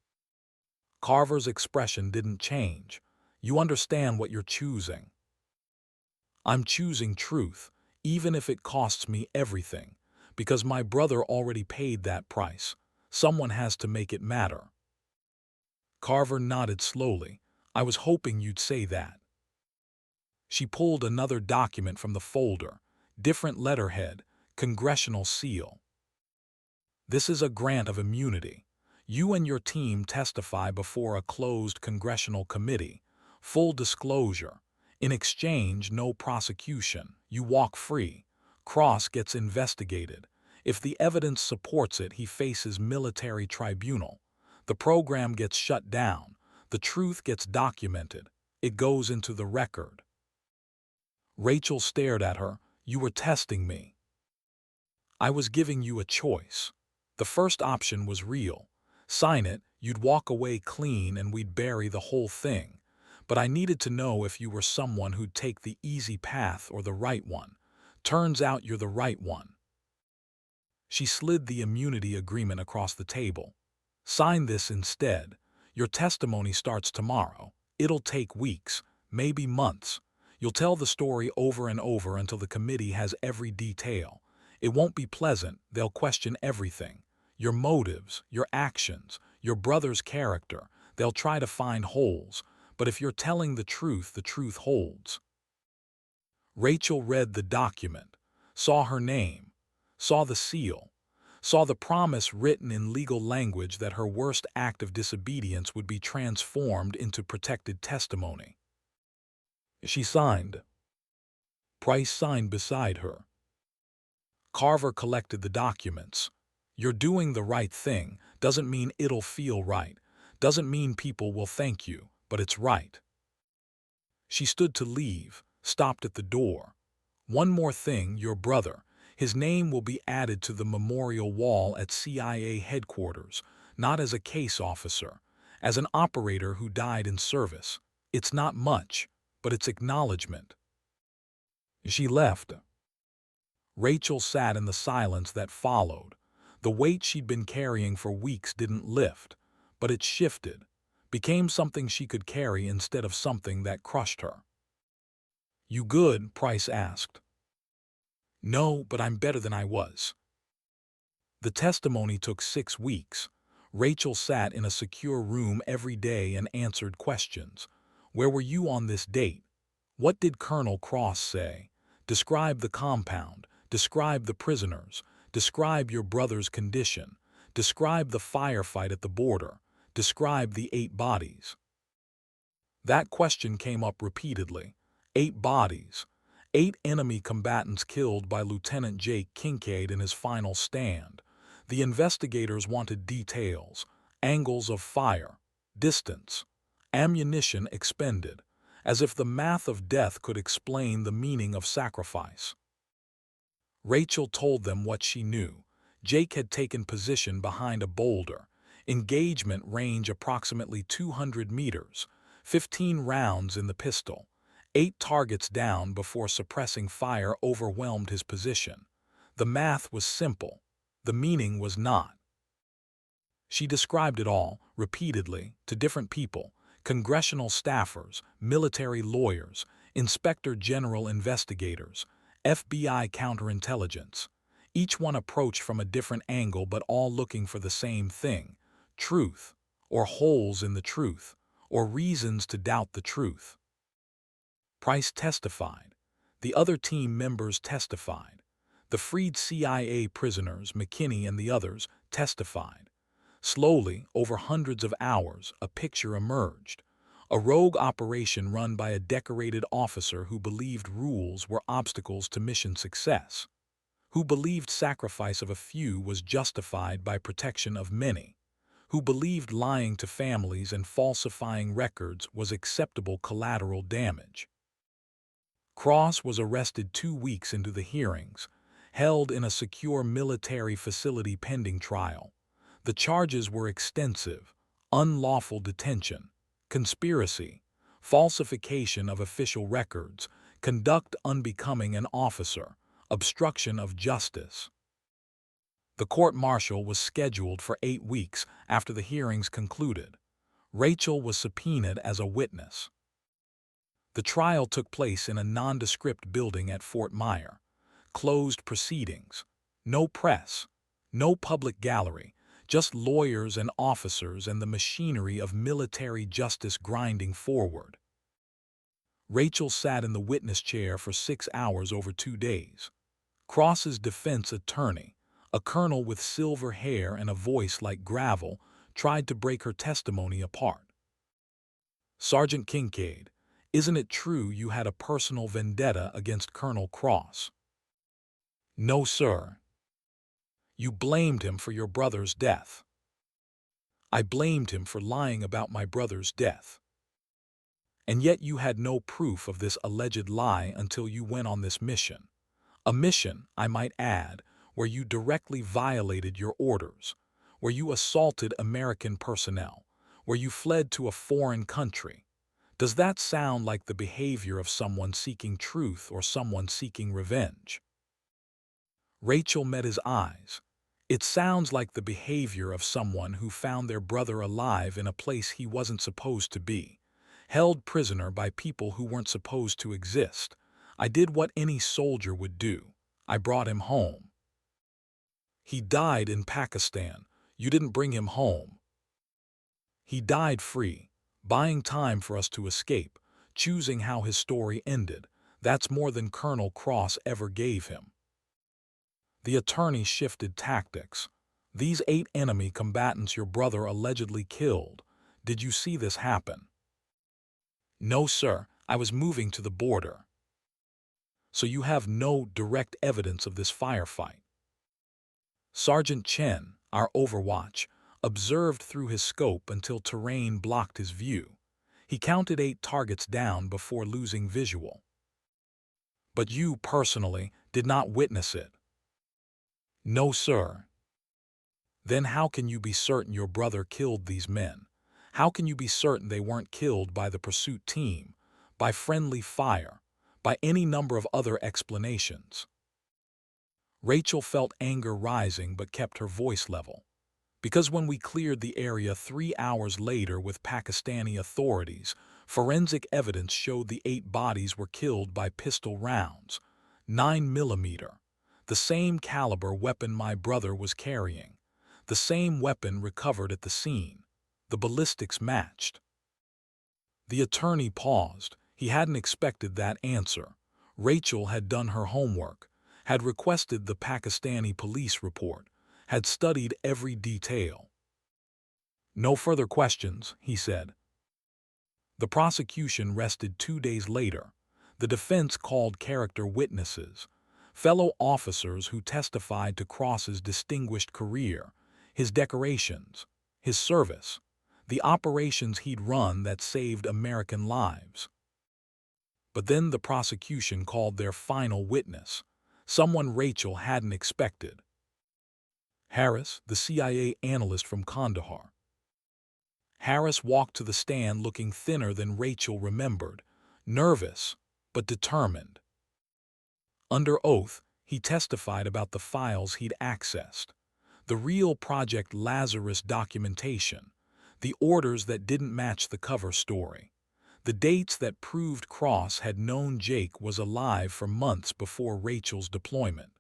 Carver's expression didn't change. "You understand what you're choosing." "I'm choosing truth, even if it costs me everything, because my brother already paid that price. Someone has to make it matter." Carver nodded slowly. "I was hoping you'd say that." She pulled another document from the folder, different letterhead, congressional seal. "This is a grant of immunity. You and your team testify before a closed congressional committee. Full disclosure. In exchange, no prosecution. You walk free. Cross gets investigated. If the evidence supports it, he faces military tribunal. The program gets shut down. The truth gets documented. It goes into the record." Rachel stared at her. "You were testing me." "I was giving you a choice. The first option was real. Sign it, you'd walk away clean and we'd bury the whole thing. But I needed to know if you were someone who'd take the easy path or the right one. Turns out you're the right one." She slid the immunity agreement across the table. "Sign this instead. Your testimony starts tomorrow. It'll take weeks, maybe months. You'll tell the story over and over until the committee has every detail. It won't be pleasant. They'll question everything. Your motives, your actions, your brother's character. They'll try to find holes. But if you're telling the truth holds." Rachel read the document, saw her name, saw the seal, saw the promise written in legal language that her worst act of disobedience would be transformed into protected testimony. She signed. Price signed beside her. Carver collected the documents. You're doing the right thing doesn't mean it'll feel right, doesn't mean people will thank you, but it's right. She stood to leave, stopped at the door. One more thing, your brother. His name will be added to the memorial wall at CIA headquarters, not as a case officer, as an operator who died in service. It's not much, but it's acknowledgement. She left. Rachel sat in the silence that followed. The weight she'd been carrying for weeks didn't lift, but it shifted, became something she could carry instead of something that crushed her. "You good?" Price asked. "No, but I'm better than I was." The testimony took 6 weeks. Rachel sat in a secure room every day and answered questions. Where were you on this date? What did Colonel Cross say? Describe the compound. Describe the prisoners. Describe your brother's condition. Describe the firefight at the border. Describe the 8 bodies. That question came up repeatedly. 8 bodies. 8 enemy combatants killed by Lieutenant Jake Kincaid in his final stand. The investigators wanted details, angles of fire, distance, ammunition expended, as if the math of death could explain the meaning of sacrifice. Rachel told them what she knew. Jake had taken position behind a boulder. Engagement range approximately 200 meters. 15 rounds in the pistol. 8 targets down before suppressing fire overwhelmed his position. The math was simple. The meaning was not. She described it all, repeatedly, to different people: congressional staffers, military lawyers, inspector general investigators, FBI counterintelligence. Each one approached from a different angle but all looking for the same thing: truth, or holes in the truth, or reasons to doubt the truth. Price testified. The other team members testified. The freed CIA prisoners, McKinney and the others, testified. Slowly, over hundreds of hours, a picture emerged. A rogue operation run by a decorated officer who believed rules were obstacles to mission success, who believed sacrifice of a few was justified by protection of many, who believed lying to families and falsifying records was acceptable collateral damage. Cross was arrested 2 weeks into the hearings, held in a secure military facility pending trial. The charges were extensive: unlawful detention, conspiracy, falsification of official records, conduct unbecoming an officer, obstruction of justice. The court-martial was scheduled for 8 weeks after the hearings concluded. Rachel was subpoenaed as a witness. The trial took place in a nondescript building at Fort Myer. Closed proceedings. No press. No public gallery. Just lawyers and officers and the machinery of military justice grinding forward. Rachel sat in the witness chair for 6 hours over 2 days. Cross's defense attorney, a colonel with silver hair and a voice like gravel, tried to break her testimony apart. "Sergeant Kincaid, isn't it true you had a personal vendetta against Colonel Cross?" "No, sir." "You blamed him for your brother's death." "I blamed him for lying about my brother's death." "And yet you had no proof of this alleged lie until you went on this mission. A mission, I might add, where you directly violated your orders, where you assaulted American personnel, where you fled to a foreign country. Does that sound like the behavior of someone seeking truth or someone seeking revenge?" Rachel met his eyes. "It sounds like the behavior of someone who found their brother alive in a place he wasn't supposed to be, held prisoner by people who weren't supposed to exist. I did what any soldier would do. I brought him home." "He died in Pakistan. You didn't bring him home." "He died free, buying time for us to escape, choosing how his story ended. That's more than Colonel Cross ever gave him." The attorney shifted tactics. "These 8 enemy combatants your brother allegedly killed, did you see this happen?" "No, sir. I was moving to the border." "So you have no direct evidence of this firefight?" Sergeant Chen, our overwatch, observed through his scope until terrain blocked his view. He counted 8 targets down before losing visual. But you, personally, did not witness it. No, sir. Then how can you be certain your brother killed these men? How can you be certain they weren't killed by the pursuit team, by friendly fire, by any number of other explanations? Rachel felt anger rising but kept her voice level. Because when we cleared the area 3 hours later with Pakistani authorities, forensic evidence showed the 8 bodies were killed by pistol rounds, 9mm, the same caliber weapon my brother was carrying, the same weapon recovered at the scene. The ballistics matched. The attorney paused. He hadn't expected that answer. Rachel had done her homework, had requested the Pakistani police report, had studied every detail. No further questions, he said. The prosecution rested 2 days later. The defense called character witnesses, fellow officers who testified to Cross's distinguished career, his decorations, his service, the operations he'd run that saved American lives. But then the prosecution called their final witness, someone Rachel hadn't expected. Harris, the CIA analyst from Kandahar. Harris walked to the stand looking thinner than Rachel remembered, nervous but determined. Under oath, he testified about the files he'd accessed, the real Project Lazarus documentation, the orders that didn't match the cover story, the dates that proved Cross had known Jake was alive for months before Rachel's deployment.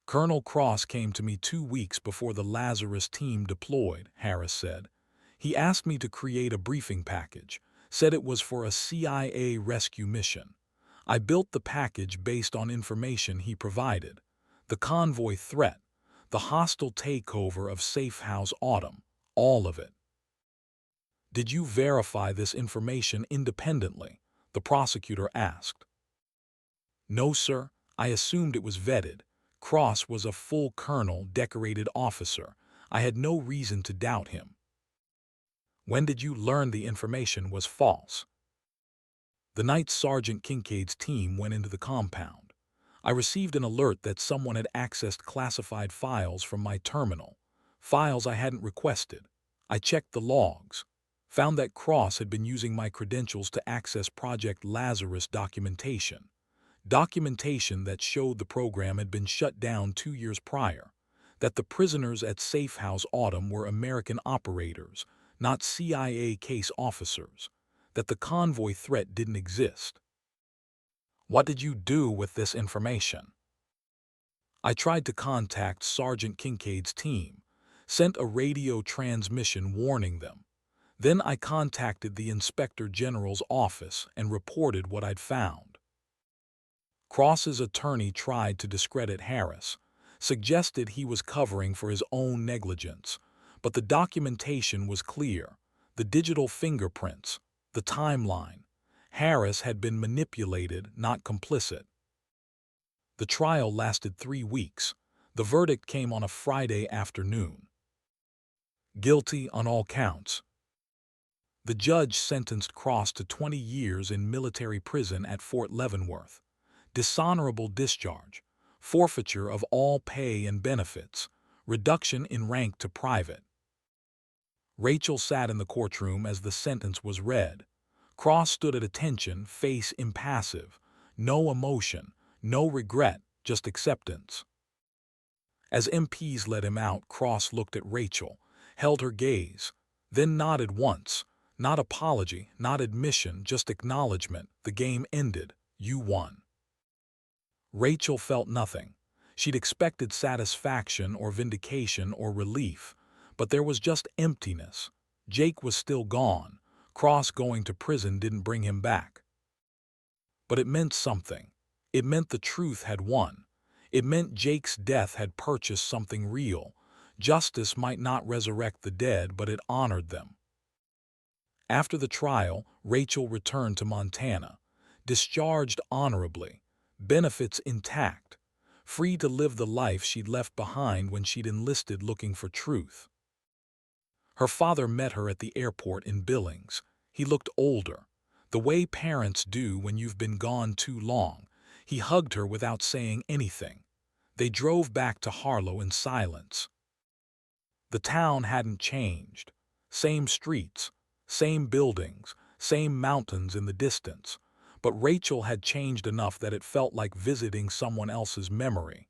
Colonel Cross came to me 2 weeks before the Lazarus team deployed, Harris said. He asked me to create a briefing package, said it was for a CIA rescue mission. I built the package based on information he provided. The convoy threat, the hostile takeover of Safe House Autumn, all of it. Did you verify this information independently? The prosecutor asked. No, sir. I assumed it was vetted. Cross was a full colonel, decorated officer. I had no reason to doubt him. When did you learn the information was false? The night Sergeant Kincaid's team went into the compound. I received an alert that someone had accessed classified files from my terminal, files I hadn't requested. I checked the logs, found that Cross had been using my credentials to access Project Lazarus documentation, documentation that showed the program had been shut down 2 years prior, that the prisoners at Safe House Autumn were American operators, not CIA case officers, that the convoy threat didn't exist. What did you do with this information? I tried to contact Sergeant Kincaid's team, sent a radio transmission warning them. Then I contacted the Inspector General's office and reported what I'd found. Cross's attorney tried to discredit Harris, suggested he was covering for his own negligence, but the documentation was clear, the digital fingerprints, the timeline. Harris had been manipulated, not complicit. The trial lasted 3 weeks. The verdict came on a Friday afternoon. Guilty on all counts. The judge sentenced Cross to 20 years in military prison at Fort Leavenworth, dishonorable discharge, forfeiture of all pay and benefits, reduction in rank to private. Rachel sat in the courtroom as the sentence was read. Cross stood at attention, face impassive, no emotion, no regret, just acceptance. As MPs let him out, Cross looked at Rachel, held her gaze, then nodded once. Not apology, not admission, just acknowledgement. The game ended. You won. Rachel felt nothing. She'd expected satisfaction or vindication or relief, but there was just emptiness. Jake was still gone. Cross going to prison didn't bring him back. But it meant something. It meant the truth had won. It meant Jake's death had purchased something real. Justice might not resurrect the dead, but it honored them. After the trial, Rachel returned to Montana, discharged honorably, benefits intact, free to live the life she'd left behind when she'd enlisted looking for truth. Her father met her at the airport in Billings. He looked older, the way parents do when you've been gone too long. He hugged her without saying anything. They drove back to Harlow in silence. The town hadn't changed. Same streets, same buildings, same mountains in the distance. But Rachel had changed enough that it felt like visiting someone else's memory.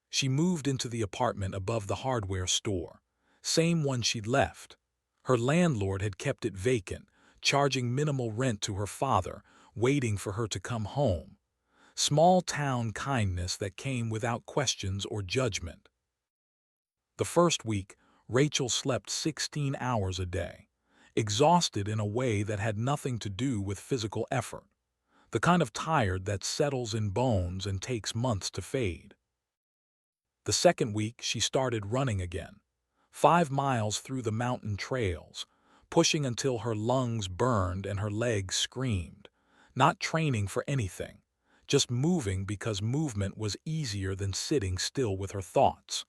She moved into the apartment above the hardware store, same one she'd left. Her landlord had kept it vacant, charging minimal rent to her father, waiting for her to come home. Small-town kindness that came without questions or judgment. The first week, Rachel slept 16 hours a day, exhausted in a way that had nothing to do with physical effort, the kind of tired that settles in bones and takes months to fade. The second week, she started running again, 5 miles through the mountain trails, pushing until her lungs burned and her legs screamed, not training for anything, just moving because movement was easier than sitting still with her thoughts.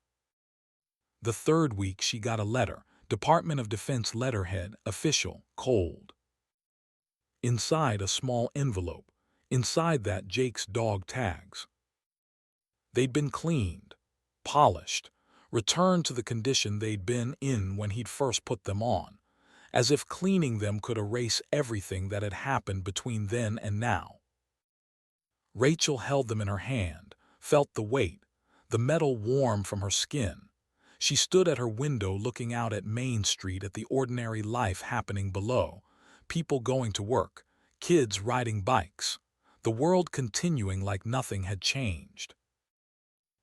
The third week, she got a letter, Department of Defense letterhead, official, cold. Inside, a small envelope. Inside that, Jake's dog tags. They'd been cleaned, polished, returned to the condition they'd been in when he'd first put them on, as if cleaning them could erase everything that had happened between then and now. Rachel held them in her hand, felt the weight, the metal warm from her skin. She stood at her window looking out at Main Street at the ordinary life happening below, people going to work, kids riding bikes, the world continuing like nothing had changed.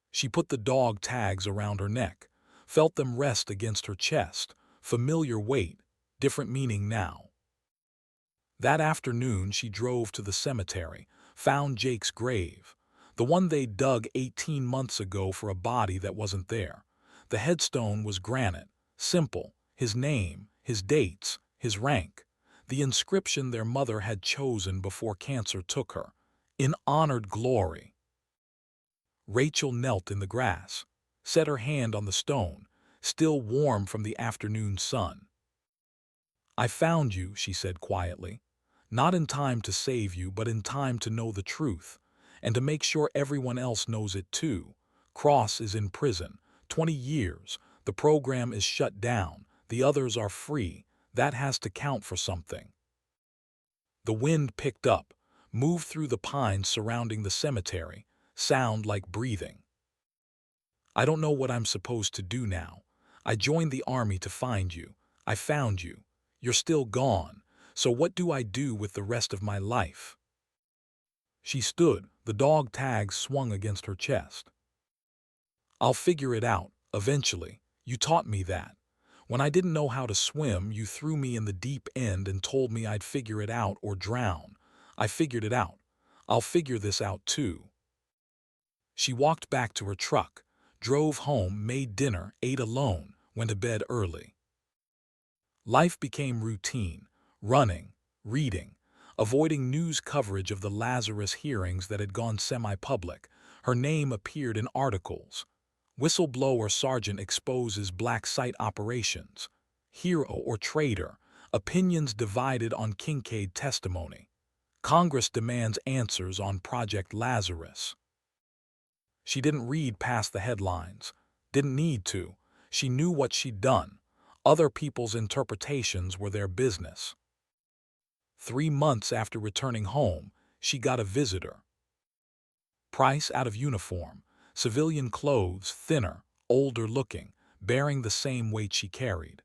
She put the dog tags around her neck, felt them rest against her chest, familiar weight, different meaning now. That afternoon she drove to the cemetery, found Jake's grave, the one they dug 18 months ago for a body that wasn't there. The headstone was granite, simple, his name, his dates, his rank, the inscription their mother had chosen before cancer took her, in honored glory. Rachel knelt in the grass, set her hand on the stone, still warm from the afternoon sun. "I found you," she said quietly, "not in time to save you, but in time to know the truth, and to make sure everyone else knows it too. Cross is in prison, 20 years, the program is shut down, the others are free, that has to count for something." The wind picked up, moved through the pines surrounding the cemetery, sound like breathing. "I don't know what I'm supposed to do now. I joined the army to find you. I found you. You're still gone. So what do I do with the rest of my life?" She stood, the dog tags swung against her chest. "I'll figure it out, eventually. You taught me that. When I didn't know how to swim, you threw me in the deep end and told me I'd figure it out or drown. I figured it out. I'll figure this out too." She walked back to her truck, drove home, made dinner, ate alone, went to bed early. Life became routine, running, reading, avoiding news coverage of the Lazarus hearings that had gone semi-public. Her name appeared in articles. Whistleblower sergeant exposes black site operations. Hero or traitor, opinions divided on Kincaid testimony. Congress demands answers on Project Lazarus. She didn't read past the headlines. Didn't need to. She knew what she'd done. Other people's interpretations were their business. 3 months after returning home, she got a visitor. Price out of uniform, civilian clothes, thinner, older looking, bearing the same weight she carried.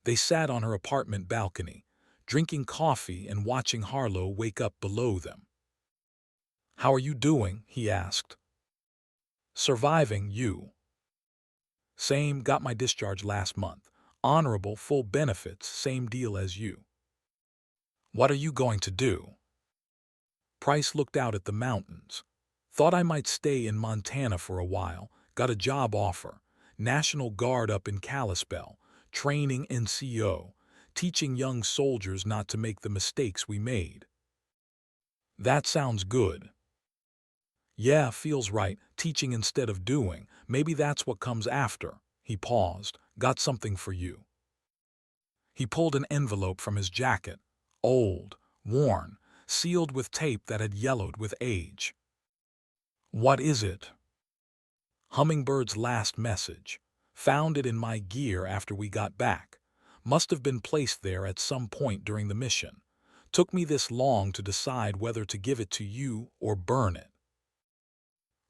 They sat on her apartment balcony, drinking coffee and watching Harlow wake up below them. "How are you doing?" he asked. "Surviving, you?" "Same, got my discharge last month. Honorable, full benefits, same deal as you." "What are you going to do?" Price looked out at the mountains. "Thought I might stay in Montana for a while, got a job offer. National Guard up in Kalispell, training NCO, teaching young soldiers not to make the mistakes we made." "That sounds good." Yeah, feels right, teaching instead of doing. Maybe that's what comes after. He paused. Got something for you. He pulled an envelope from his jacket. Old, worn, sealed with tape that had yellowed with age. What is it? Hummingbird's last message. Found it in my gear after we got back. Must have been placed there at some point during the mission. Took me this long to decide whether to give it to you or burn it.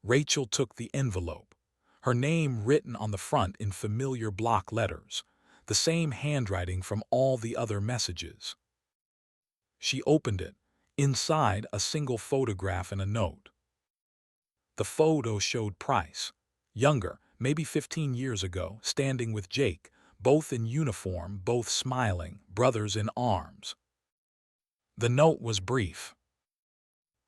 Rachel took the envelope. Her name written on the front in familiar block letters. The same handwriting from all the other messages. She opened it. Inside, a single photograph and a note. The photo showed Price, younger, maybe 15 years ago, standing with Jake, both in uniform, both smiling, brothers in arms. The note was brief.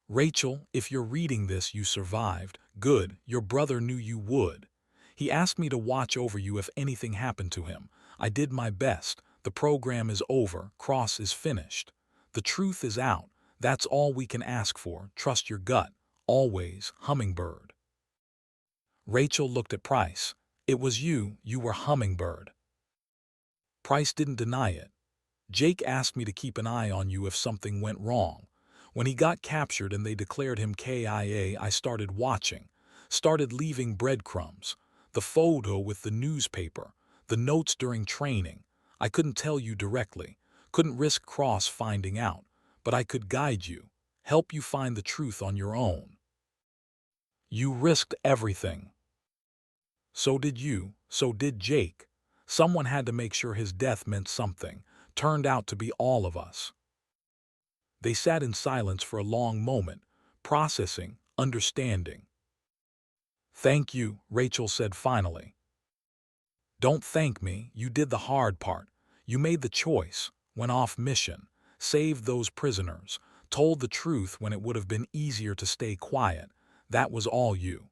Rachel, if you're reading this, you survived. Good, your brother knew you would. He asked me to watch over you if anything happened to him. I did my best. The program is over. Cross is finished. The truth is out. That's all we can ask for. Trust your gut. Always, Hummingbird. Rachel looked at Price. It was you were Hummingbird. Price didn't deny it. Jake asked me to keep an eye on you if something went wrong. When he got captured and they declared him KIA, I started watching, started leaving breadcrumbs. The photo with the newspaper, the notes during training. I couldn't tell you directly, couldn't risk Cross finding out, but I could guide you, help you find the truth on your own. You risked everything. So did you, so did Jake. Someone had to make sure his death meant something. Turned out to be all of us. They sat in silence for a long moment, processing, understanding. Thank you, Rachel said finally. Don't thank me, you did the hard part. You made the choice, went off mission, saved those prisoners, told the truth when it would have been easier to stay quiet. That was all you.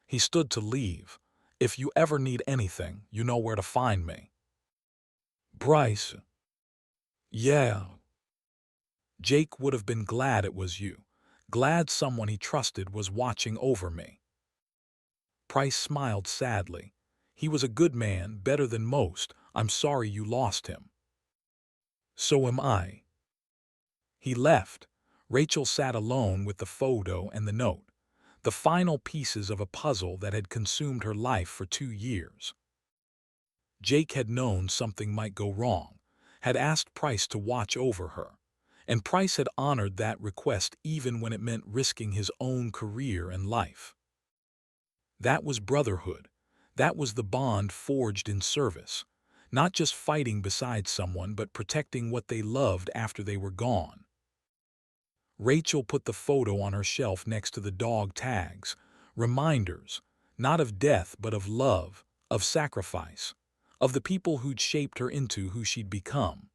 He stood to leave. If you ever need anything, you know where to find me. Bryce. Yeah. Jake would have been glad it was you. Glad someone he trusted was watching over me. Price smiled sadly. He was a good man, better than most. I'm sorry you lost him. So am I. He left. Rachel sat alone with the photo and the note, the final pieces of a puzzle that had consumed her life for 2 years. Jake had known something might go wrong, had asked Price to watch over her, and Price had honored that request even when it meant risking his own career and life. That was brotherhood. That was the bond forged in service, not just fighting beside someone but protecting what they loved after they were gone. Rachel put the photo on her shelf next to the dog tags, reminders, not of death but of love, of sacrifice, of the people who'd shaped her into who she'd become.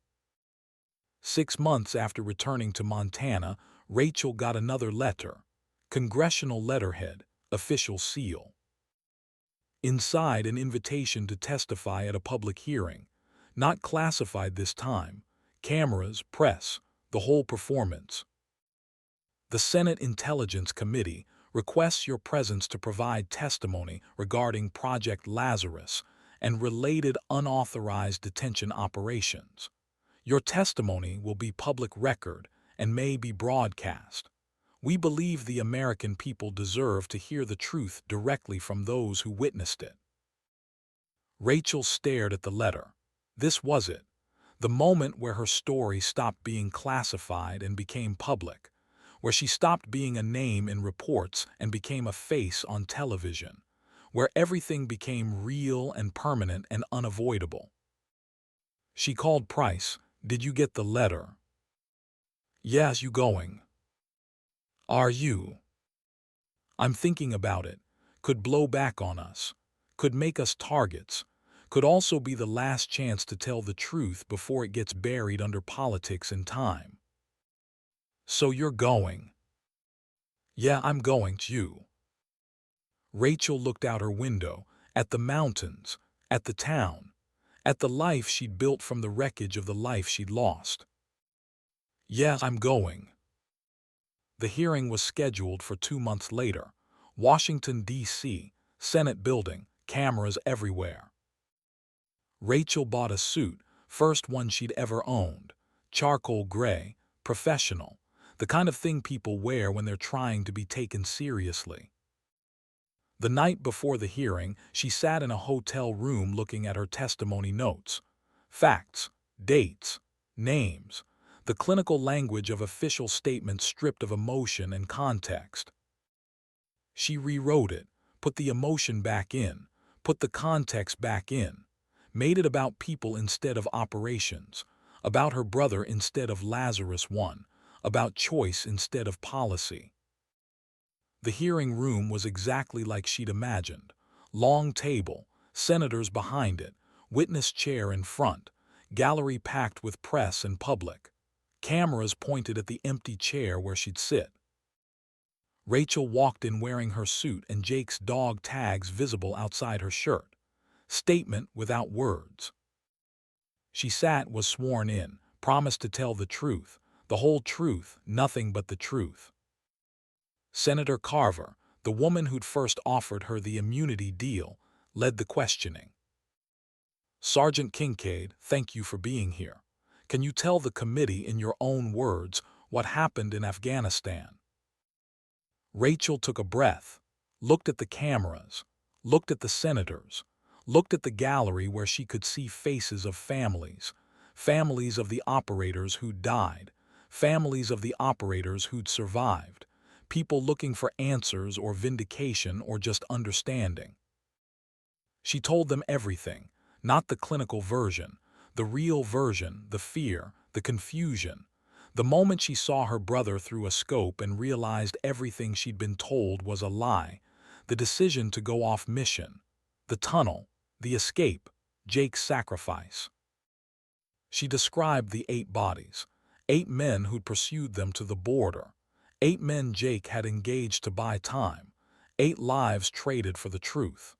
6 months after returning to Montana, Rachel got another letter, congressional letterhead, official seal. Inside, an invitation to testify at a public hearing, not classified this time, cameras, press, the whole performance. The Senate Intelligence Committee requests your presence to provide testimony regarding Project Lazarus and related unauthorized detention operations. Your testimony will be public record and may be broadcast. We believe the American people deserve to hear the truth directly from those who witnessed it. Rachel stared at the letter. This was it, the moment where her story stopped being classified and became public, where she stopped being a name in reports and became a face on television, where everything became real and permanent and unavoidable. She called Price. Did you get the letter? Yes, you going? Are you? I'm thinking about it. Could blow back on us. Could make us targets. Could also be the last chance to tell the truth before it gets buried under politics and time. So you're going? Yeah, I'm going too. Rachel looked out her window, at the mountains, at the town, at the life she'd built from the wreckage of the life she'd lost. Yeah, I'm going. The hearing was scheduled for 2 months later. Washington, D.C., Senate building, cameras everywhere. Rachel bought a suit, first one she'd ever owned. Charcoal gray, professional, the kind of thing people wear when they're trying to be taken seriously. The night before the hearing, she sat in a hotel room looking at her testimony notes. Facts, dates, names, the clinical language of official statements stripped of emotion and context. She rewrote it, put the emotion back in, put the context back in, made it about people instead of operations, about her brother instead of Lazarus I, about choice instead of policy. The hearing room was exactly like she'd imagined. Long table, senators behind it, witness chair in front, gallery packed with press and public. Cameras pointed at the empty chair where she'd sit. Rachel walked in wearing her suit and Jake's dog tags visible outside her shirt. Statement without words. She sat, was sworn in, promised to tell the truth, the whole truth, nothing but the truth. Senator Carver, the woman who'd first offered her the immunity deal, led the questioning. Sergeant Kincaid, thank you for being here. Can you tell the committee in your own words what happened in Afghanistan? Rachel took a breath, looked at the cameras, looked at the senators, looked at the gallery where she could see faces of families, families of the operators who'd died, families of the operators who'd survived, people looking for answers or vindication or just understanding. She told them everything, not the clinical version, the real version, the fear, the confusion. The moment she saw her brother through a scope and realized everything she'd been told was a lie, the decision to go off mission, the tunnel, the escape, Jake's sacrifice. She described the 8 bodies, 8 men who'd pursued them to the border, 8 men Jake had engaged to buy time, 8 lives traded for the truth.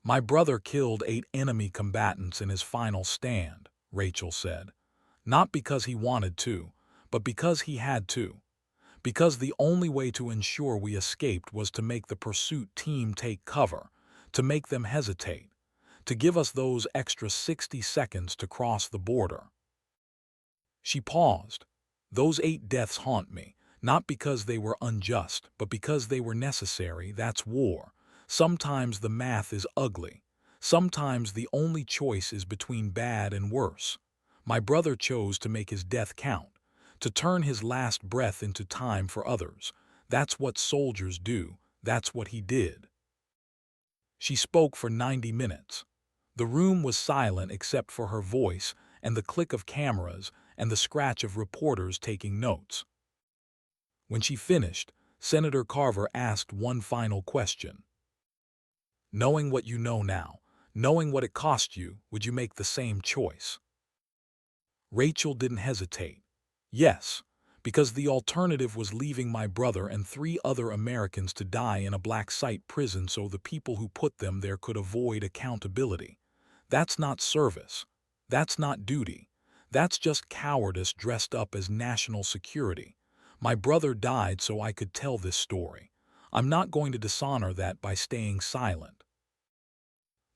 My brother killed 8 enemy combatants in his final stand, Rachel said. Not because he wanted to, but because he had to. Because the only way to ensure we escaped was to make the pursuit team take cover, to make them hesitate, to give us those extra 60 seconds to cross the border. She paused. Those 8 deaths haunt me, not because they were unjust, but because they were necessary. That's war. Sometimes the math is ugly. Sometimes the only choice is between bad and worse. My brother chose to make his death count, to turn his last breath into time for others. That's what soldiers do. That's what he did. She spoke for 90 minutes. The room was silent except for her voice and the click of cameras and the scratch of reporters taking notes. When she finished, Senator Carver asked one final question. Knowing what you know now, knowing what it cost you, would you make the same choice? Rachel didn't hesitate. Yes, because the alternative was leaving my brother and 3 other Americans to die in a black site prison so the people who put them there could avoid accountability. That's not service. That's not duty. That's just cowardice dressed up as national security. My brother died so I could tell this story. I'm not going to dishonor that by staying silent.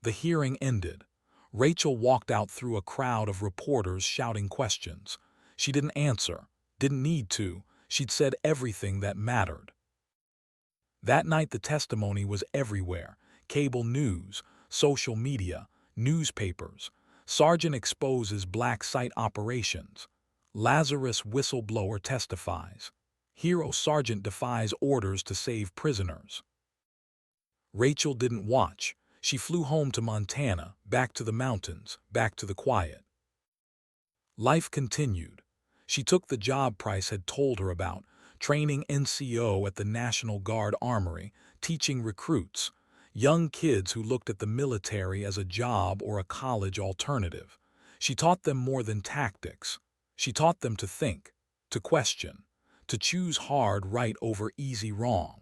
The hearing ended. Rachel walked out through a crowd of reporters shouting questions. She didn't answer, didn't need to. She'd said everything that mattered. That night the testimony was everywhere. Cable news, social media, newspapers. Sergeant exposes black site operations. Lazarus whistleblower testifies. Hero Sergeant defies orders to save prisoners. Rachel didn't watch. She flew home to Montana, back to the mountains, back to the quiet. Life continued. She took the job Price had told her about, training NCO at the National Guard Armory, teaching recruits, young kids who looked at the military as a job or a college alternative. She taught them more than tactics. She taught them to think, to question, to choose hard right over easy wrong.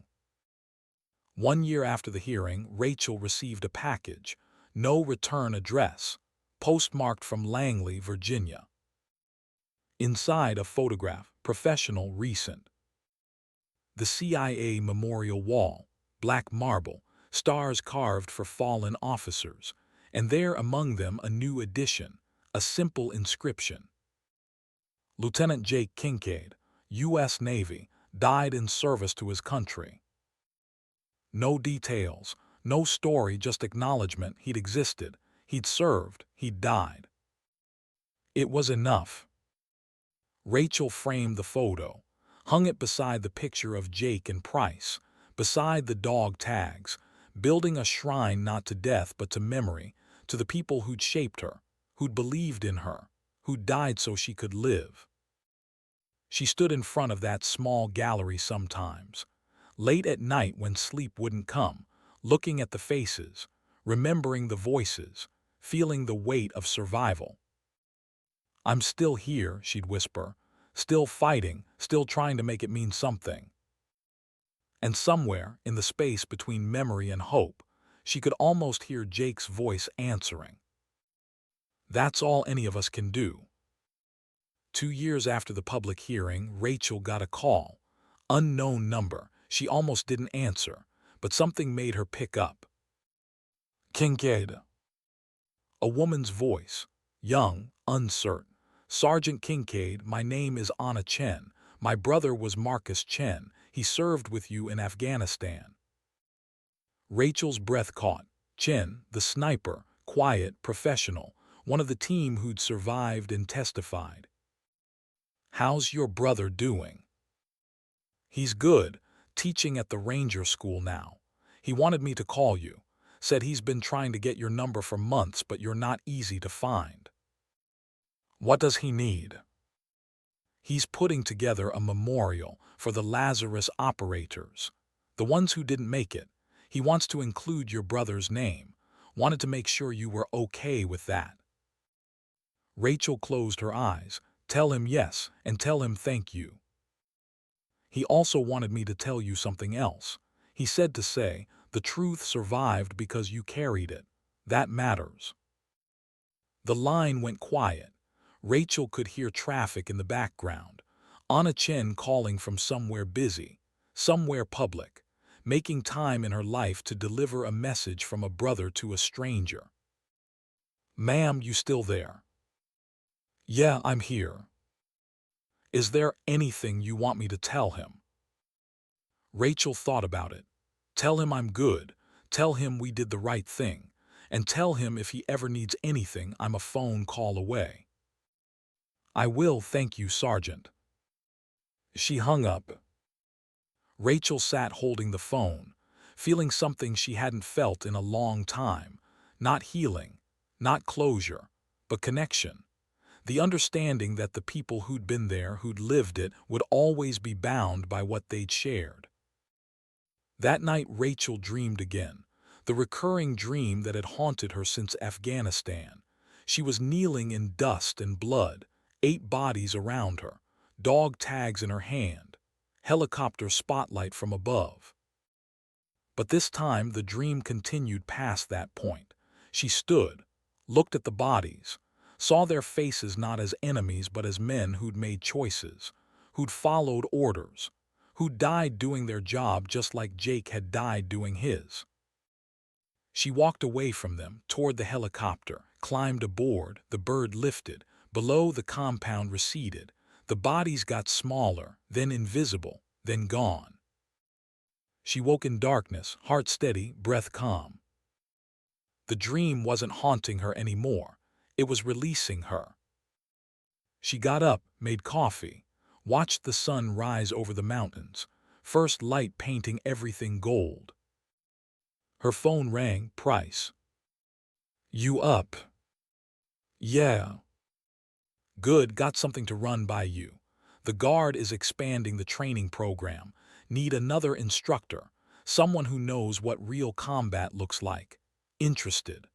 1 year after the hearing, Rachel received a package, no return address, postmarked from Langley, Virginia. Inside a photograph, professional, recent. The CIA Memorial Wall, black marble, stars carved for fallen officers, and there among them a new addition, a simple inscription. Lieutenant Jake Kincaid, U.S. Navy, died in service to his country. No details, no story, just acknowledgement he'd existed, he'd served, he'd died. It was enough. Rachel framed the photo, hung it beside the picture of Jake and Price, beside the dog tags, building a shrine not to death but to memory, to the people who'd shaped her, who'd believed in her, who'd died so she could live. She stood in front of that small gallery sometimes, late at night when sleep wouldn't come, looking at the faces, remembering the voices, feeling the weight of survival. "I'm still here," she'd whisper, "still fighting, still trying to make it mean something." And somewhere, in the space between memory and hope, she could almost hear Jake's voice answering. That's all any of us can do. 2 years after the public hearing, Rachel got a call. Unknown number. She almost didn't answer, but something made her pick up. "Kincaid." A woman's voice, young, uncertain. "Sergeant Kincaid, my name is Anna Chen. My brother was Marcus Chen. He served with you in Afghanistan." Rachel's breath caught. Chen, the sniper, quiet, professional, one of the team who'd survived and testified. "How's your brother doing?" "He's good, teaching at the ranger school now. He wanted me to call you. Said he's been trying to get your number for months, but you're not easy to find." "What does he need?" "He's putting together a memorial for the Lazarus operators, the ones who didn't make it. He wants to include your brother's name. Wanted to make sure you were okay with that." Rachel closed her eyes. "Tell him yes, and tell him thank you. He also wanted me to tell you something else. He said to say, the truth survived because you carried it. That matters." The line went quiet. Rachel could hear traffic in the background. Anna Chen calling from somewhere busy, somewhere public, making time in her life to deliver a message from a brother to a stranger. "Ma'am, you still there?" "Yeah, I'm here." "Is there anything you want me to tell him?" Rachel thought about it. "Tell him I'm good. Tell him we did the right thing. And tell him if he ever needs anything, I'm a phone call away." "I will, thank you, Sergeant." She hung up. Rachel sat holding the phone, feeling something she hadn't felt in a long time. Not healing, not closure, but connection. The understanding that the people who'd been there, who'd lived it, would always be bound by what they'd shared. That night Rachel dreamed again, the recurring dream that had haunted her since Afghanistan. She was kneeling in dust and blood, 8 bodies around her, dog tags in her hand, helicopter spotlight from above. But this time the dream continued past that point. She stood, looked at the bodies, saw their faces not as enemies but as men who'd made choices, who'd followed orders, who died doing their job just like Jake had died doing his. She walked away from them, toward the helicopter, climbed aboard, the bird lifted, below the compound receded, the bodies got smaller, then invisible, then gone. She woke in darkness, heart steady, breath calm. The dream wasn't haunting her anymore, it was releasing her. She got up, made coffee, watched the sun rise over the mountains, first light painting everything gold. Her phone rang. "Price." "You up?" "Yeah." "Good, got something to run by you. The Guard is expanding the training program. Need another instructor, someone who knows what real combat looks like. Interested?"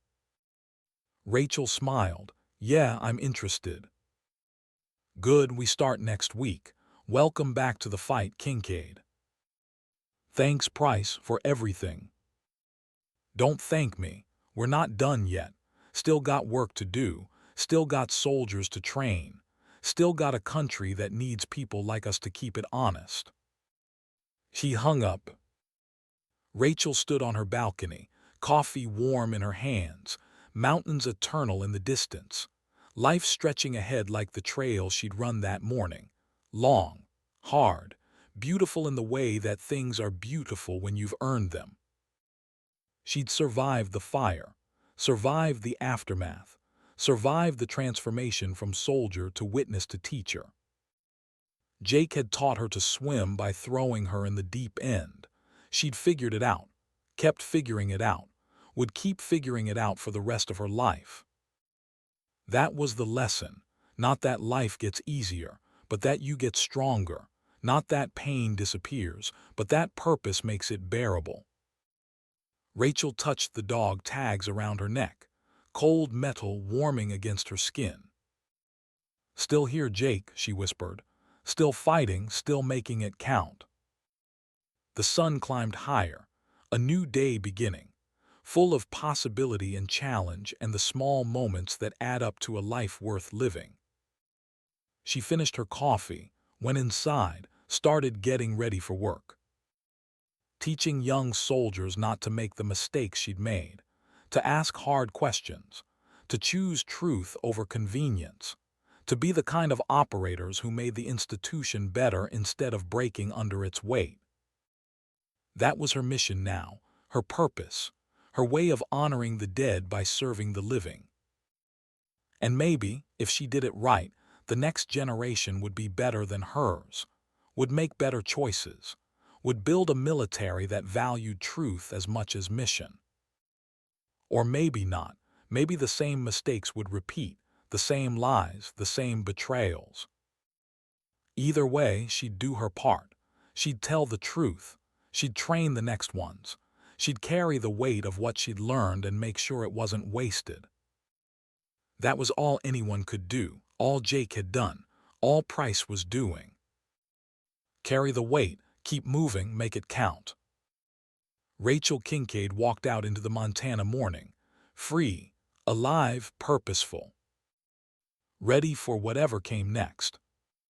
Rachel smiled. "Yeah, I'm interested." "Good, we start next week. Welcome back to the fight, Kincaid." "Thanks, Price, for everything." "Don't thank me. We're not done yet. Still got work to do. Still got soldiers to train. Still got a country that needs people like us to keep it honest." She hung up. Rachel stood on her balcony, coffee warm in her hands, mountains eternal in the distance, life stretching ahead like the trail she'd run that morning. Long, hard, beautiful in the way that things are beautiful when you've earned them. She'd survived the fire, survived the aftermath, survived the transformation from soldier to witness to teacher. Jake had taught her to swim by throwing her in the deep end. She'd figured it out, kept figuring it out, would keep figuring it out for the rest of her life. That was the lesson, not that life gets easier, but that you get stronger, not that pain disappears, but that purpose makes it bearable. Rachel touched the dog tags around her neck, cold metal warming against her skin. "Still here, Jake," she whispered. "Still fighting, still making it count." The sun climbed higher, a new day beginning, full of possibility and challenge and the small moments that add up to a life worth living. She finished her coffee, went inside, started getting ready for work. Teaching young soldiers not to make the mistakes she'd made, to ask hard questions, to choose truth over convenience, to be the kind of operators who made the institution better instead of breaking under its weight. That was her mission now, her purpose, her way of honoring the dead by serving the living. And maybe, if she did it right, the next generation would be better than hers, would make better choices, would build a military that valued truth as much as mission. Or maybe not. Maybe the same mistakes would repeat, the same lies, the same betrayals. Either way, she'd do her part. She'd tell the truth. She'd train the next ones. She'd carry the weight of what she'd learned and make sure it wasn't wasted. That was all anyone could do, all Jake had done, all Price was doing. Carry the weight, keep moving, make it count. Rachel Kincaid walked out into the Montana morning, free, alive, purposeful, ready for whatever came next.